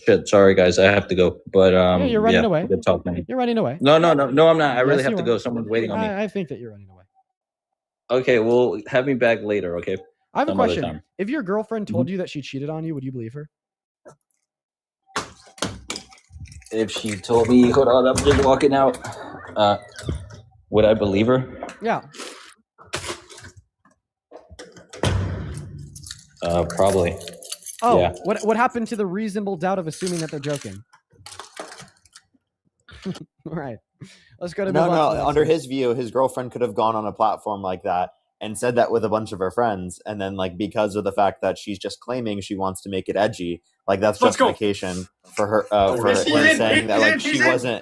shit, sorry guys, I have to go. But Yeah, you're running away. good talking. You're running away. No, I'm not. I really Yes, have you to are. go. Someone's waiting on me. I think that you're running away. Okay, well, have me back later. Okay. I have a Some other question. time. If your girlfriend told you that she cheated on you, would you believe her? If she told me, hold on, I'm just walking out. Would I believe her? Yeah. Probably. Oh, yeah. What happened to the reasonable doubt of assuming that they're joking? All right. Let's go to No. next Under one. his view, his girlfriend could have gone on a platform like that and said that with a bunch of her friends, and then like because of the fact that she's just claiming she wants to make it edgy, like that's justification for her saying that like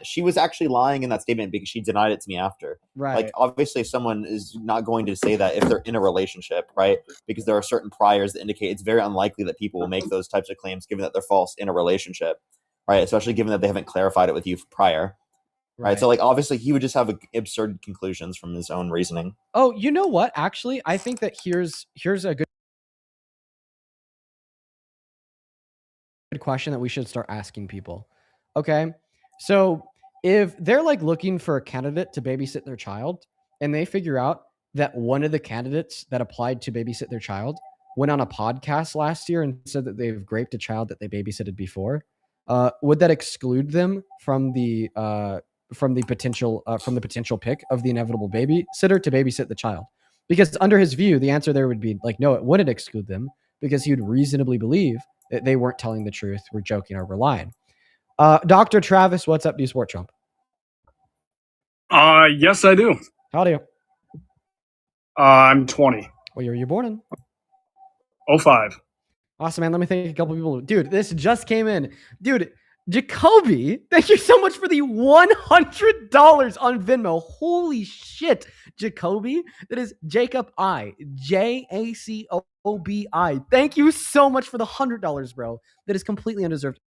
she was actually lying in that statement because she denied it to me after. Right. Like obviously someone is not going to say that if they're in a relationship, right? Because there are certain priors that indicate it's very unlikely that people will make those types of claims given that they're false in a relationship, right? Especially given that they haven't clarified it with you prior. Right. So like obviously he would just have absurd conclusions from his own reasoning. Oh, you know what? Actually, I think that here's a good question that we should start asking people. Okay? So, if they're like looking for a candidate to babysit their child and they figure out that one of the candidates that applied to babysit their child went on a podcast last year and said that they've raped a child that they babysitted before, would that exclude them from the potential pick of the inevitable babysitter to babysit the child? Because under his view, the answer there would be like, no, it wouldn't exclude them because he would reasonably believe that they weren't telling the truth, were joking, or were lying. Dr. Travis, what's up? Do you support Trump? Yes, I do. How do you? I'm 20. What year were you born in? 05. Awesome, man. Let me thank a couple people. Dude, this just came in. Dude, Jacoby, thank you so much for the $100 on Venmo. Holy shit, Jacoby. That is Jacob I. Jacobi. Thank you so much for the $100, bro. That is completely undeserved.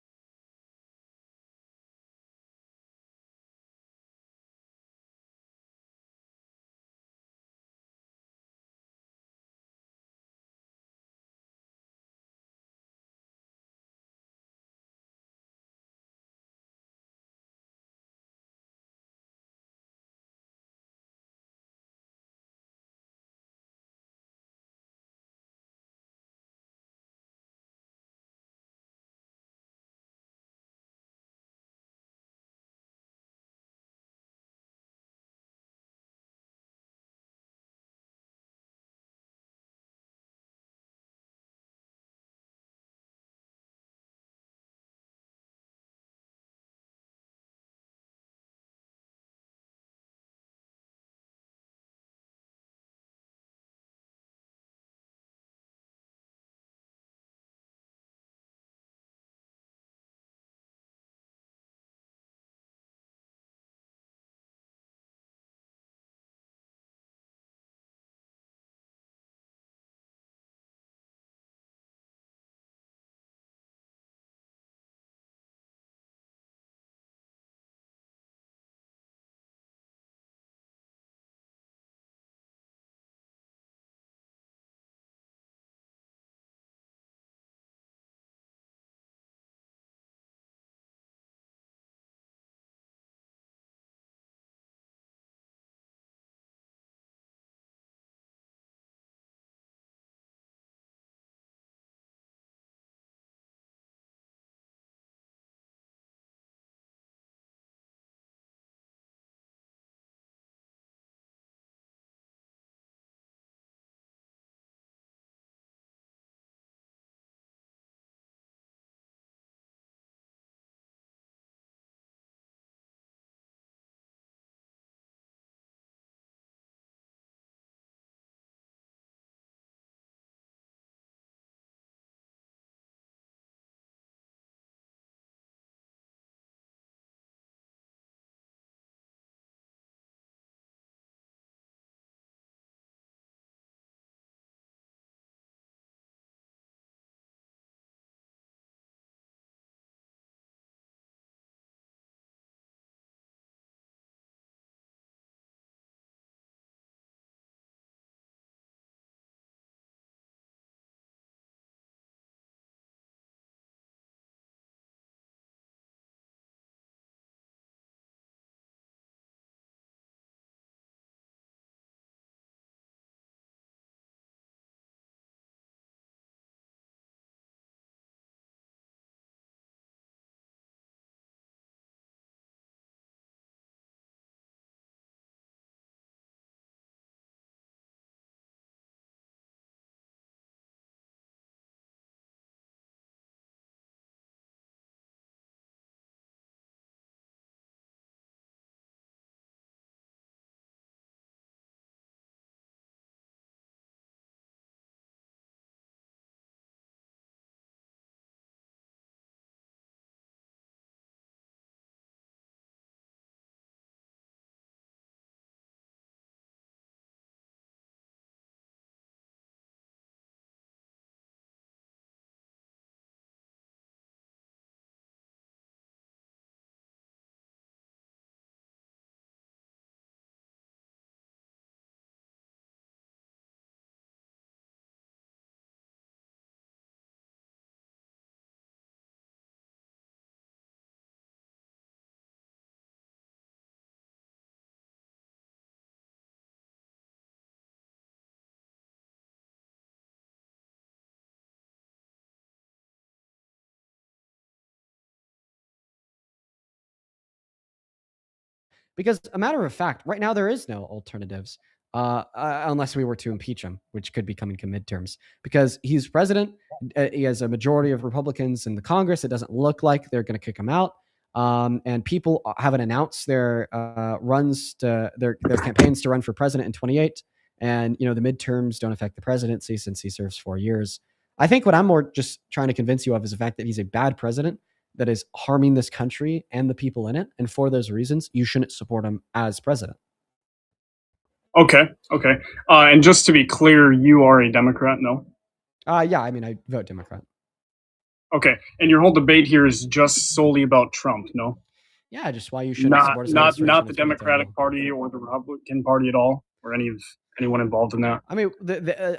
Because a matter of fact, right now there is no alternatives unless we were to impeach him, which could be coming to midterms. Because he's president, he has a majority of Republicans in the Congress. It doesn't look like they're going to kick him out. And people haven't announced their runs to their campaigns to run for president in 28. And the midterms don't affect the presidency since he serves 4 years. I think what I'm more just trying to convince you of is the fact that he's a bad president that is harming this country and the people in it. And for those reasons, you shouldn't support him as president. Okay. And just to be clear, you are a Democrat, no? Yeah, I mean, I vote Democrat. Okay, and your whole debate here is just solely about Trump, no? Yeah, just why you shouldn't support his administration. Not the Democratic Party or the Republican Party at all, or anyone involved in that. I mean,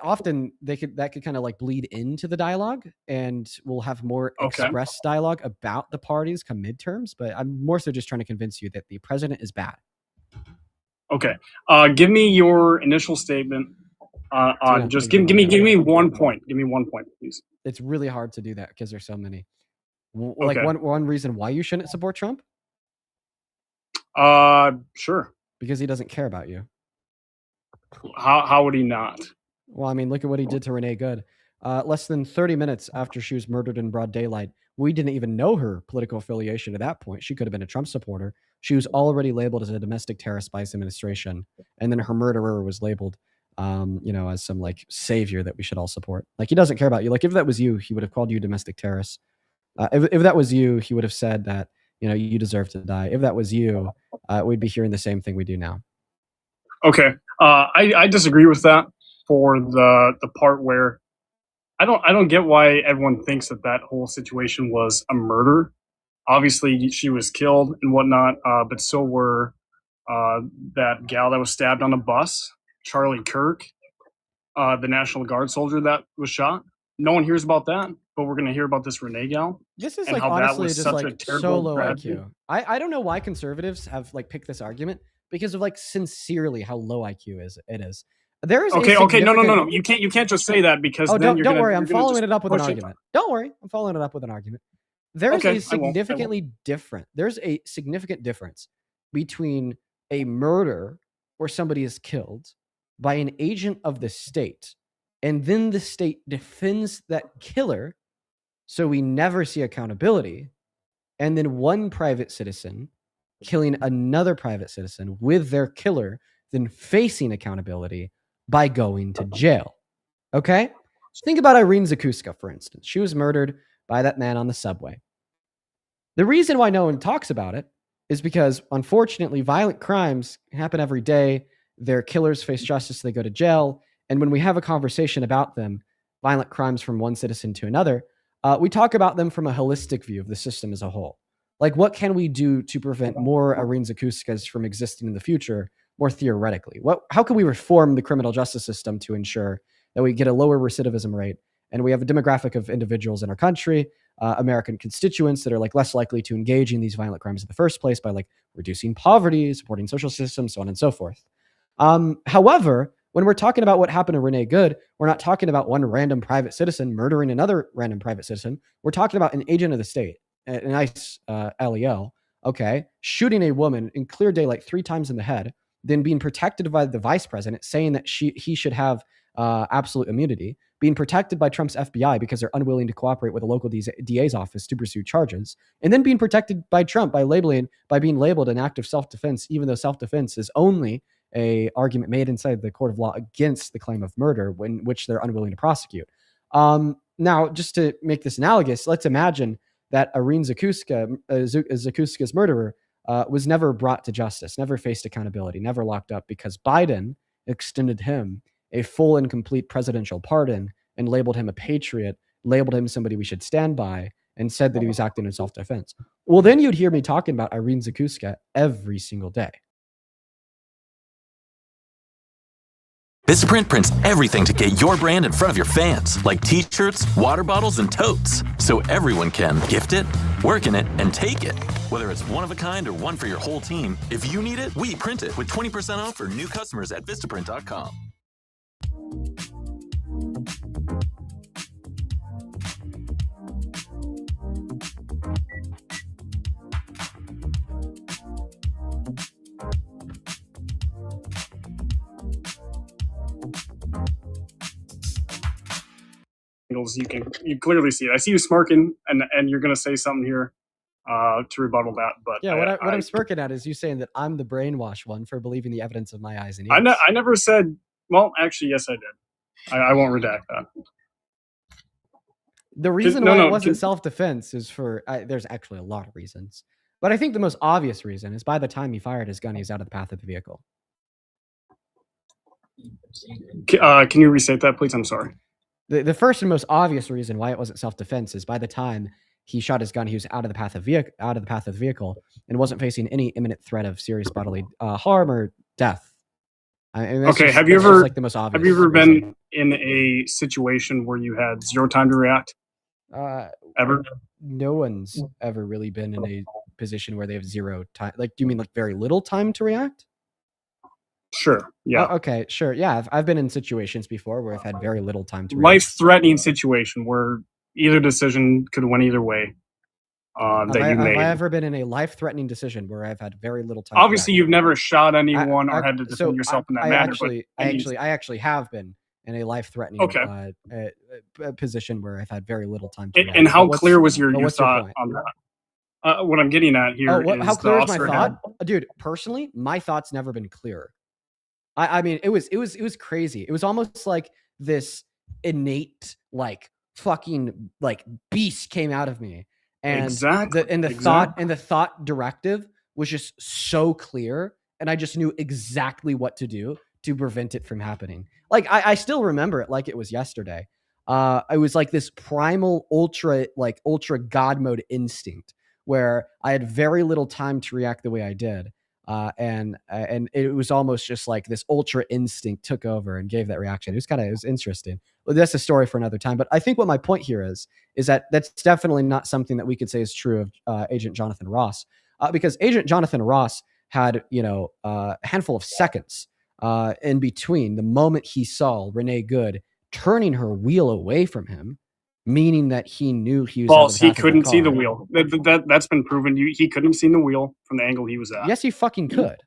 often that could kind of like bleed into the dialogue, and we'll have more express dialogue about the parties come midterms. But I'm more so just trying to convince you that the president is bad. Okay, give me your initial statement on just give me 1 point. Give me 1 point, please. It's really hard to do that because there's so many. Like one reason why you shouldn't support Trump? Sure. Because he doesn't care about you. How would he not? Well, I mean, look at what he did to Renee Good. Less than 30 minutes after she was murdered in broad daylight, we didn't even know her political affiliation at that point. She could have been a Trump supporter. She was already labeled as a domestic terrorist by his administration. And then her murderer was labeled, as some like savior that we should all support. Like, he doesn't care about you. Like, if that was you, he would have called you a domestic terrorist. If that was you, he would have said that, you deserve to die. If that was you, we'd be hearing the same thing we do now. Okay. I disagree with that for the part where I don't get why everyone thinks that whole situation was a murder. Obviously, she was killed and whatnot, but so were that gal that was stabbed on a bus, Charlie Kirk, the National Guard soldier that was shot. No one hears about that, but we're going to hear about this Renee gal. This is like honestly just like so low IQ. I don't know why conservatives have like picked this argument because of like sincerely how low IQ it is. There is okay. No. You can't just say that because don't worry. I'm following it up with an argument. Don't worry. I'm following it up with an argument. There's a significant difference between a murder where somebody is killed by an agent of the state, and then the state defends that killer, so we never see accountability, and then one private citizen killing another private citizen with their killer, then facing accountability by going to jail. Okay? Think about Irene Zakuska, for instance. She was murdered by that man on the subway. The reason why no one talks about it is because, unfortunately, violent crimes happen every day. Their killers face justice, they go to jail. And when we have a conversation about them, violent crimes from one citizen to another, we talk about them from a holistic view of the system as a whole. Like, what can we do to prevent more Irene Zakuskas from existing in the future, more theoretically? How can we reform the criminal justice system to ensure that we get a lower recidivism rate and we have a demographic of individuals in our country, American constituents that are like less likely to engage in these violent crimes in the first place by like reducing poverty, supporting social systems, so on and so forth. However, when we're talking about what happened to Renee Good, we're not talking about one random private citizen murdering another random private citizen. We're talking about an agent of the state, an ICE LEO, shooting a woman in clear daylight 3 times in the head, then being protected by the vice president, saying that he should have absolute immunity, being protected by Trump's FBI because they're unwilling to cooperate with a local DA's office to pursue charges, and then being protected by Trump by being labeled an act of self-defense, even though self-defense is only a argument made inside the court of law against the claim of murder, which they're unwilling to prosecute. Now, just to make this analogous, let's imagine that Irene Zakuska's murderer was never brought to justice, never faced accountability, never locked up because Biden extended him a full and complete presidential pardon and labeled him a patriot, labeled him somebody we should stand by, and said that he was acting in self-defense. Well, then you'd hear me talking about Irene Zakuska every single day. Vistaprint prints everything to get your brand in front of your fans, like t-shirts, water bottles, and totes, so everyone can gift it, work in it, and take it. Whether it's one of a kind or one for your whole team, if you need it, we print it with 20% off for new customers at Vistaprint.com. angles, you clearly see it. I see you smirking, and you're going to say something here to rebuttal that. But yeah, what I'm smirking at is you saying that I'm the brainwashed one for believing the evidence of my eyes and ears. I never said. Well, actually, yes, I did. I won't redact that. The reason why it wasn't self-defense is for there's actually a lot of reasons, but I think the most obvious reason is by the time he fired his gun, he was out of the path of the vehicle. Can you restate that, please? I'm sorry. The first and most obvious reason why it wasn't self-defense is by the time he shot his gun, he was out of the path of the vehicle and wasn't facing any imminent threat of serious bodily harm or death. Okay, have you ever like the most obvious? Have you ever been in a situation where you had zero time to react? Ever? No one's ever really been in a position where they have zero time. Like, do you mean like very little time to react? Sure. Yeah. Okay. Sure. Yeah. I've been in situations before where I've had very little time to react. Life-threatening situation where either decision could have went either way. Have I ever been in a life-threatening decision where I've had very little time? Obviously, you've never shot anyone or had to defend yourself in that manner. I actually have been in a life-threatening position where I've had very little time to react. And how clear was your thought on that? What I'm getting at here is how clear is my thought? Dude, personally, my thought's never been clearer. I mean, it was crazy. It was almost like this innate, like fucking like beast came out of me. And the thought directive was just so clear, and I just knew exactly what to do to prevent it from happening. Like I still remember it like it was yesterday. I was like this primal ultra God mode instinct where I had very little time to react the way I did. And it was almost just like this ultra instinct took over and gave that reaction. It was interesting. Well, that's a story for another time. But I think what my point here is that that's definitely not something that we could say is true of Agent Jonathan Ross, because Agent Jonathan Ross had, a handful of seconds in between the moment he saw Renee Good turning her wheel away from him, meaning that he knew he was false. He couldn't see the wheel. That's been proven. He couldn't have seen the wheel from the angle he was at. Yes, he fucking could.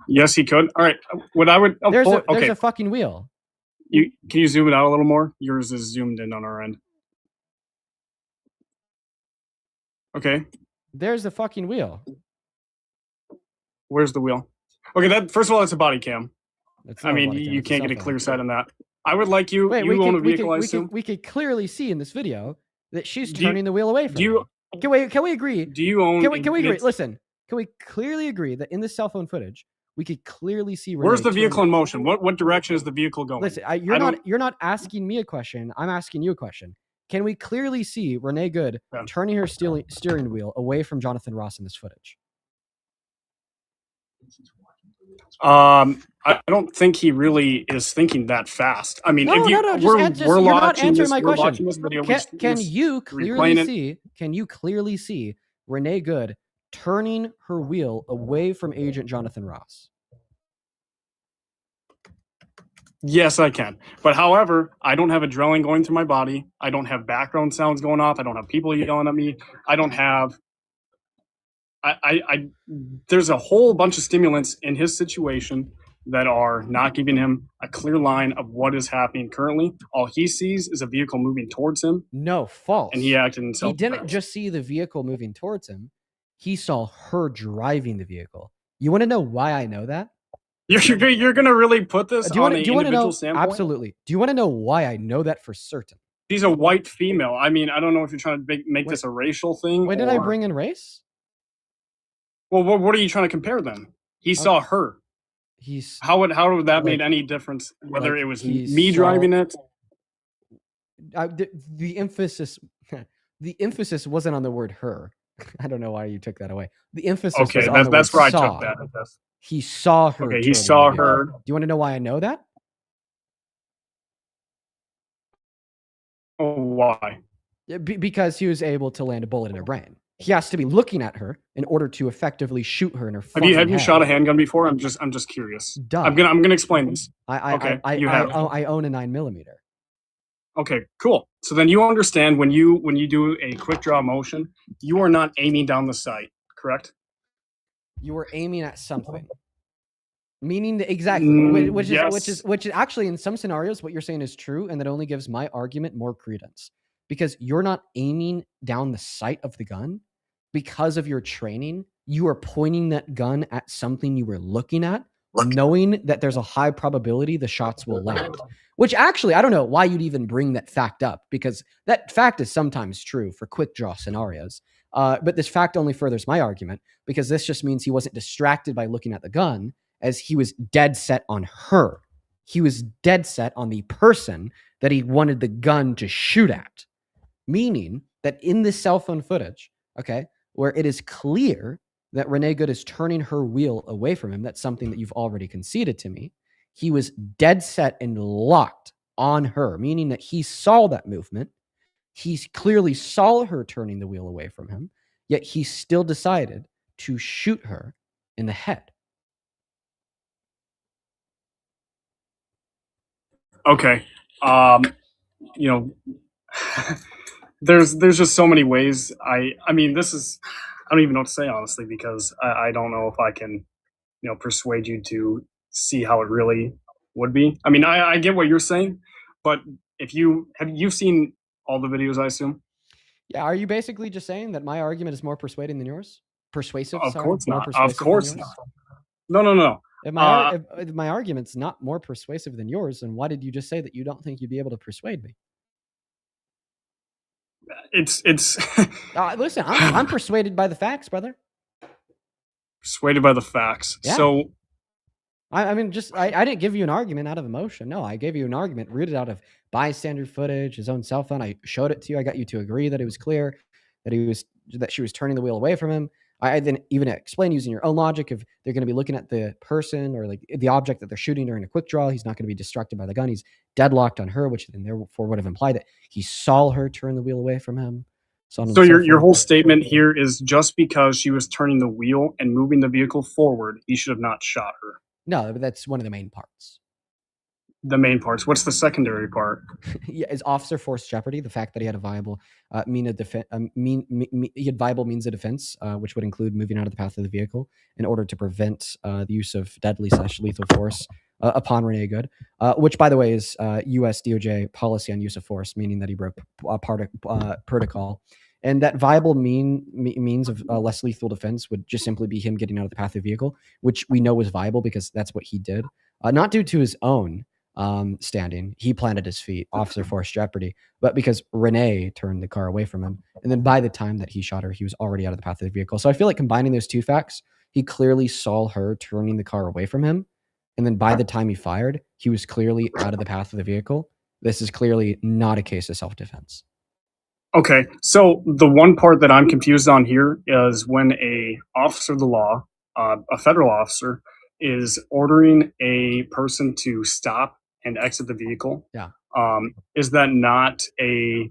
Yes, he could. All right. What I would there's a fucking wheel. Can you zoom it out a little more? Yours is zoomed in on our end. Okay. There's the fucking wheel. Where's the wheel? Okay, first of all, it's a body cam. I mean, you can't get a clear sight on that. I would like you. Wait, you own a vehicle, I assume. We could clearly see in this video that she's turning the wheel away from him. Can we agree? Do you own? Can we agree? Listen, can we clearly agree that in this cell phone footage, we could clearly see Renee. Where's the vehicle in motion? What direction is the vehicle going? Listen, you're not asking me a question. I'm asking you a question. Can we clearly see Renee Good turning her steering wheel away from Jonathan Ross in this footage? I don't think he really is thinking that fast. I mean, you're not answering my question. Can you clearly see Renee Good turning her wheel away from Agent Jonathan Ross? Yes, I can. But however, I don't have adrenaline going through my body. I don't have background sounds going off. I don't have people yelling at me. I don't have. There's a whole bunch of stimulants in his situation that are not giving him a clear line of what is happening currently. All he sees is a vehicle moving towards him. No, false. And he acted in self-defense. He didn't just see the vehicle moving towards him. He saw her driving the vehicle. You want to know why I know that? You're going to really put this on an individual standpoint? Absolutely. Do you want to know why I know that for certain? She's a white female. I mean, I don't know if you're trying to make this a racial thing. Why did I bring in race? Well, what are you trying to compare then? He saw her. How would that made any difference whether it was me driving it? The emphasis wasn't on the word her. I don't know why you took that away. The emphasis was on the word where saw. I took that. He saw her. Okay, he saw her. Do you want to know why I know that? Oh, why? Because he was able to land a bullet in her brain. He has to be looking at her in order to effectively shoot her in her. Have you shot a handgun before? I'm just curious. Duh. I'm gonna explain this. I own a 9mm. Okay, cool. So then you understand when you do a quick draw motion, you are not aiming down the sight, correct? You were aiming at something. Meaning that exactly, which yes. is actually in some scenarios what you're saying is true, and that only gives my argument more credence because you're not aiming down the sight of the gun because of your training. You are pointing that gun at something you were looking at, knowing that there's a high probability the shots will land. Which actually, I don't know why you'd even bring that fact up because that fact is sometimes true for quick draw scenarios. But this fact only furthers my argument because this just means he wasn't distracted by looking at the gun, as he was dead set on her. He was dead set on the person that he wanted the gun to shoot at. Meaning that in this cell phone footage, okay, where it is clear that Renee Good is turning her wheel away from him, that's something that you've already conceded to me. He was dead set and locked on her, meaning that he saw that movement. He clearly saw her turning the wheel away from him, yet he still decided to shoot her in the head. Okay. You know, there's just so many ways. I mean, this is, I don't even know what to say, honestly, because I don't know if I can, persuade you to see how it really would be. I mean, I get what you're saying, but if you've seen all the videos, I assume. Yeah, are you basically just saying that my argument is more persuading than yours? Persuasive? Of sorry, course more not. persuasive Of course than yours? not. No. If my argument's not more persuasive than yours, then why did you just say that you don't think you'd be able to persuade me? It's listen, I'm persuaded by the facts, brother. Persuaded by the facts. Yeah. So I mean, I didn't give you an argument out of emotion. No, I gave you an argument rooted out of bystander footage, his own cell phone. I showed it to you. I got you to agree that it was clear that she was turning the wheel away from him. I then even explained using your own logic if they're going to be looking at the person or like the object that they're shooting during a quick draw, he's not going to be distracted by the gun. He's deadlocked on her, which then therefore would have implied that he saw her turn the wheel away from him. So your whole statement here is just because she was turning the wheel and moving the vehicle forward, he should have not shot her. No, but that's one of the main parts. The main parts. What's the secondary part? Yeah, is officer force jeopardy. The fact that he had a viable he had viable means of defense, which would include moving out of the path of the vehicle in order to prevent the use of deadly / lethal force upon Renee Good, which, by the way, is U.S. DOJ policy on use of force, meaning that he broke protocol. And that viable means of less lethal defense would just simply be him getting out of the path of the vehicle, which we know was viable because that's what he did, not due to his own standing. He planted his feet, officer force jeopardy, but because Renee turned the car away from him. And then by the time that he shot her, he was already out of the path of the vehicle. So I feel like combining those two facts, he clearly saw her turning the car away from him. And then by the time he fired, he was clearly out of the path of the vehicle. This is clearly not a case of self-defense. Okay, so the one part that I'm confused on here is when a officer of the law, a federal officer, is ordering a person to stop and exit the vehicle. Yeah. Is that not a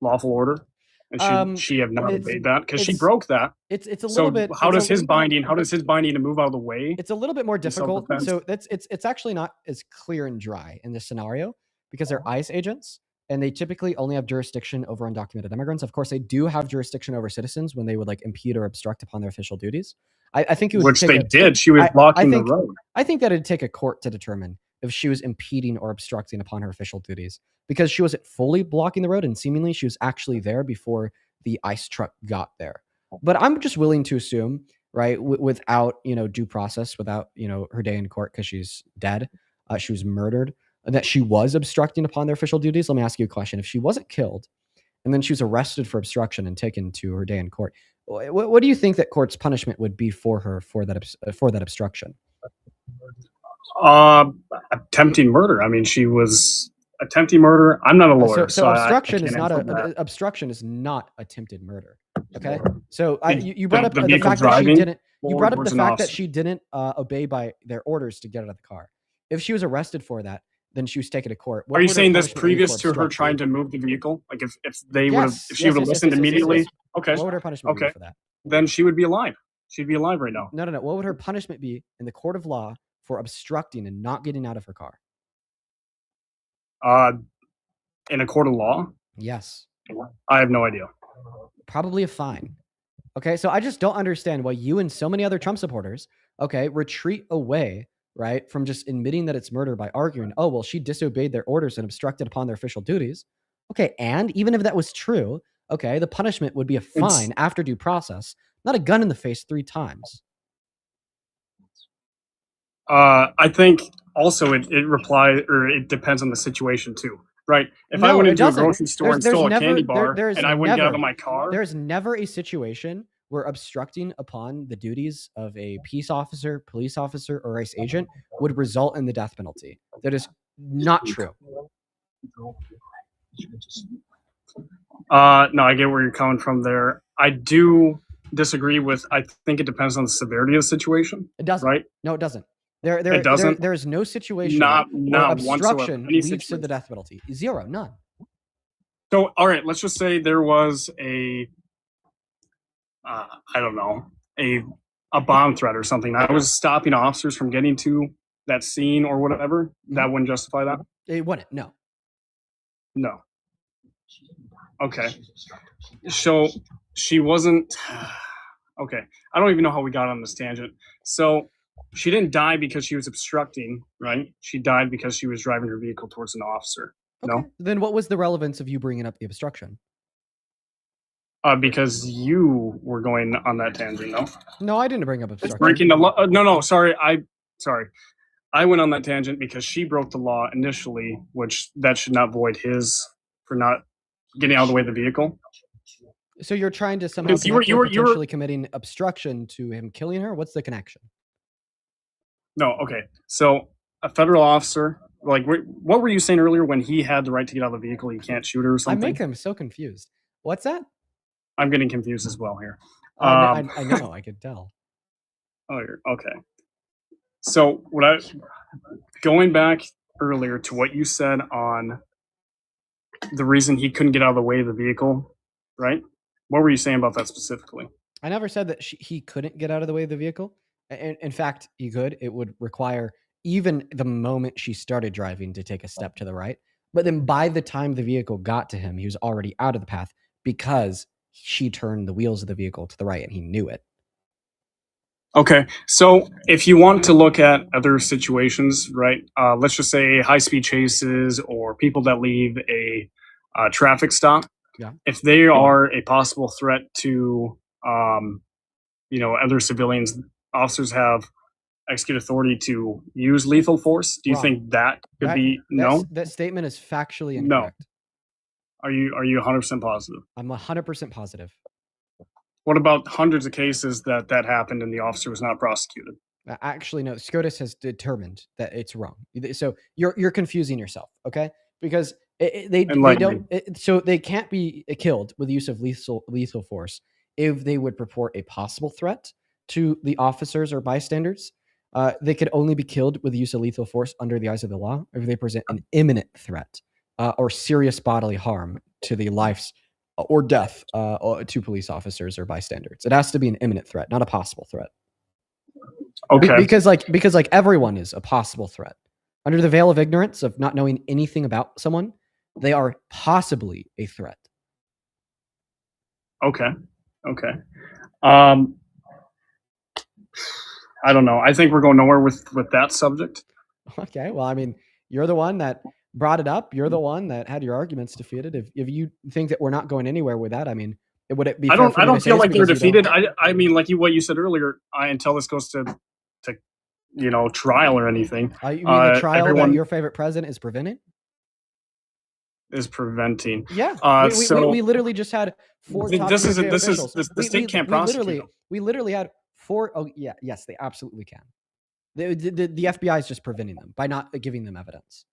lawful order? And should she have not obeyed that? Because she broke that. It's a little bit. How does his binding to move out of the way? It's a little bit more difficult. So it's actually not as clear and dry in this scenario because they're ICE agents and they typically only have jurisdiction over undocumented immigrants. Of course, they do have jurisdiction over citizens when they would like impede or obstruct upon their official duties. I think it would which they did. She was blocking the road. I think that it'd take a court to determine if she was impeding or obstructing upon her official duties because she wasn't fully blocking the road and seemingly she was actually there before the ICE truck got there. But I'm just willing to assume, right, without due process, without her day in court because she's dead, she was murdered, that she was obstructing upon their official duties. Let me ask you a question: if she wasn't killed, and then she was arrested for obstruction and taken to her day in court, what do you think that court's punishment would be for her for that obstruction? Attempting murder. I mean, she was attempting murder. I'm not a lawyer, so obstruction is not obstruction is not attempted murder. Okay, so you brought up the fact that she didn't. You brought up the fact that she didn't obey by their orders to get out of the car. If she was arrested for that, then she was taken to court. Are you saying this previous to her trying to move the vehicle? Like if she would have listened immediately? Yes. Okay. What would her punishment be for that? Then she would be alive. She'd be alive right now. No. What would her punishment be in the court of law for obstructing and not getting out of her car? In a court of law? Yes. I have no idea. Probably a fine. Okay, so I just don't understand why you and so many other Trump supporters okay, retreat away, right, from just admitting that it's murder by arguing, oh, well, she disobeyed their orders and obstructed upon their official duties. Okay, and even if that was true, okay, the punishment would be a fine after due process, not a gun in the face 3 times. I think also it depends on the situation too, right? If I went into a grocery store and stole a candy bar and I wouldn't get out of my car, there's never a situation where obstructing upon the duties of a peace officer, police officer, or ICE agent would result in the death penalty. That is not true. No, I get where you're coming from there. I do disagree with. I think it depends on the severity of the situation. It doesn't. Right? No, it doesn't. It doesn't. There is no situation Not where obstruction whatsoever. leads to the death penalty. Zero, none. So, all right, let's just say there was a, I don't know, a bomb threat or something. I was stopping officers from getting to that scene or whatever. That wouldn't justify that. It wouldn't. No. No. Okay. So she wasn't. Okay. I don't even know how we got on this tangent. So she didn't die because she was obstructing, right? She died because she was driving her vehicle towards an officer. Okay. No. Then what was the relevance of you bringing up the obstruction? Because you were going on that tangent, no? No, I didn't bring up obstruction. It's breaking the law. No, sorry. I went on that tangent because she broke the law initially, which that should not void his for not getting out of the way of the vehicle. So you're trying to somehow potentially committing obstruction to him killing her? What's the connection? No, okay. So a federal officer, like, what were you saying earlier when he had the right to get out of the vehicle? He can't shoot her or something? I make him so confused. What's that? I'm getting confused as well here. I know, I could tell. Oh, okay. So going back earlier to what you said on the reason he couldn't get out of the way of the vehicle, right? What were you saying about that specifically? I never said that he couldn't get out of the way of the vehicle. In fact, he could. It would require even the moment she started driving to take a step to the right. But then by the time the vehicle got to him, he was already out of the path because she turned the wheels of the vehicle to the right and he knew it. Okay, so if you want to look at other situations, right? Let's just say high-speed chases or people that leave a traffic stop. Yeah. If they are a possible threat to, other civilians, officers have execute authority to use lethal force. Do you think that could be no? That statement is factually incorrect. No. Are you 100% positive? I'm 100% positive. What about hundreds of cases that happened and the officer was not prosecuted? Actually, no. SCOTUS has determined that it's wrong. So you're confusing yourself, okay? Because they don't. So they can't be killed with the use of lethal force if they would purport a possible threat to the officers or bystanders. They could only be killed with the use of lethal force under the eyes of the law if they present an imminent threat or serious bodily harm to the lives or death to police officers or bystanders. It has to be an imminent threat, not a possible threat. Okay. Because everyone is a possible threat. Under the veil of ignorance of not knowing anything about someone, they are possibly a threat. Okay. I don't know. I think we're going nowhere with that subject. Okay. Well, I mean, you're the one that brought it up. You're the one that had your arguments defeated. If you think that we're not going anywhere with that, I mean, would it be? I don't feel like they're defeated. I mean, like what you said earlier. Until this goes to trial or anything. You mean the trial that your favorite president is preventing? Is preventing. Yeah. We literally just had 4 top officials. The state can't prosecute. We literally had 4. Oh yeah, yes, they absolutely can. The FBI is just preventing them by not giving them evidence.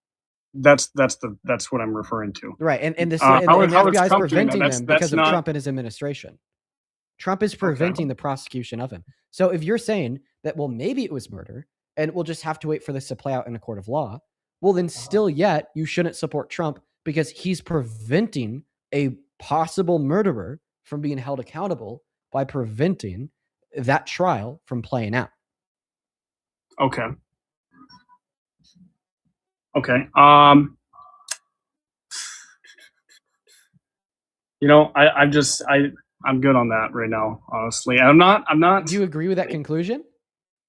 That's what I'm referring to. Right, and the FBI is preventing them because of Trump and his administration. Trump is preventing the prosecution of him. So if you're saying that, well, maybe it was murder, and we'll just have to wait for this to play out in a court of law, well, then still yet you shouldn't support Trump because he's preventing a possible murderer from being held accountable by preventing that trial from playing out. Okay. I'm good on that right now, honestly. I'm not. Do you agree with that conclusion?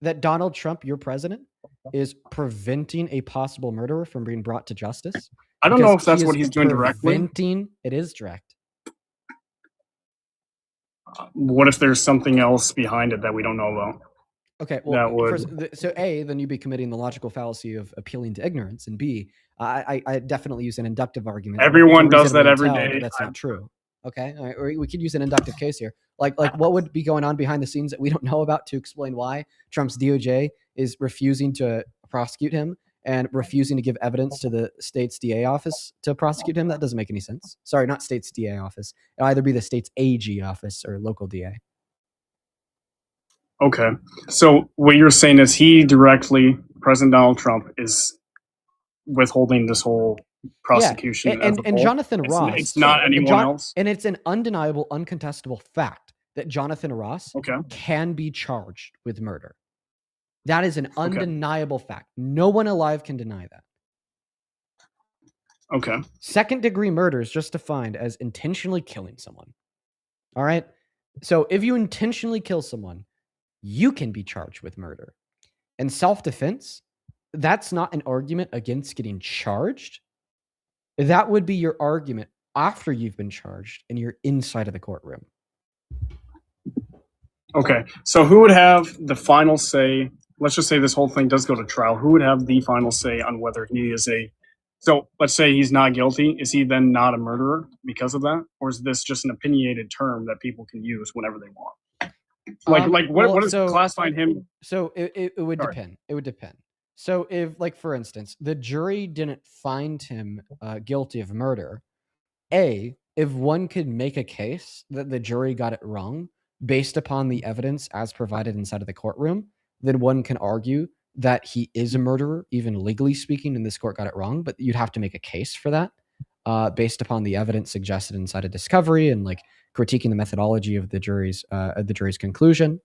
that Donald Trump, your president, is preventing a possible murderer from being brought to justice? I don't know if Because that's he what is he's doing directly. It is direct. What if there's something else behind it that we don't know about? Okay, That well, would- so A, then you'd be committing the logical fallacy of appealing to ignorance, and B, I definitely use an inductive argument. Everyone to does that reasonably every tell day. that that's not true. Okay, all right, or we could use an inductive case here. Like what would be going on behind the scenes that we don't know about to explain why Trump's DOJ is refusing to prosecute him and refusing to give evidence to the state's DA office to prosecute him? That doesn't make any sense. Sorry, not state's DA office. It'll either be the state's AG office or local DA. Okay. So what you're saying is President Donald Trump is withholding this whole prosecution. Yeah. And Jonathan Ross. It's not anyone else. And it's an undeniable, uncontestable fact that Jonathan Ross can be charged with murder. That is an undeniable fact. No one alive can deny that. Okay. Second-degree murder is just defined as intentionally killing someone. All right? So if you intentionally kill someone, you can be charged with murder. And self-defense, that's not an argument against getting charged. That would be your argument after you've been charged and you're inside of the courtroom. Okay. So who would have the final say? Let's just say this whole thing does go to trial. Who would have the final say on whether he is so let's say he's not guilty. Is he then not a murderer because of that? Or is this just an opinionated term that people can use whenever they want? What is classifying him? So it would depend. It would depend. So if, like, for instance, the jury didn't find him guilty of murder, if one could make a case that the jury got it wrong based upon the evidence as provided inside of the courtroom, then one can argue that he is a murderer, even legally speaking, and this court got it wrong. But you'd have to make a case for that based upon the evidence suggested inside of discovery and like critiquing the methodology of the jury's conclusion.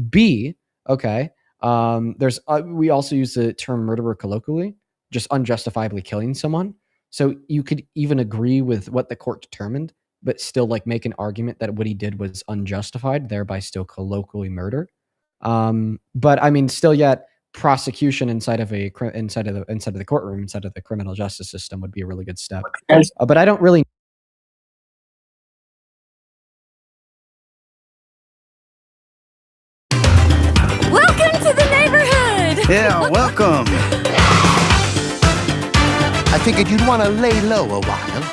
B, we also use the term murderer colloquially, just unjustifiably killing someone. So you could even agree with what the court determined, but still like make an argument that what he did was unjustified, thereby still colloquially murder. But I mean, still yet prosecution inside of the courtroom, inside of the criminal justice system would be a really good step. But I don't really. Welcome to the neighborhood! Yeah, welcome. I figured you'd want to lay low a while.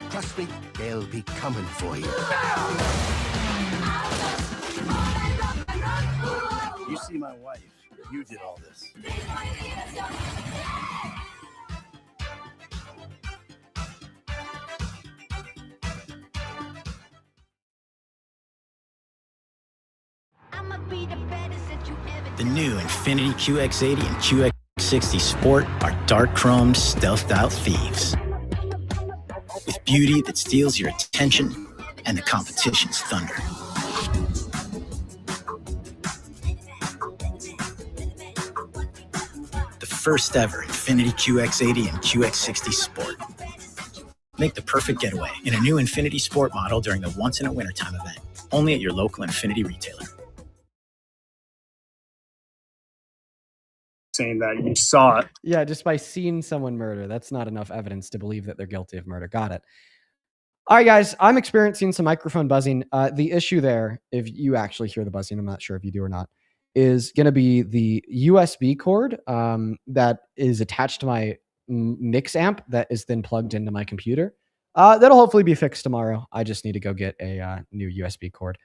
Trust me, they'll be coming for you. You see my wife. You did all this. The new Infiniti QX80 and QX60 Sport are dark chromed, stealthed out thieves. With beauty that steals your attention and the competition's thunder. The first ever Infiniti QX80 and QX60 Sport. Make the perfect getaway in a new Infiniti Sport model during the Once in a Wintertime event. Only at your local Infiniti retailer. Saying that you saw it. Yeah, just by seeing someone murder, that's not enough evidence to believe that they're guilty of murder. Got it. All right, guys, I'm experiencing some microphone buzzing. The issue there, if you actually hear the buzzing, I'm not sure if you do or not, is going to be the USB cord that is attached to my mix amp that is then plugged into my computer. That'll hopefully be fixed tomorrow. I just need to go get a new USB cord.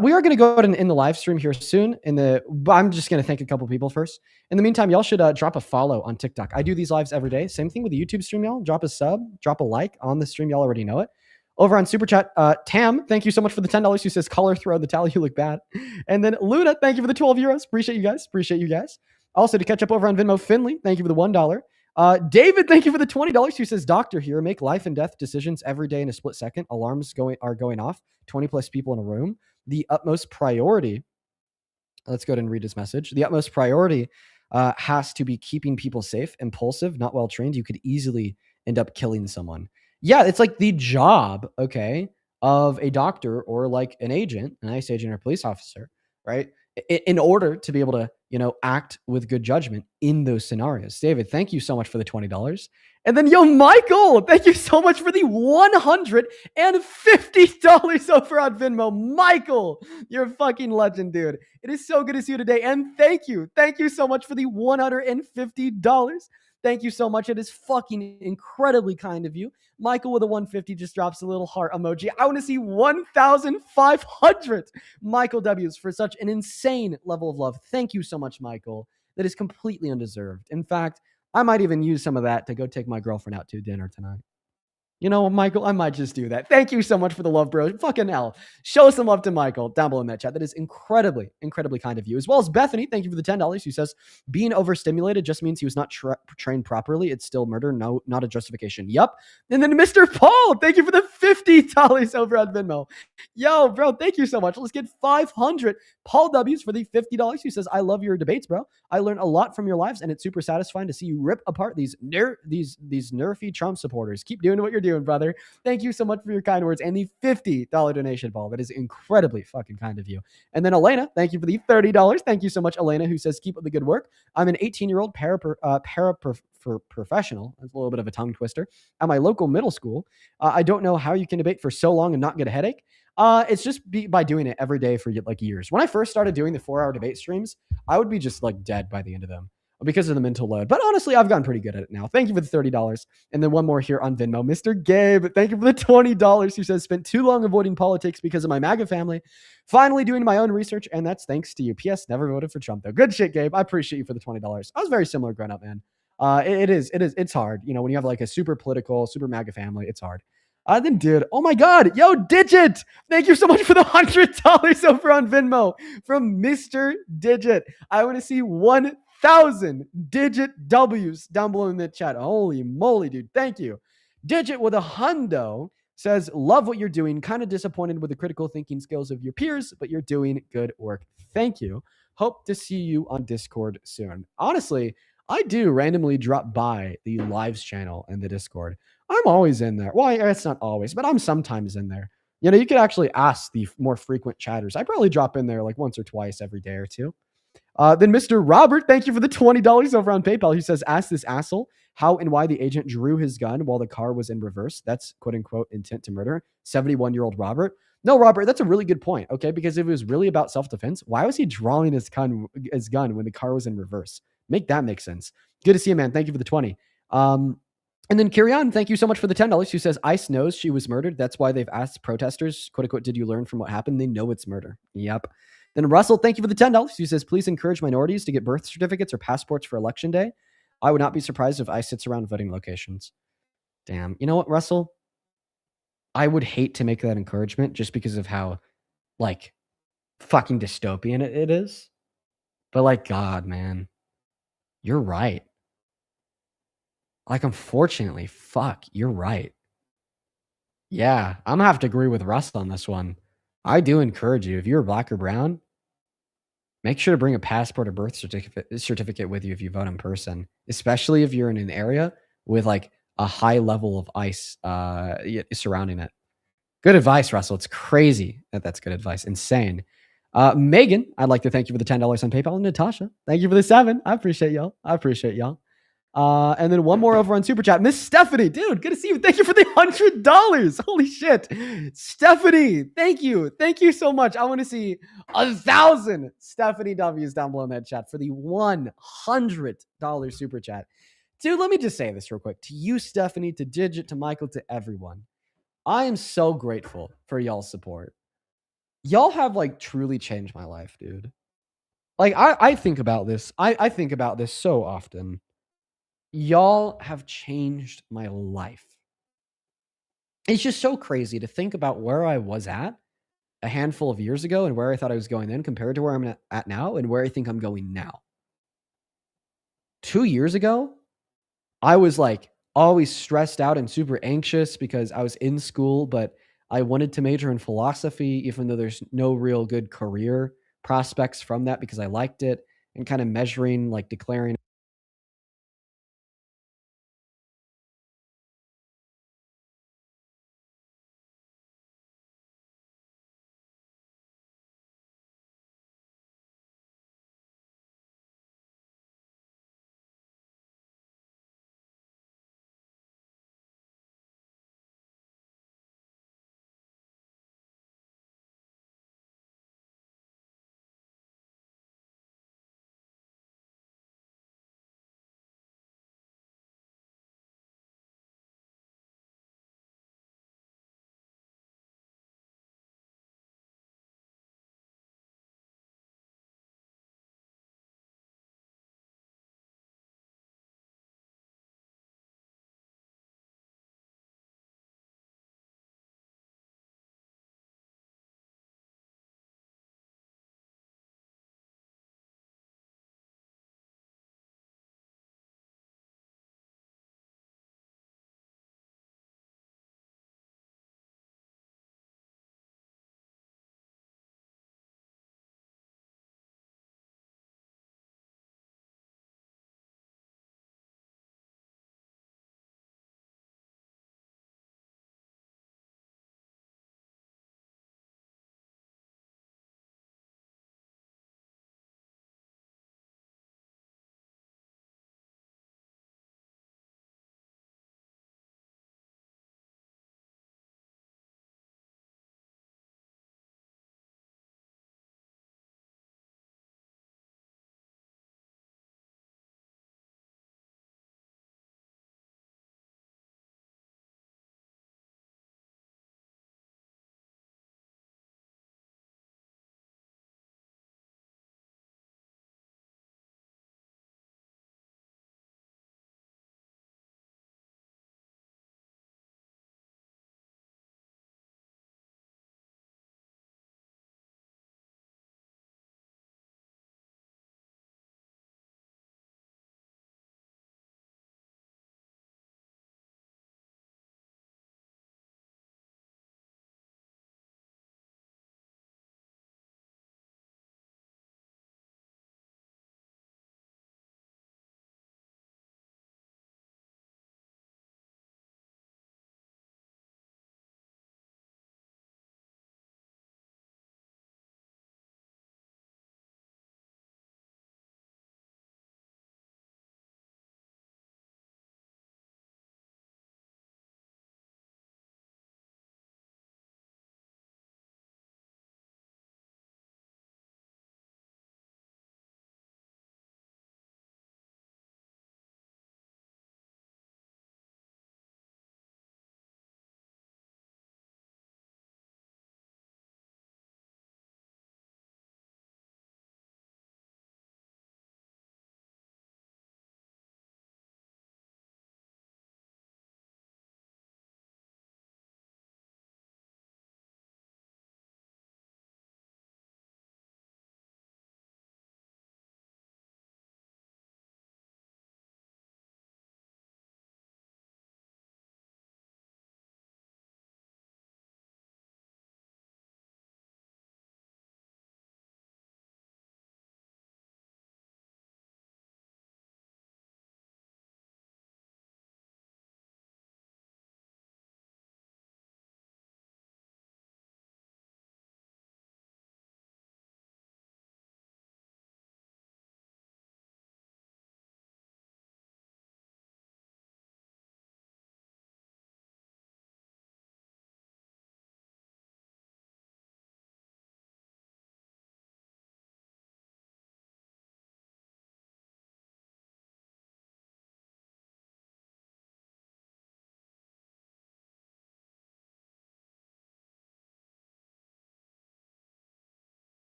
We are going to go ahead and end the live stream here soon. I'm just going to thank a couple people first. In the meantime, y'all should drop a follow on TikTok. I do these lives every day. Same thing with the YouTube stream, y'all. Drop a sub, drop a like on the stream. Y'all already know it. Over on Super Chat, Tam, thank you so much for the $10. Who says, color throw the towel, you look bad. And then Luna, thank you for the 12 euros. Appreciate you guys. Also, to catch up over on Venmo, Finley, thank you for the $1. David, thank you for the $20. Who says, doctor here, make life and death decisions every day in a split second. Alarms are going off. 20 plus people in a room. The utmost priority. Let's go ahead and read his message. The utmost priority has to be keeping people safe. Impulsive, not well trained. You could easily end up killing someone. Yeah, it's like the job, of a doctor or like an agent, an ICE agent or police officer, right, in order to be able to, act with good judgment in those scenarios. David, thank you so much for the $20. And then, Michael, thank you so much for the $150 over on Venmo. Michael, you're a fucking legend, dude. It is so good to see you today. And thank you so much for the $150. Thank you so much. It is fucking incredibly kind of you. Michael with a 150 just drops a little heart emoji. I want to see 1,500 Michael W's for such an insane level of love. Thank you so much, Michael. That is completely undeserved. In fact, I might even use some of that to go take my girlfriend out to dinner tonight. Michael, I might just do that. Thank you so much for the love, bro. Fucking hell. Show some love to Michael down below in that chat. That is incredibly, incredibly kind of you. As well as Bethany, thank you for the $10. Who says, being overstimulated just means he was not trained properly. It's still murder. No, not a justification. Yup. And then Mr. Paul, thank you for the $50 over on Venmo. Yo, bro, thank you so much. Let's get 500 Paul W's for the $50. Who says, I love your debates, bro. I learned a lot from your lives, and it's super satisfying to see you rip apart these nerfy Trump supporters. Keep doing what you're doing, brother. Thank you so much for your kind words and the $50 donation, Paul. That is incredibly fucking kind of you. And then Elena, thank you for the $30. Thank you so much, Elena, who says, keep up the good work. I'm an 18-year-old professional. That's a little bit of a tongue twister. At my local middle school, I don't know how you can debate for so long and not get a headache. It's just by doing it every day for like years. When I first started doing the 4-hour debate streams, I would be just like dead by the end of them because of the mental load. But honestly, I've gotten pretty good at it now. Thank you for the $30. And then one more here on Venmo. Mr. Gabe, thank you for the $20. Who says, spent too long avoiding politics because of my MAGA family. Finally doing my own research, and that's thanks to you. P.S. Never voted for Trump, though. Good shit, Gabe. I appreciate you for the $20. I was very similar growing up, man. It's hard. When you have like a super political, super MAGA family, it's hard. Then dude, oh my God, yo, Digit. Thank you so much for the $100 over on Venmo from Mr. Digit. I want to see 1,000 Digit W's down below in the chat. Holy moly, dude. Thank you. Digit with a hundo says, love what you're doing. Kind of disappointed with the critical thinking skills of your peers, but you're doing good work. Thank you. Hope to see you on Discord soon. Honestly, I do randomly drop by the lives channel in the Discord. I'm always in there. Well, it's not always, but I'm sometimes in there. You could actually ask the more frequent chatters. I probably drop in there like once or twice every day or two. Then Mr. Robert, thank you for the $20 over on PayPal. He says, ask this asshole how and why the agent drew his gun while the car was in reverse. That's quote unquote intent to murder. 71-year-old Robert. No, Robert, that's a really good point. Okay, because if it was really about self-defense, why was he drawing his gun when the car was in reverse? Make that make sense. Good to see you, man. Thank you for the 20. And then Kirian, thank you so much for the $10. Who says, ICE knows she was murdered. That's why they've asked protesters, quote unquote, did you learn from what happened? They know it's murder. Yep. Then Russell, thank you for the $10. Who says, please encourage minorities to get birth certificates or passports for election day. I would not be surprised if ICE sits around voting locations. Damn. You know what, Russell? I would hate to make that encouragement just because of how, like, fucking dystopian it is. But, like, God, man, you're right. Like, unfortunately, fuck, you're right. Yeah, I'm gonna have to agree with Russ on this one. I do encourage you, if you're black or brown, make sure to bring a passport or birth certificate with you if you vote in person, especially if you're in an area with like a high level of ICE surrounding it. Good advice, Russell. It's crazy that's good advice. Insane. Megan, I'd like to thank you for the $10 on PayPal. And Natasha, thank you for the 7. I appreciate y'all. And then one more over on Super Chat. Miss Stephanie, dude, good to see you. Thank you for the $100. Holy shit. Stephanie, thank you. Thank you so much. I want to see 1,000 Stephanie W's down below in that chat for the $100 Super Chat. Dude, let me just say this real quick. To you, Stephanie, to Digit, to Michael, to everyone. I am so grateful for y'all's support. Y'all have like truly changed my life, dude. Like I think about this. I think about this so often. Y'all have changed my life. It's just so crazy to think about where I was at a handful of years ago and where I thought I was going then compared to where I'm at now and where I think I'm going now. 2 years ago, I was like always stressed out and super anxious because I was in school, but I wanted to major in philosophy, even though there's no real good career prospects from that because I liked it, and kind of measuring, like declaring